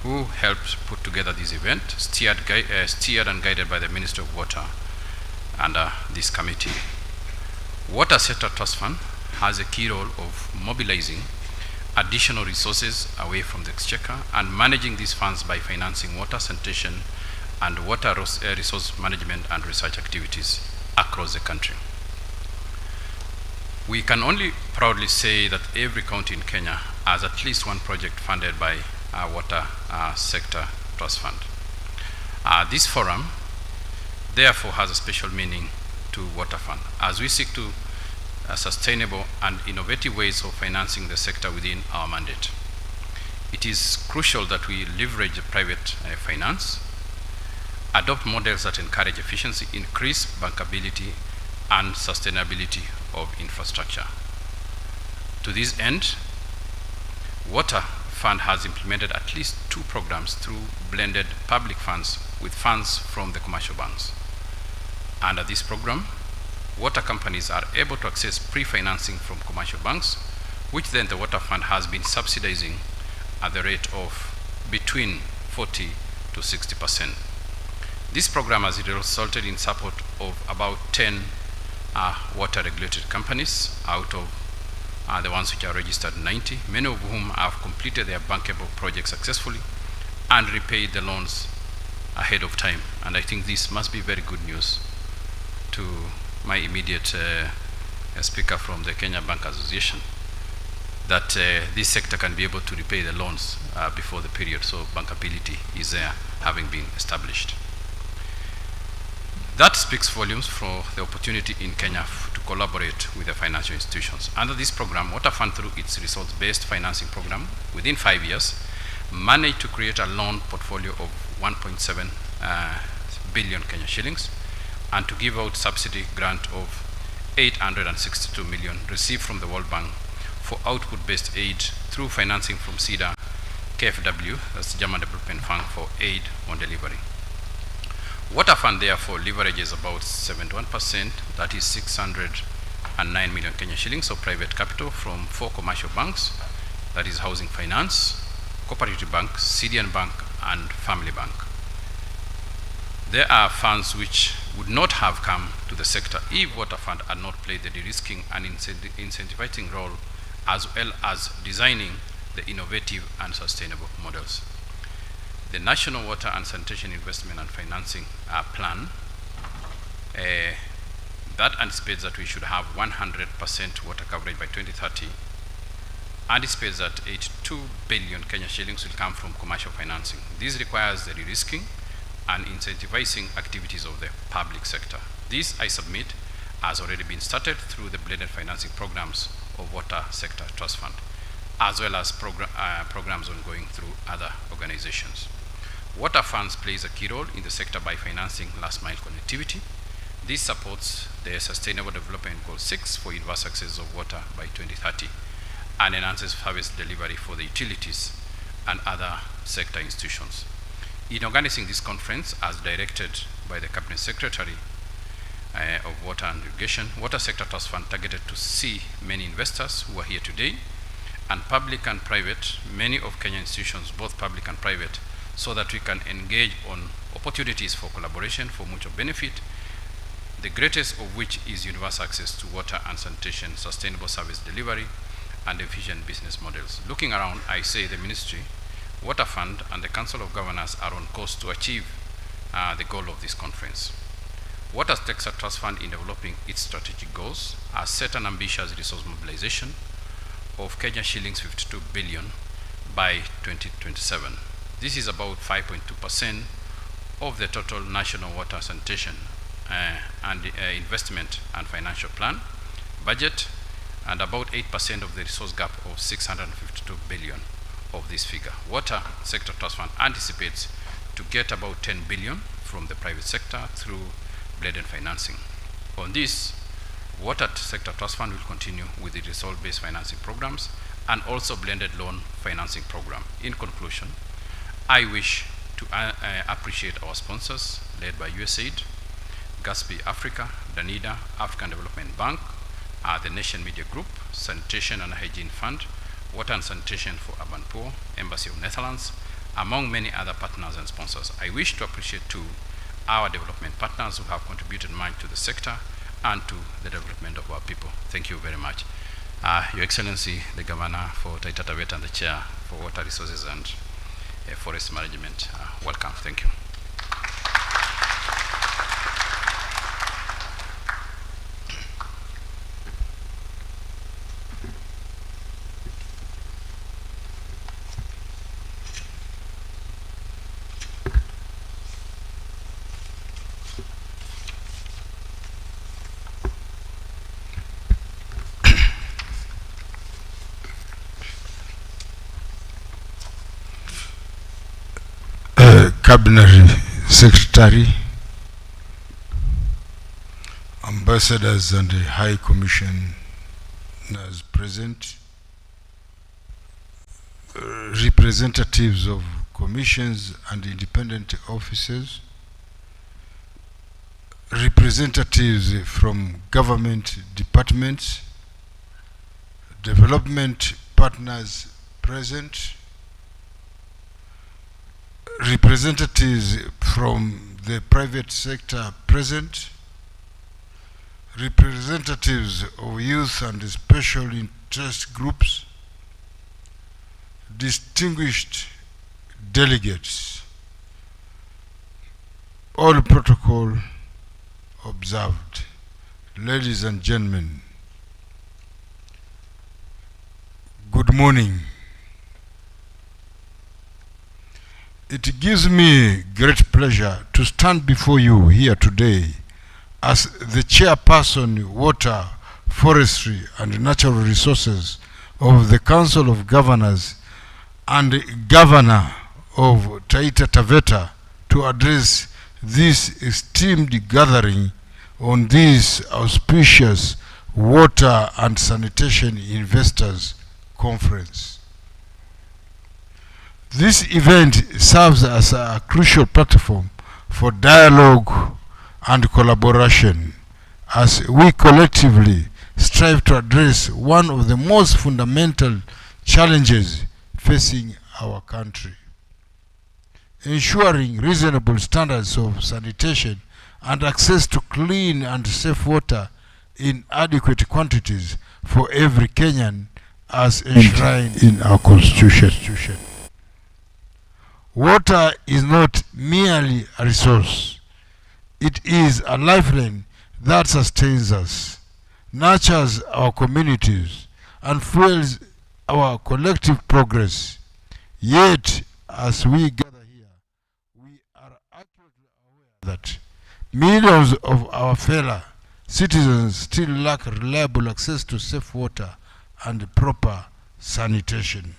who helped put together this event, steered and guided by the Minister of Water under this committee. Water Sector Trust Fund has a key role of mobilizing additional resources away from the exchequer and managing these funds by financing water sanitation and water resource management and research activities across the country. We can only proudly say that every county in Kenya has at least one project funded by our Water Sector Trust Fund. This forum therefore has a special meaning to Water Fund as we seek to sustainable and innovative ways of financing the sector within our mandate. It is crucial that we leverage private finance, adopt models that encourage efficiency, increase bankability, and sustainability of infrastructure. To this end, Water fund has implemented at least 2 programs through blended public funds with funds from the commercial banks. Under this program, water companies are able to access pre-financing from commercial banks, which then the water fund has been subsidizing at the rate of between 40 to 60%. This program has resulted in support of about 10 water regulated companies out of the ones which are registered 90, many of whom have completed their bankable projects successfully and repaid the loans ahead of time. And I think this must be very good news to my immediate speaker from the Kenya Bank Association, that this sector can be able to repay the loans before the period, so bankability is there, having been established. That speaks volumes for the opportunity in Kenya to collaborate with the financial institutions. Under this program, Water Fund, through its results-based financing program, within 5 years, managed to create a loan portfolio of 1.7 billion Kenya shillings, and to give out subsidy grant of 862 million received from the World Bank for output-based aid through financing from CEDA, KfW, that's the German Development Fund, for aid on delivery. Water Fund therefore leverages about 71%, that is 609 million Kenya shillings of private capital from 4 commercial banks, that is Housing Finance, Cooperative Bank, CDN Bank, and Family Bank. There are funds which would not have come to the sector if Water Fund had not played the de-risking and incentivizing role, as well as designing the innovative and sustainable models. The National Water and Sanitation Investment and Financing Plan that anticipates that we should have 100% water coverage by 2030, anticipates that 82 billion Kenya shillings will come from commercial financing. This requires the de-risking and incentivizing activities of the public sector. This, I submit, has already been started through the blended financing programs of Water Sector Trust Fund, as well as programs ongoing through other organizations. Water funds plays a key role in the sector by financing last mile connectivity. This supports the Sustainable Development Goal 6 for universal access of water by 2030 and enhances service delivery for the utilities and other sector institutions. In organizing this conference, as directed by the Cabinet Secretary of Water and Irrigation, Water Sector Trust Fund targeted to see many investors who are here today, and public and private, many of Kenya institutions, both public and private, so that we can engage on opportunities for collaboration for mutual benefit, the greatest of which is universal access to water and sanitation, sustainable service delivery, and efficient business models. Looking around, I say the Ministry, Water Fund, and the Council of Governors are on course to achieve the goal of this conference. Water Sector Trust Fund, in developing its strategic goals, has set an ambitious resource mobilization of Kenya shillings 52 billion by 2027. This is about 5.2% of the total national water sanitation and investment and financial plan budget, and about 8% of the resource gap of 652 billion of this figure. Water Sector Trust Fund anticipates to get about 10 billion from the private sector through blended financing. On this, Water Sector Trust Fund will continue with the resource-based financing programs and also blended loan financing program. In conclusion, I wish to appreciate our sponsors led by USAID, Gatsby Africa, Danida, African Development Bank, the Nation Media Group, Sanitation and Hygiene Fund, Water and Sanitation for Urban Poor, Embassy of Netherlands, among many other partners and sponsors. I wish to appreciate too our development partners who have contributed much to the sector and to the development of our people. Thank you very much. Your Excellency, the Governor for Taita Taveta and the Chair for Water Resources and Forest Management, welcome. Thank you. Cabinet Secretary, ambassadors and the High Commissioners present, representatives of commissions and independent officers, representatives from government departments, development partners present, representatives from the private sector present, representatives of youth and special interest groups, distinguished delegates, all protocol observed. Ladies and gentlemen, good morning. It gives me great pleasure to stand before you here today as the chairperson, Water, Forestry and Natural Resources of the Council of Governors and Governor of Taita Taveta to address this esteemed gathering on this auspicious Water and Sanitation Investors Conference. This event serves as a crucial platform for dialogue and collaboration as we collectively strive to address one of the most fundamental challenges facing our country. Ensuring reasonable standards of sanitation and access to clean and safe water in adequate quantities for every Kenyan as enshrined in our Constitution. Water is not merely a resource. It is a lifeline that sustains us, nurtures our communities, and fuels our collective progress. Yet, as we gather here, we are accurately aware that millions of our fellow citizens still lack reliable access to safe water and proper sanitation.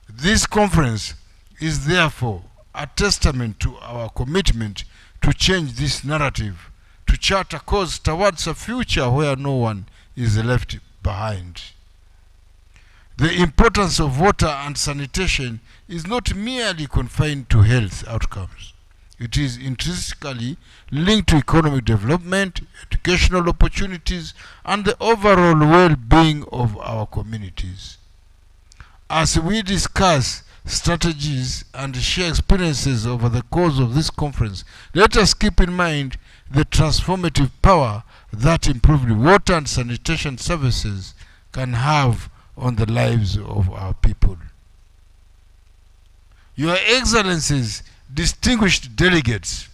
This conference is therefore a testament to our commitment to change this narrative, to chart a course towards a future where no one is left behind. The importance of water and sanitation is not merely confined to health outcomes. It is intrinsically linked to economic development, educational opportunities, and the overall well-being of our communities. As we discuss strategies and share experiences over the course of this conference, let us keep in mind the transformative power that improved water and sanitation services can have on the lives of our people. Your Excellencies, distinguished delegates,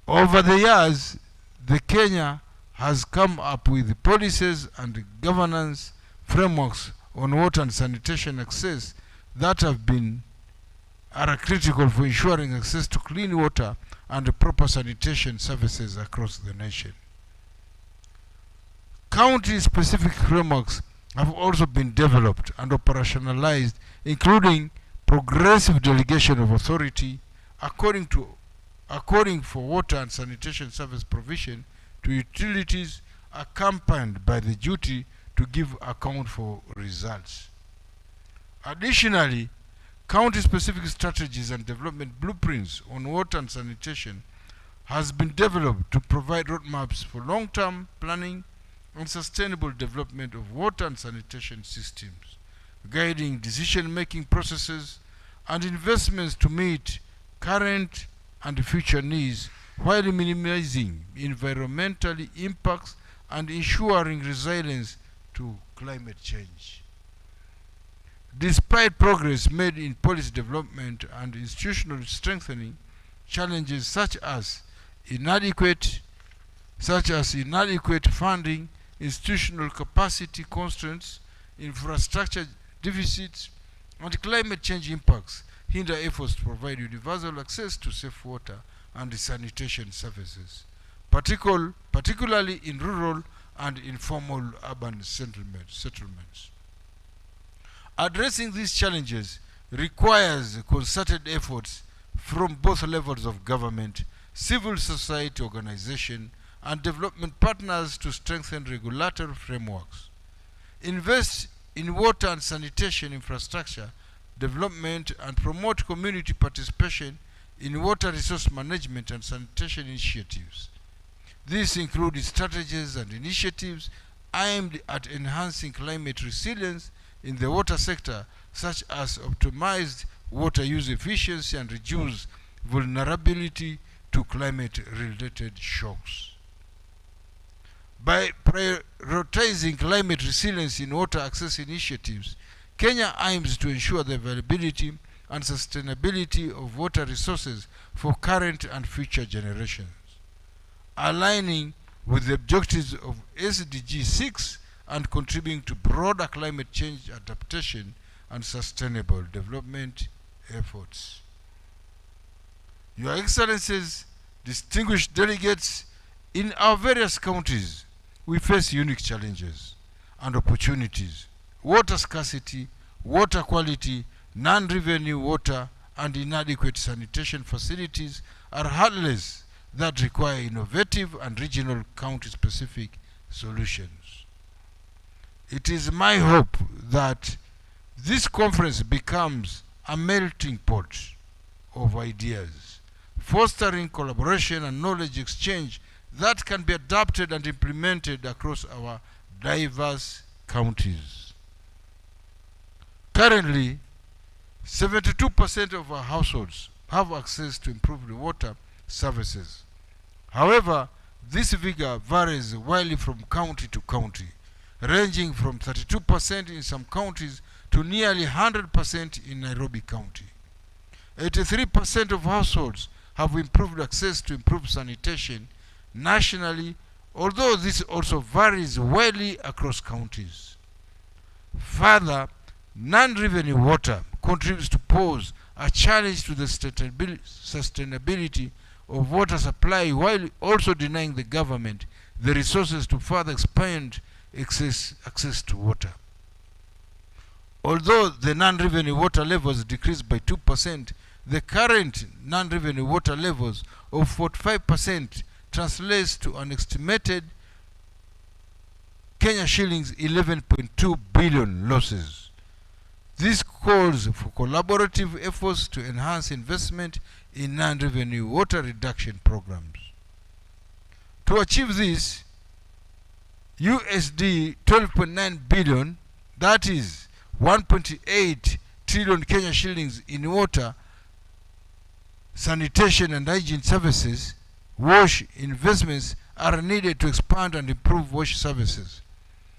over the years, the Kenya has come up with policies and governance frameworks on water and sanitation access that are critical for ensuring access to clean water and proper sanitation services across the nation. County-specific frameworks have also been developed and operationalized, including progressive delegation of authority according for water and sanitation service provision to utilities, accompanied by the duty to give account for results. Additionally, county-specific strategies and development blueprints on water and sanitation has been developed to provide roadmaps for long-term planning and sustainable development of water and sanitation systems, guiding decision-making processes and investments to meet current and future needs while minimizing environmental impacts and ensuring resilience to climate change. Despite progress made in policy development and institutional strengthening, challenges such as inadequate funding, institutional capacity constraints, infrastructure deficits, and climate change impacts hinder efforts to provide universal access to safe water and sanitation services, particularly in rural and informal urban settlements. Addressing these challenges requires concerted efforts from both levels of government, civil society organization, and development partners to strengthen regulatory frameworks, invest in water and sanitation infrastructure development and promote community participation in water resource management and sanitation initiatives. These include strategies and initiatives aimed at enhancing climate resilience in the water sector, such as optimized water use efficiency and reduce vulnerability to climate-related shocks. By prioritizing climate resilience in water access initiatives, Kenya aims to ensure the availability and sustainability of water resources for current and future generations, aligning with the objectives of SDG 6 and contributing to broader climate change adaptation and sustainable development efforts. Your Excellencies, distinguished delegates, in our various counties, we face unique challenges and opportunities. Water scarcity, water quality, non-revenue water, and inadequate sanitation facilities are hurdles that require innovative and regional county-specific solutions. It is my hope that this conference becomes a melting pot of ideas, fostering collaboration and knowledge exchange that can be adapted and implemented across our diverse counties. Currently, 72% of our households have access to improved water services. However, this figure varies widely from county to county, ranging from 32% in some counties to nearly 100% in Nairobi County. 83% of households have improved access to improved sanitation nationally, although this also varies widely across counties. Further, non-revenue water contributes to pose a challenge to the sustainability of water supply, while also denying the government the resources to further expand access to water. Although the non-revenue water levels decreased by 2%, the current non-revenue water levels of 45% translates to an estimated Kenya shillings 11.2 billion losses. This calls for collaborative efforts to enhance investment in non-revenue water reduction programs. To achieve this, USD 12.9 billion, that is 1.8 trillion Kenya shillings in water, sanitation and hygiene services, wash investments are needed to expand and improve wash services.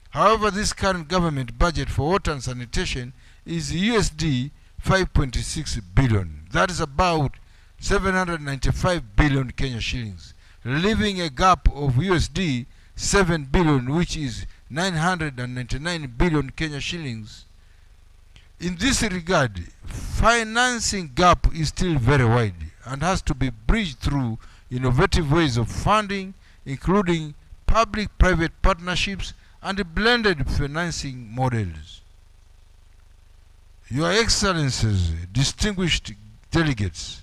However, this current government budget for water and sanitation is USD 5.6 billion. That is about 795 billion Kenya shillings, leaving a gap of USD 7 billion, which is 999 billion Kenya shillings. In this regard, financing gap is still very wide and has to be bridged through innovative ways of funding, including public-private partnerships and blended financing models. Your Excellencies, distinguished delegates,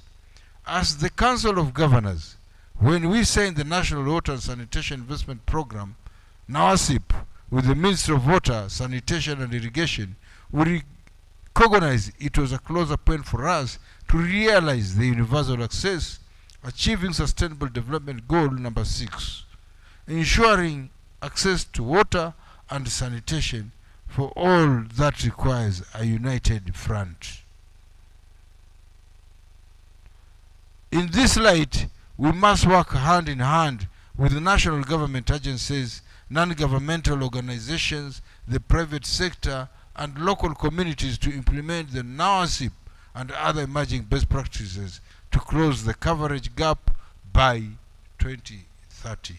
as the Council of Governors, when we signed the National Water and Sanitation Investment Program, NAWASIP, with the Ministry of Water, Sanitation and Irrigation, we recognized it was a closer point for us to realize the universal access, achieving Sustainable Development Goal number 6, ensuring access to water and sanitation for all that requires a united front. In this light, we must work hand in hand with the national government agencies, non-governmental organizations, the private sector, and local communities to implement the NAWASIP and other emerging best practices to close the coverage gap by 2030.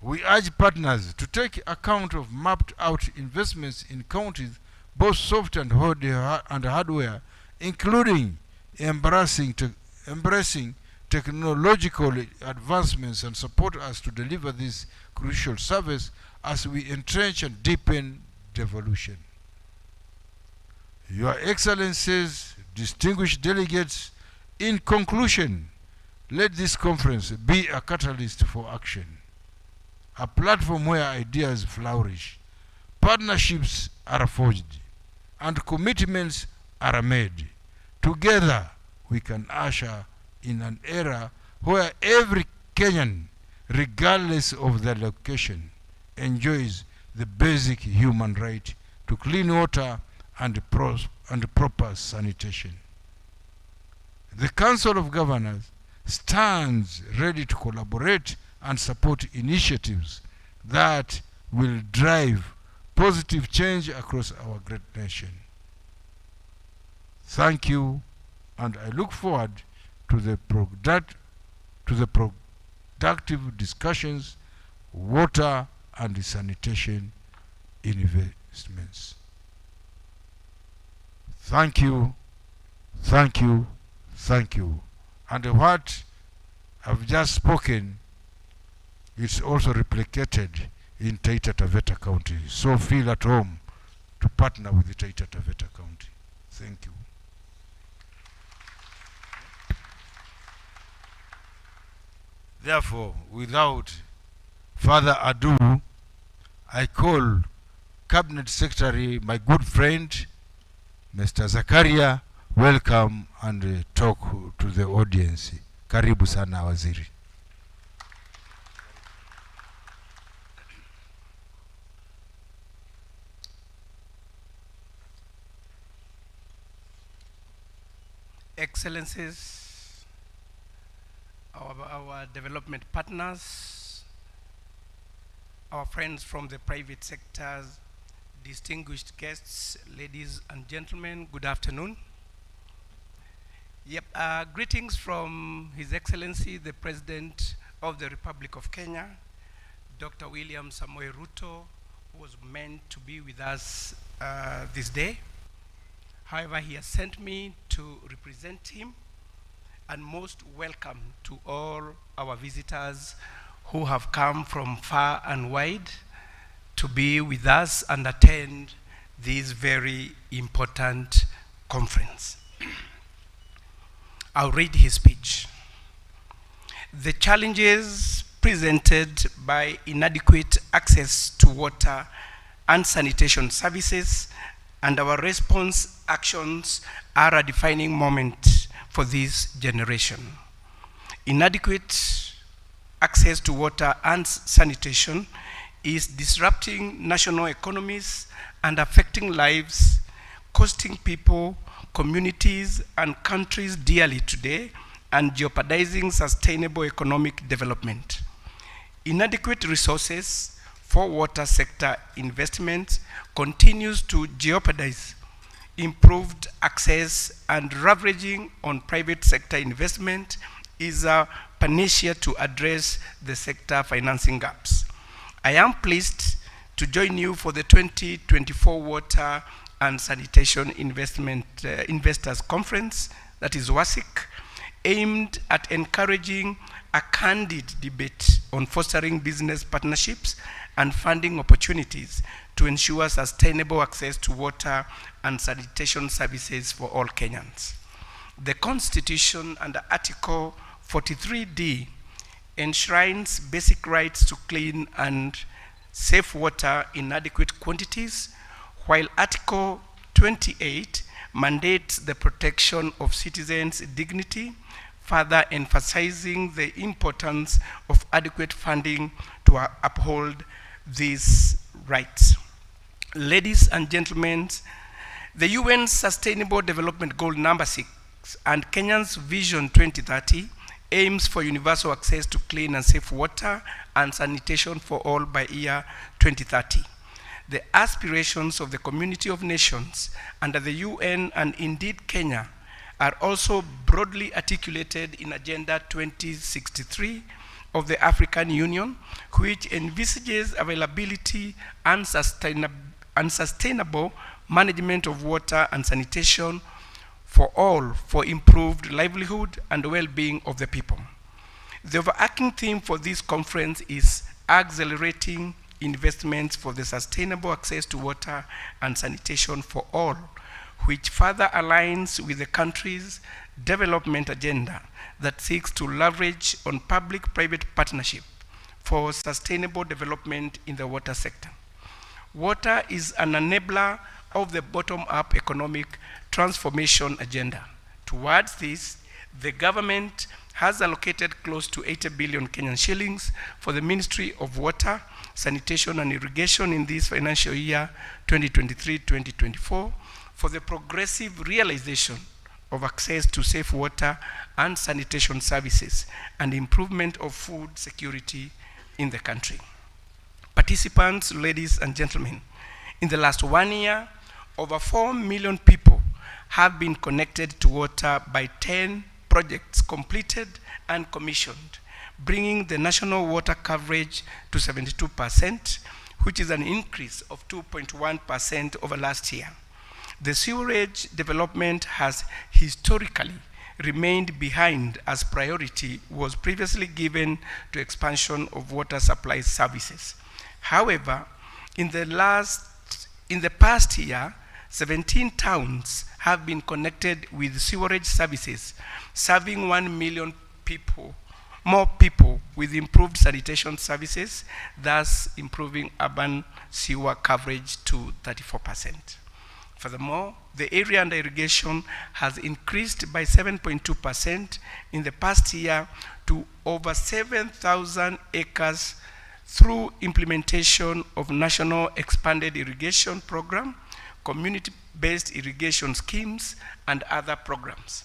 We urge partners to take account of mapped out investments in counties, both soft and hardware, including embracing technological advancements, and support us to deliver this crucial service as we entrench and deepen devolution. Your Excellencies, distinguished delegates, in conclusion, let this conference be a catalyst for action, a platform where ideas flourish, partnerships are forged, and commitments are made. Together, we can usher in an era where every Kenyan, regardless of their location, enjoys the basic human right to clean water and proper sanitation. The Council of Governors stands ready to collaborate and support initiatives that will drive positive change across our great nation. Thank you, and I look forward to the productive discussions, water and sanitation investments. Thank you, thank you, thank you. And what I've just spoken is also replicated in Taita Taveta County. So feel at home to partner with the Taita Taveta County. Thank you. Therefore, without further ado, I call Cabinet Secretary, my good friend, Mr. Zakaria, welcome and talk to the audience. Karibu sana waziri. Excellencies, our development partners, our friends from the private sectors, distinguished guests, ladies and gentlemen, good afternoon. Yep, greetings from His Excellency, the President of the Republic of Kenya, Dr. William Samoei Ruto, who was meant to be with us this day. However, he has sent me to represent him, and most welcome to all our visitors who have come from far and wide to be with us and attend this very important conference. I'll read his speech. The challenges presented by inadequate access to water and sanitation services and our response actions are a defining moment for this generation. Inadequate access to water and sanitation is disrupting national economies and affecting lives, costing people, communities, and countries dearly today, and jeopardizing sustainable economic development. Inadequate resources for water sector investments continues to jeopardize improved access, and leveraging on private sector investment is a panacea to address the sector financing gaps. I am pleased to join you for the 2024 Water and Sanitation Investors Conference, that is WASIC, aimed at encouraging a candid debate on fostering business partnerships and funding opportunities to ensure sustainable access to water and sanitation services for all Kenyans. The Constitution under Article 43D enshrines basic rights to clean and safe water in adequate quantities, while Article 28 mandates the protection of citizens' dignity, further emphasizing the importance of adequate funding to uphold these rights. Ladies and gentlemen, the UN's Sustainable Development Goal number 6 and Kenya's Vision 2030 aims for universal access to clean and safe water and sanitation for all by year 2030. The aspirations of the community of nations under the UN and indeed Kenya are also broadly articulated in Agenda 2063 of the African Union, which envisages availability and sustainable management of water and sanitation for all for improved livelihood and well-being of the people. The overarching theme for this conference is accelerating investments for the sustainable access to water and sanitation for all, which further aligns with the country's development agenda that seeks to leverage on public-private partnership for sustainable development in the water sector. Water is an enabler of the bottom-up economic transformation agenda. Towards this, the government has allocated close to 80 billion Kenyan shillings for the Ministry of Water, Sanitation and Irrigation in this financial year 2023-2024 for the progressive realization of access to safe water and sanitation services and improvement of food security in the country. Participants, ladies and gentlemen, in the last 1 year, over 4 million people have been connected to water by 10 projects completed and commissioned, bringing the national water coverage to 72%, which is an increase of 2.1% over last year. The sewerage development has historically remained behind as priority was previously given to expansion of water supply services. However, in the past year, 17 towns have been connected with sewerage services, serving 1 million people, more people with improved sanitation services, thus improving urban sewer coverage to 34%. Furthermore, the area under irrigation has increased by 7.2% in the past year to over 7,000 acres through implementation of National Expanded Irrigation Program, community-based irrigation schemes, and other programs.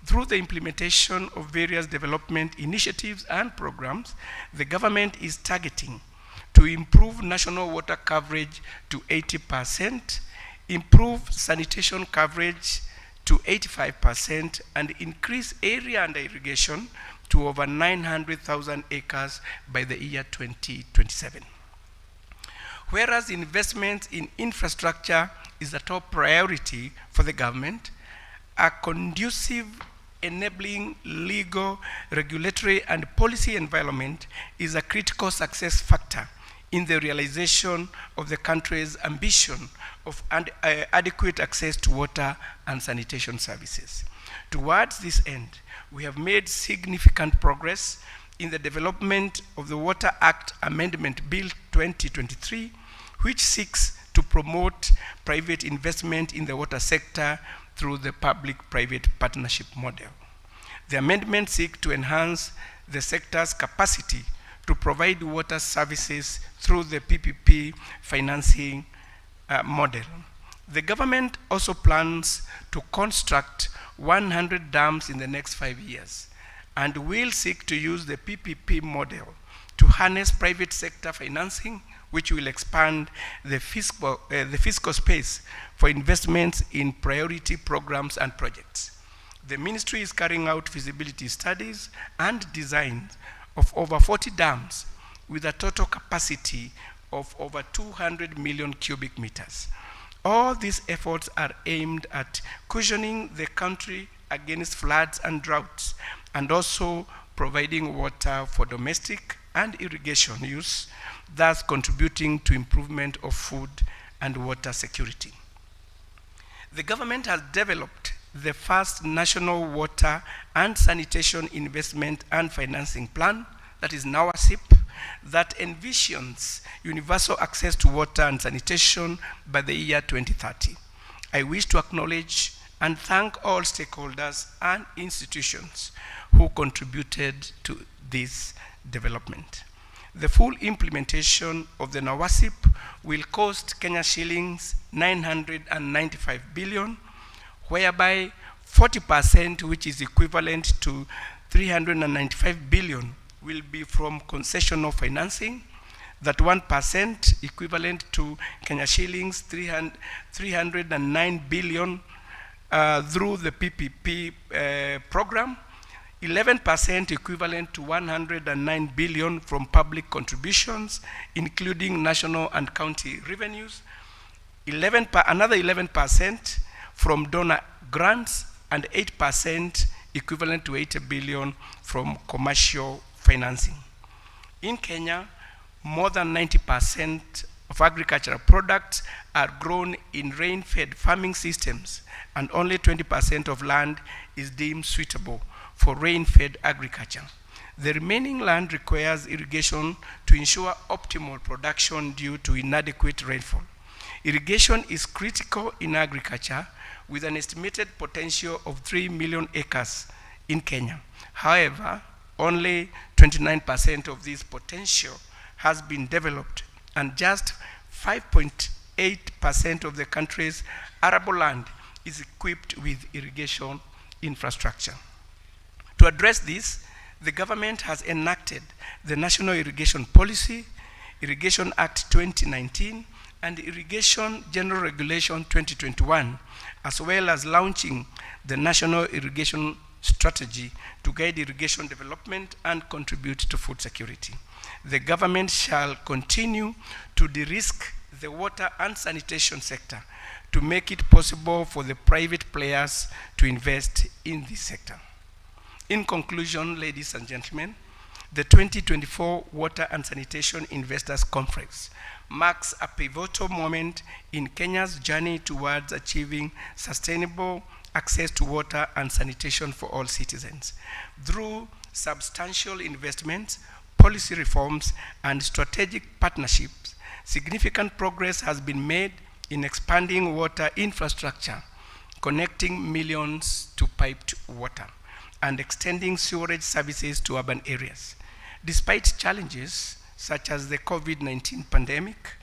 Through the implementation of various development initiatives and programs, the government is targeting to improve national water coverage to 80%, improve sanitation coverage to 85%, and increase area under irrigation to over 900,000 acres by the year 2027. Whereas investment in infrastructure is a top priority for the government, a conducive, enabling legal, regulatory, and policy environment is a critical success factor in the realization of the country's ambition of adequate access to water and sanitation services. Towards this end, we have made significant progress in the development of the Water Act Amendment Bill 2023, which seeks to promote private investment in the water sector through the public-private partnership model. The amendments seek to enhance the sector's capacity to provide water services through the PPP financing model. The government also plans to construct 100 dams in the next 5 years and will seek to use the PPP model to harness private sector financing, which will expand the fiscal space for investments in priority programs and projects. The ministry is carrying out feasibility studies and designs of over 40 dams with a total capacity of over 200 million cubic meters. All these efforts are aimed at cushioning the country against floods and droughts, and also providing water for domestic and irrigation use, thus contributing to improvement of food and water security. The government has developed the first national water and sanitation investment and financing plan, that is NAWASIP, that envisions universal access to water and sanitation by the year 2030. I wish to acknowledge and thank all stakeholders and institutions who contributed to this development. The full implementation of the NAWASIP will cost Kenya shillings 995 billion, whereby 40%, which is equivalent to 395 billion, will be from concessional financing, that 1% equivalent to Kenya shillings 309 billion through the PPP program, 11% equivalent to 109 billion from public contributions, including national and county revenues, another 11% from donor grants, and 8% equivalent to 80 billion from commercial financing. In Kenya, more than 90% of agricultural products are grown in rain-fed farming systems, and only 20% of land is deemed suitable for rain-fed agriculture. The remaining land requires irrigation to ensure optimal production due to inadequate rainfall. Irrigation is critical in agriculture with an estimated potential of 3 million acres in Kenya. However, only 29% of this potential has been developed, and just 5.8% of the country's arable land is equipped with irrigation infrastructure. To address this, the government has enacted the National Irrigation Policy, Irrigation Act 2019, and Irrigation General Regulation 2021, as well as launching the National Irrigation Strategy to guide irrigation development and contribute to food security. The government shall continue to de-risk the water and sanitation sector to make it possible for the private players to invest in this sector. In conclusion, ladies and gentlemen, the 2024 Water and Sanitation Investors Conference marks a pivotal moment in Kenya's journey towards achieving sustainable access to water and sanitation for all citizens. Through substantial investments, policy reforms, and strategic partnerships, significant progress has been made in expanding water infrastructure, connecting millions to piped water, and extending sewerage services to urban areas. Despite challenges such as the COVID-19 pandemic,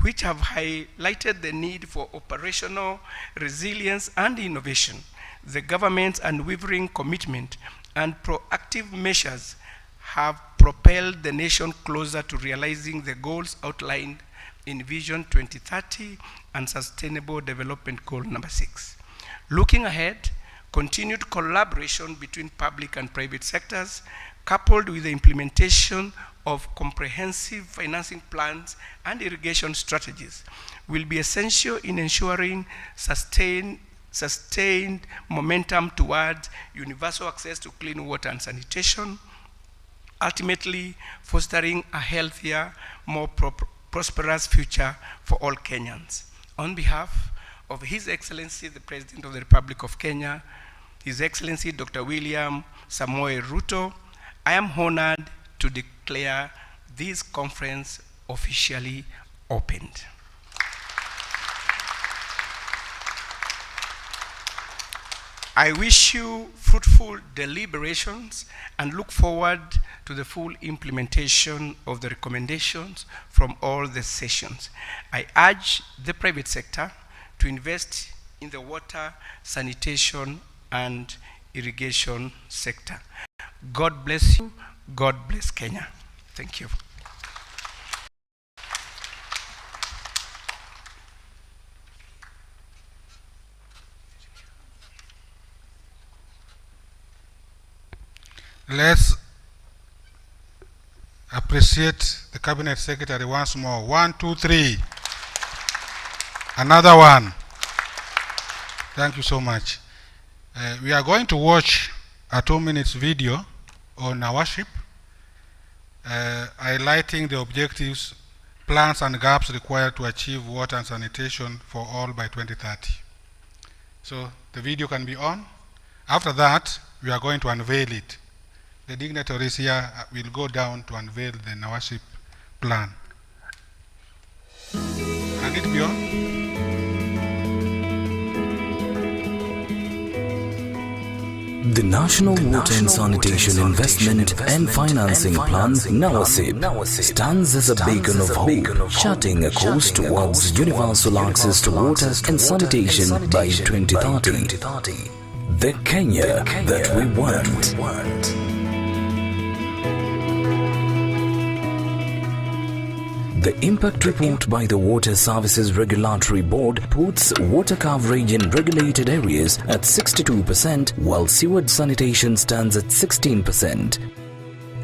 which have highlighted the need for operational resilience and innovation, the government's unwavering commitment and proactive measures have propelled the nation closer to realizing the goals outlined in Vision 2030 and Sustainable Development Goal number 6. Looking ahead, continued collaboration between public and private sectors, coupled with the implementation of comprehensive financing plans and irrigation strategies, will be essential in ensuring sustained momentum towards universal access to clean water and sanitation, ultimately fostering a healthier, more prosperous future for all Kenyans. On behalf of His Excellency, the President of the Republic of Kenya, His Excellency Dr. William Samoei Ruto, I am honored to declare this conference officially opened. I wish you fruitful deliberations and look forward to the full implementation of the recommendations from all the sessions. I urge the private sector to invest in the water, sanitation, and irrigation sector. God bless you. God bless Kenya. Thank you. Let's appreciate the Cabinet Secretary once more. 1, 2, 3. Another one. Thank you so much. We are going to watch a 2-minute video on our worship, highlighting the objectives, plans, and gaps required to achieve water and sanitation for all by 2030. So the video can be on. After that, we are going to unveil it. The dignitaries here will go down to unveil the worship plan. Can it be on? The National Water and Sanitation Investment and Financing Plan, NAWASIP, stands as a beacon of hope, charting a course towards universal access to water and sanitation by 2030. The Kenya that we want. The impact report by the Water Services Regulatory Board puts water coverage in regulated areas at 62%, while sewage sanitation stands at 16%.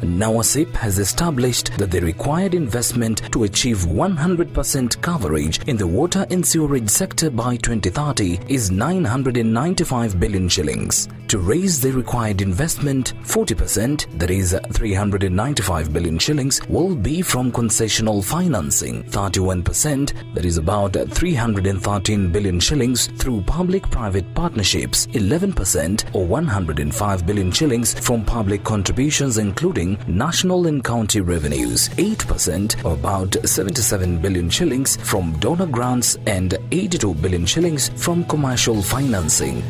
NAWASIP has established that the required investment to achieve 100% coverage in the water and sewerage sector by 2030 is 995 billion shillings. To raise the required investment, 40%, that is 395 billion shillings, will be from concessional financing, 31%, that is about 313 billion shillings, through public-private partnerships, 11%, or 105 billion shillings, from public contributions including including national and county revenues, 8% or about 77 billion shillings from donor grants and 82 billion shillings from commercial financing.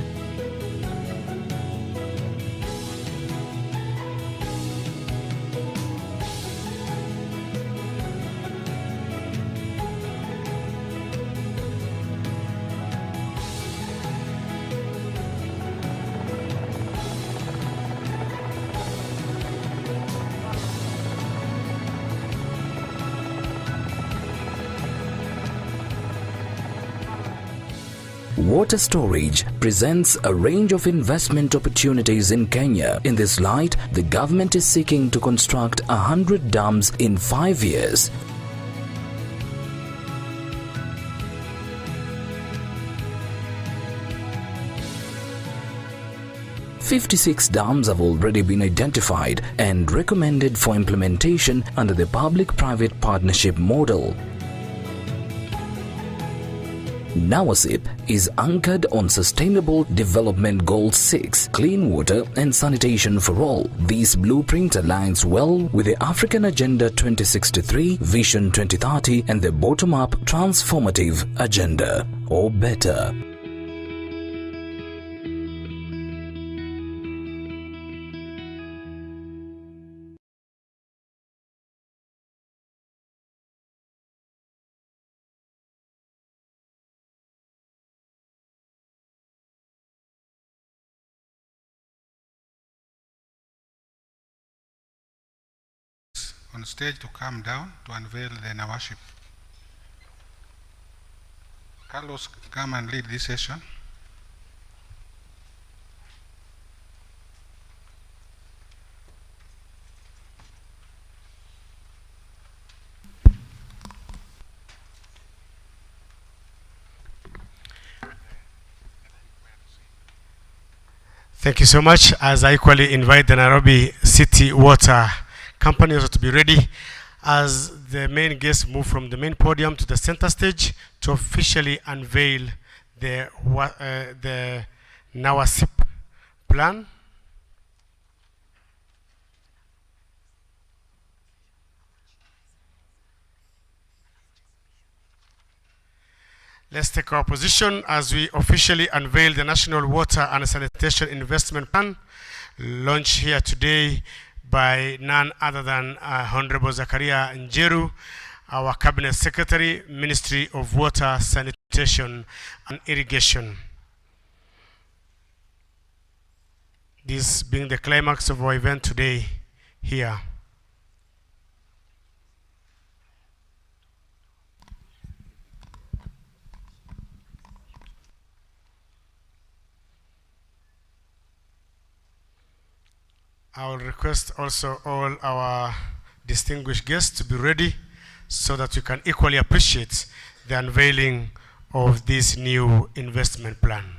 Water storage presents a range of investment opportunities in Kenya. In this light, the government is seeking to construct 100 dams in 5 years. "56 dams have already been identified and recommended for implementation under the public-private partnership model. NAWASIP is anchored on Sustainable Development Goal 6, Clean Water and Sanitation for All. This blueprint aligns well with the African Agenda 2063, Vision 2030 and the bottom-up transformative agenda, or better. On stage to come down to unveil the NAWASIP. Carlos, come and lead this session. Thank you so much. As I equally invite the Nairobi City Water Company also to be ready as the main guests move from the main podium to the center stage to officially unveil the NAWASIP plan. Let's take our position as we officially unveil the National Water and Sanitation Investment Plan, launched here today by none other than Honorable Zakaria Njeru, our Cabinet Secretary, Ministry of Water, Sanitation and Irrigation. This being the climax of our event today here. I will request also all our distinguished guests to be ready so that we can equally appreciate the unveiling of this new investment plan.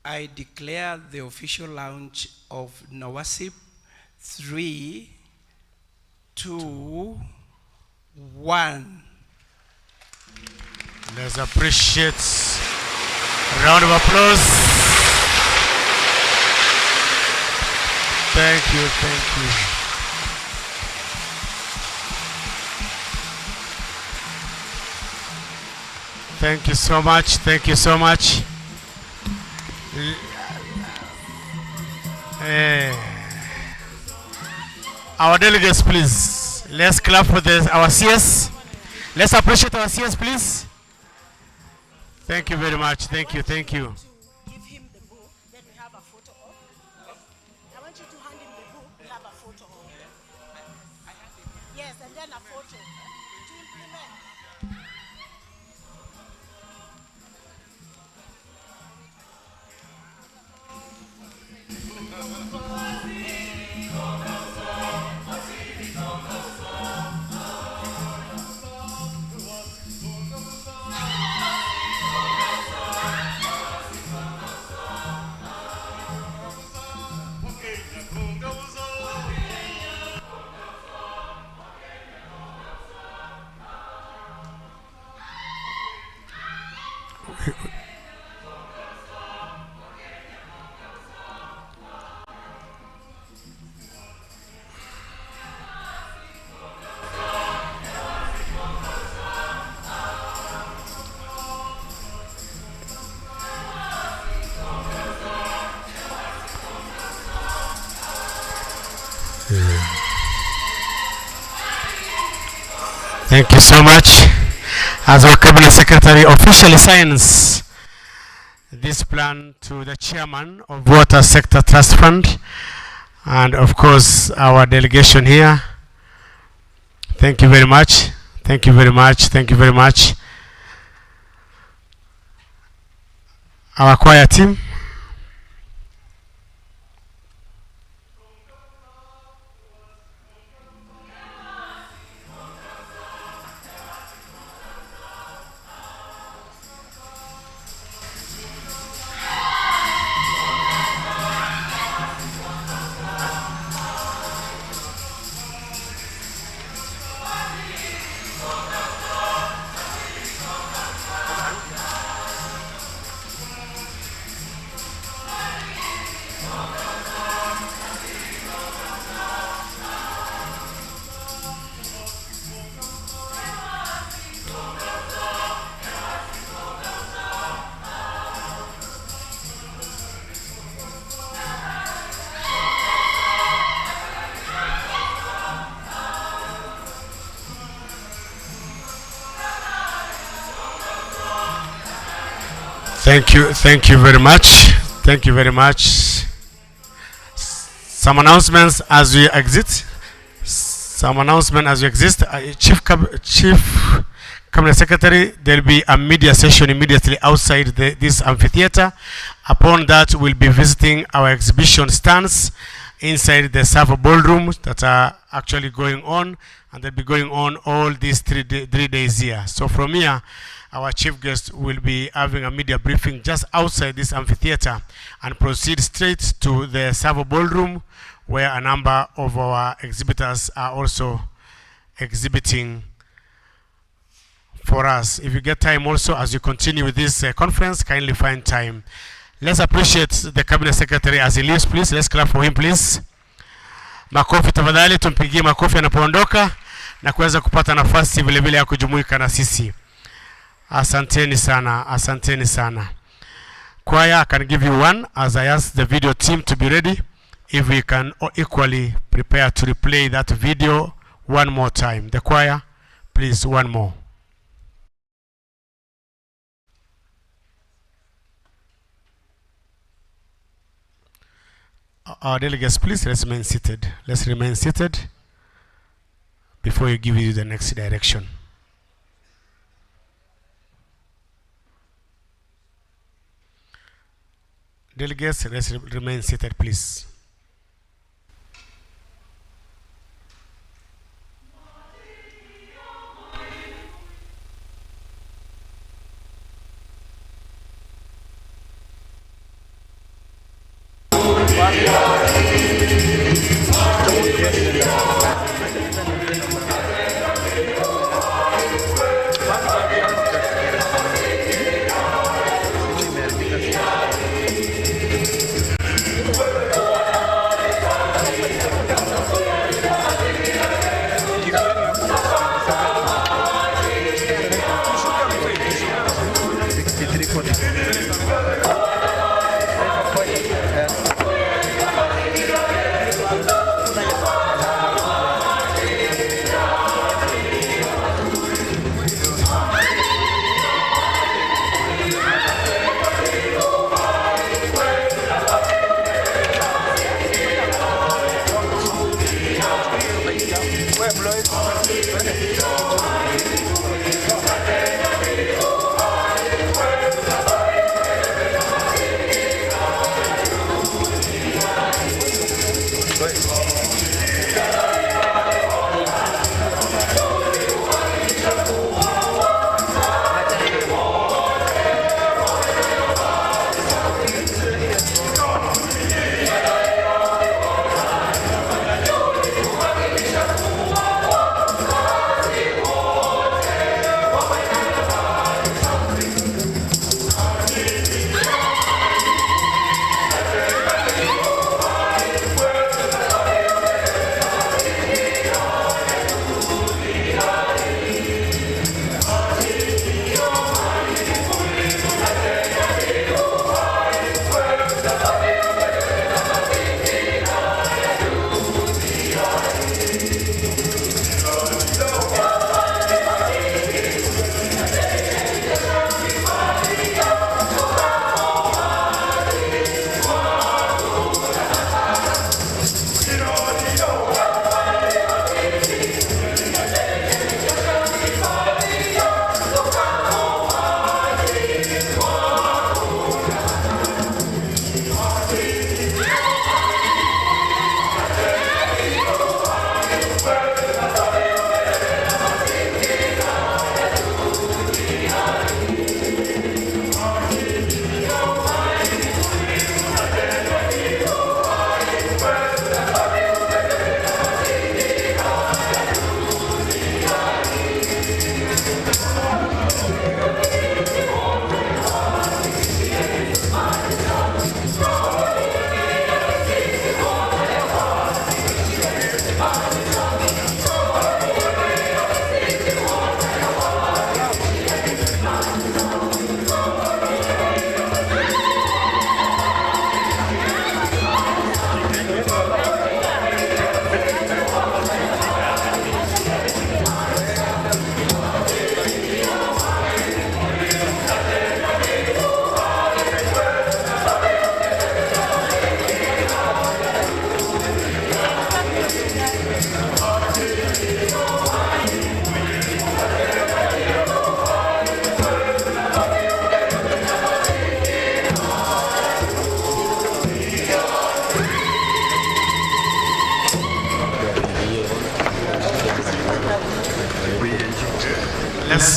I declare the official launch of NAWASIP 3, 2, 1. Let's appreciate a round of applause. Thank you, thank you. Thank you so much, thank you so much. Our delegates, please. Let's clap for our CS. Let's appreciate our CS, please. Thank you very much, thank you, thank you. Thank you so much. As our Cabinet Secretary officially signs this plan to the chairman of Water Sector Trust Fund, and of course our delegation here. Thank you very much. Thank you very much. Thank you very much. Our choir team. Thank you very much. Thank you very much. Some announcements as we exit. Chief Cabinet Secretary, there will be a media session immediately outside this amphitheater. Upon that, we'll be visiting our exhibition stands inside the Savo ballrooms that are actually going on, and they'll be going on all these 3 days here. So from here, our chief guest will be having a media briefing just outside this amphitheater and proceed straight to the Savo ballroom, where a number of our exhibitors are also exhibiting for us. If you get time also, as you continue with this conference, kindly find time. Let's appreciate the Cabinet Secretary as he leaves, please. Let's clap for him, please. Makofi tafadhali, tumpigie makofi anapoondoka na kuweza kupata nafasi vile vile ya kujumuika na sisi. Asanteni sana, asanteni sana. Choir, I can give you one as I ask the video team to be ready. If we can equally prepare to replay that video one more time. The choir, please, one more. Our delegates, please, let's remain seated. Let's remain seated before you give you the next direction. Delegates, let's remain seated, please.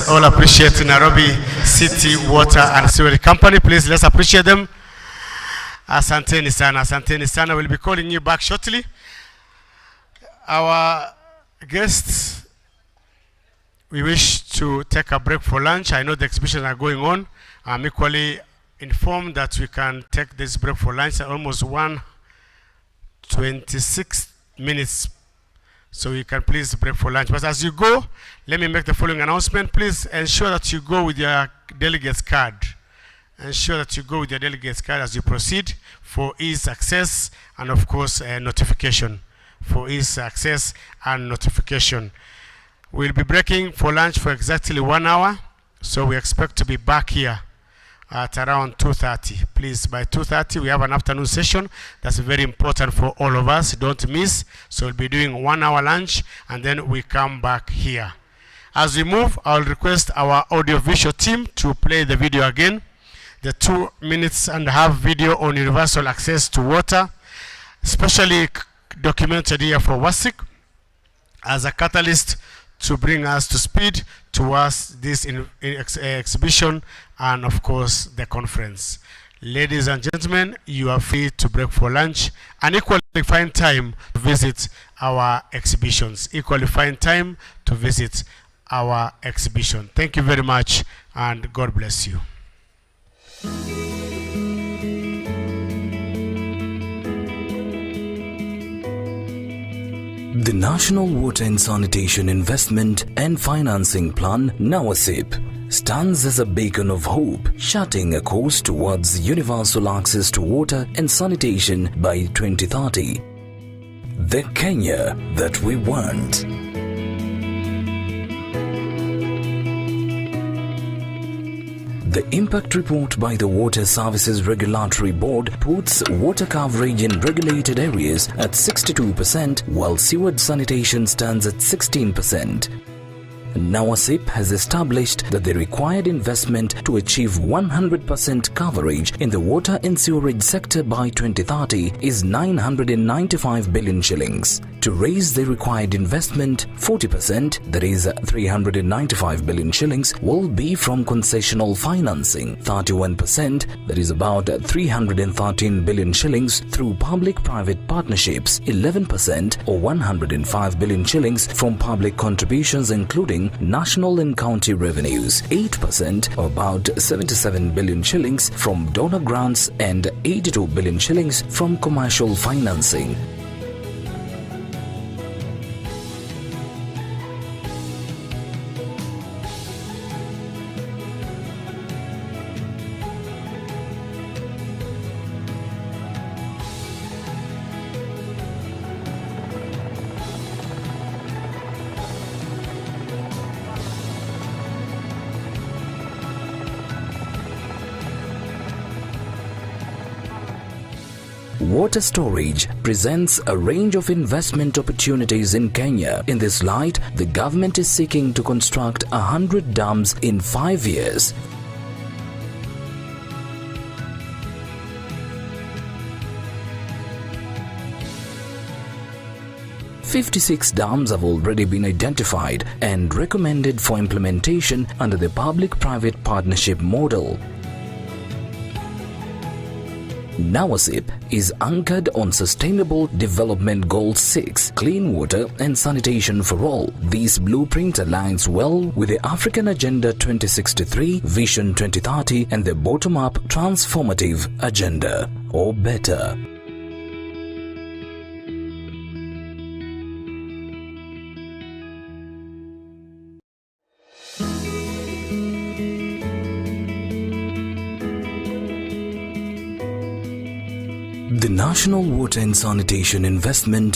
all appreciate Nairobi City Water and Sewerage Company. Please, let's appreciate them. Asanteni sana, asanteni sana. We'll be calling you back shortly. Our guests, we wish to take a break for lunch. I know the exhibitions are going on. I'm equally informed that we can take this break for lunch at almost 1:26 minutes. So you can please break for lunch. But as you go, let me make the following announcement. Please ensure that you go with your delegate's card. Ensure that you go with your delegate's card as you proceed for ease access and of course notification. For ease access and notification. We'll be breaking for lunch for exactly 1 hour. So we expect to be back here at around 2:30. Please, by 2:30 we have an afternoon session that's very important for all of us. Don't miss. So we'll be doing 1 hour lunch and then we come back here. As we move, I'll request our audio-visual team to play the video again. The 2 minutes and a half video on universal access to water, especially documented here for WASIC as a catalyst to bring us to speed towards this exhibition and of course the conference. Ladies and gentlemen, you are free to break for lunch and equally find time to visit our exhibitions. Equally find time to visit our exhibition. Thank you very much and God bless you. The National Water and Sanitation Investment and Financing Plan, NAWASIP, stands as a beacon of hope, charting a course towards universal access to water and sanitation by 2030. The Kenya that we want. The impact report by the Water Services Regulatory Board puts water coverage in regulated areas at 62%, while sewage sanitation stands at 16%. NAWASIP has established that the required investment to achieve 100% coverage in the water and sewerage sector by 2030 is 995 billion shillings. To raise the required investment, 40%, that is 395 billion shillings, will be from concessional financing, 31%, that is about 313 billion shillings, through public-private partnerships, 11% or 105 billion shillings from public contributions including national and county revenues, 8% or about 77 billion shillings from donor grants and 82 billion shillings from commercial financing. Water storage presents a range of investment opportunities in Kenya. In this light, the government is seeking to construct 100 dams in 5 years. "56 dams have already been identified and recommended for implementation under the public-private partnership model. NAWASIP is anchored on Sustainable Development Goal 6, Clean Water and Sanitation for All. This blueprint aligns well with the African Agenda 2063, Vision 2030 and the bottom-up transformative agenda, or better. The National Water and Sanitation Investment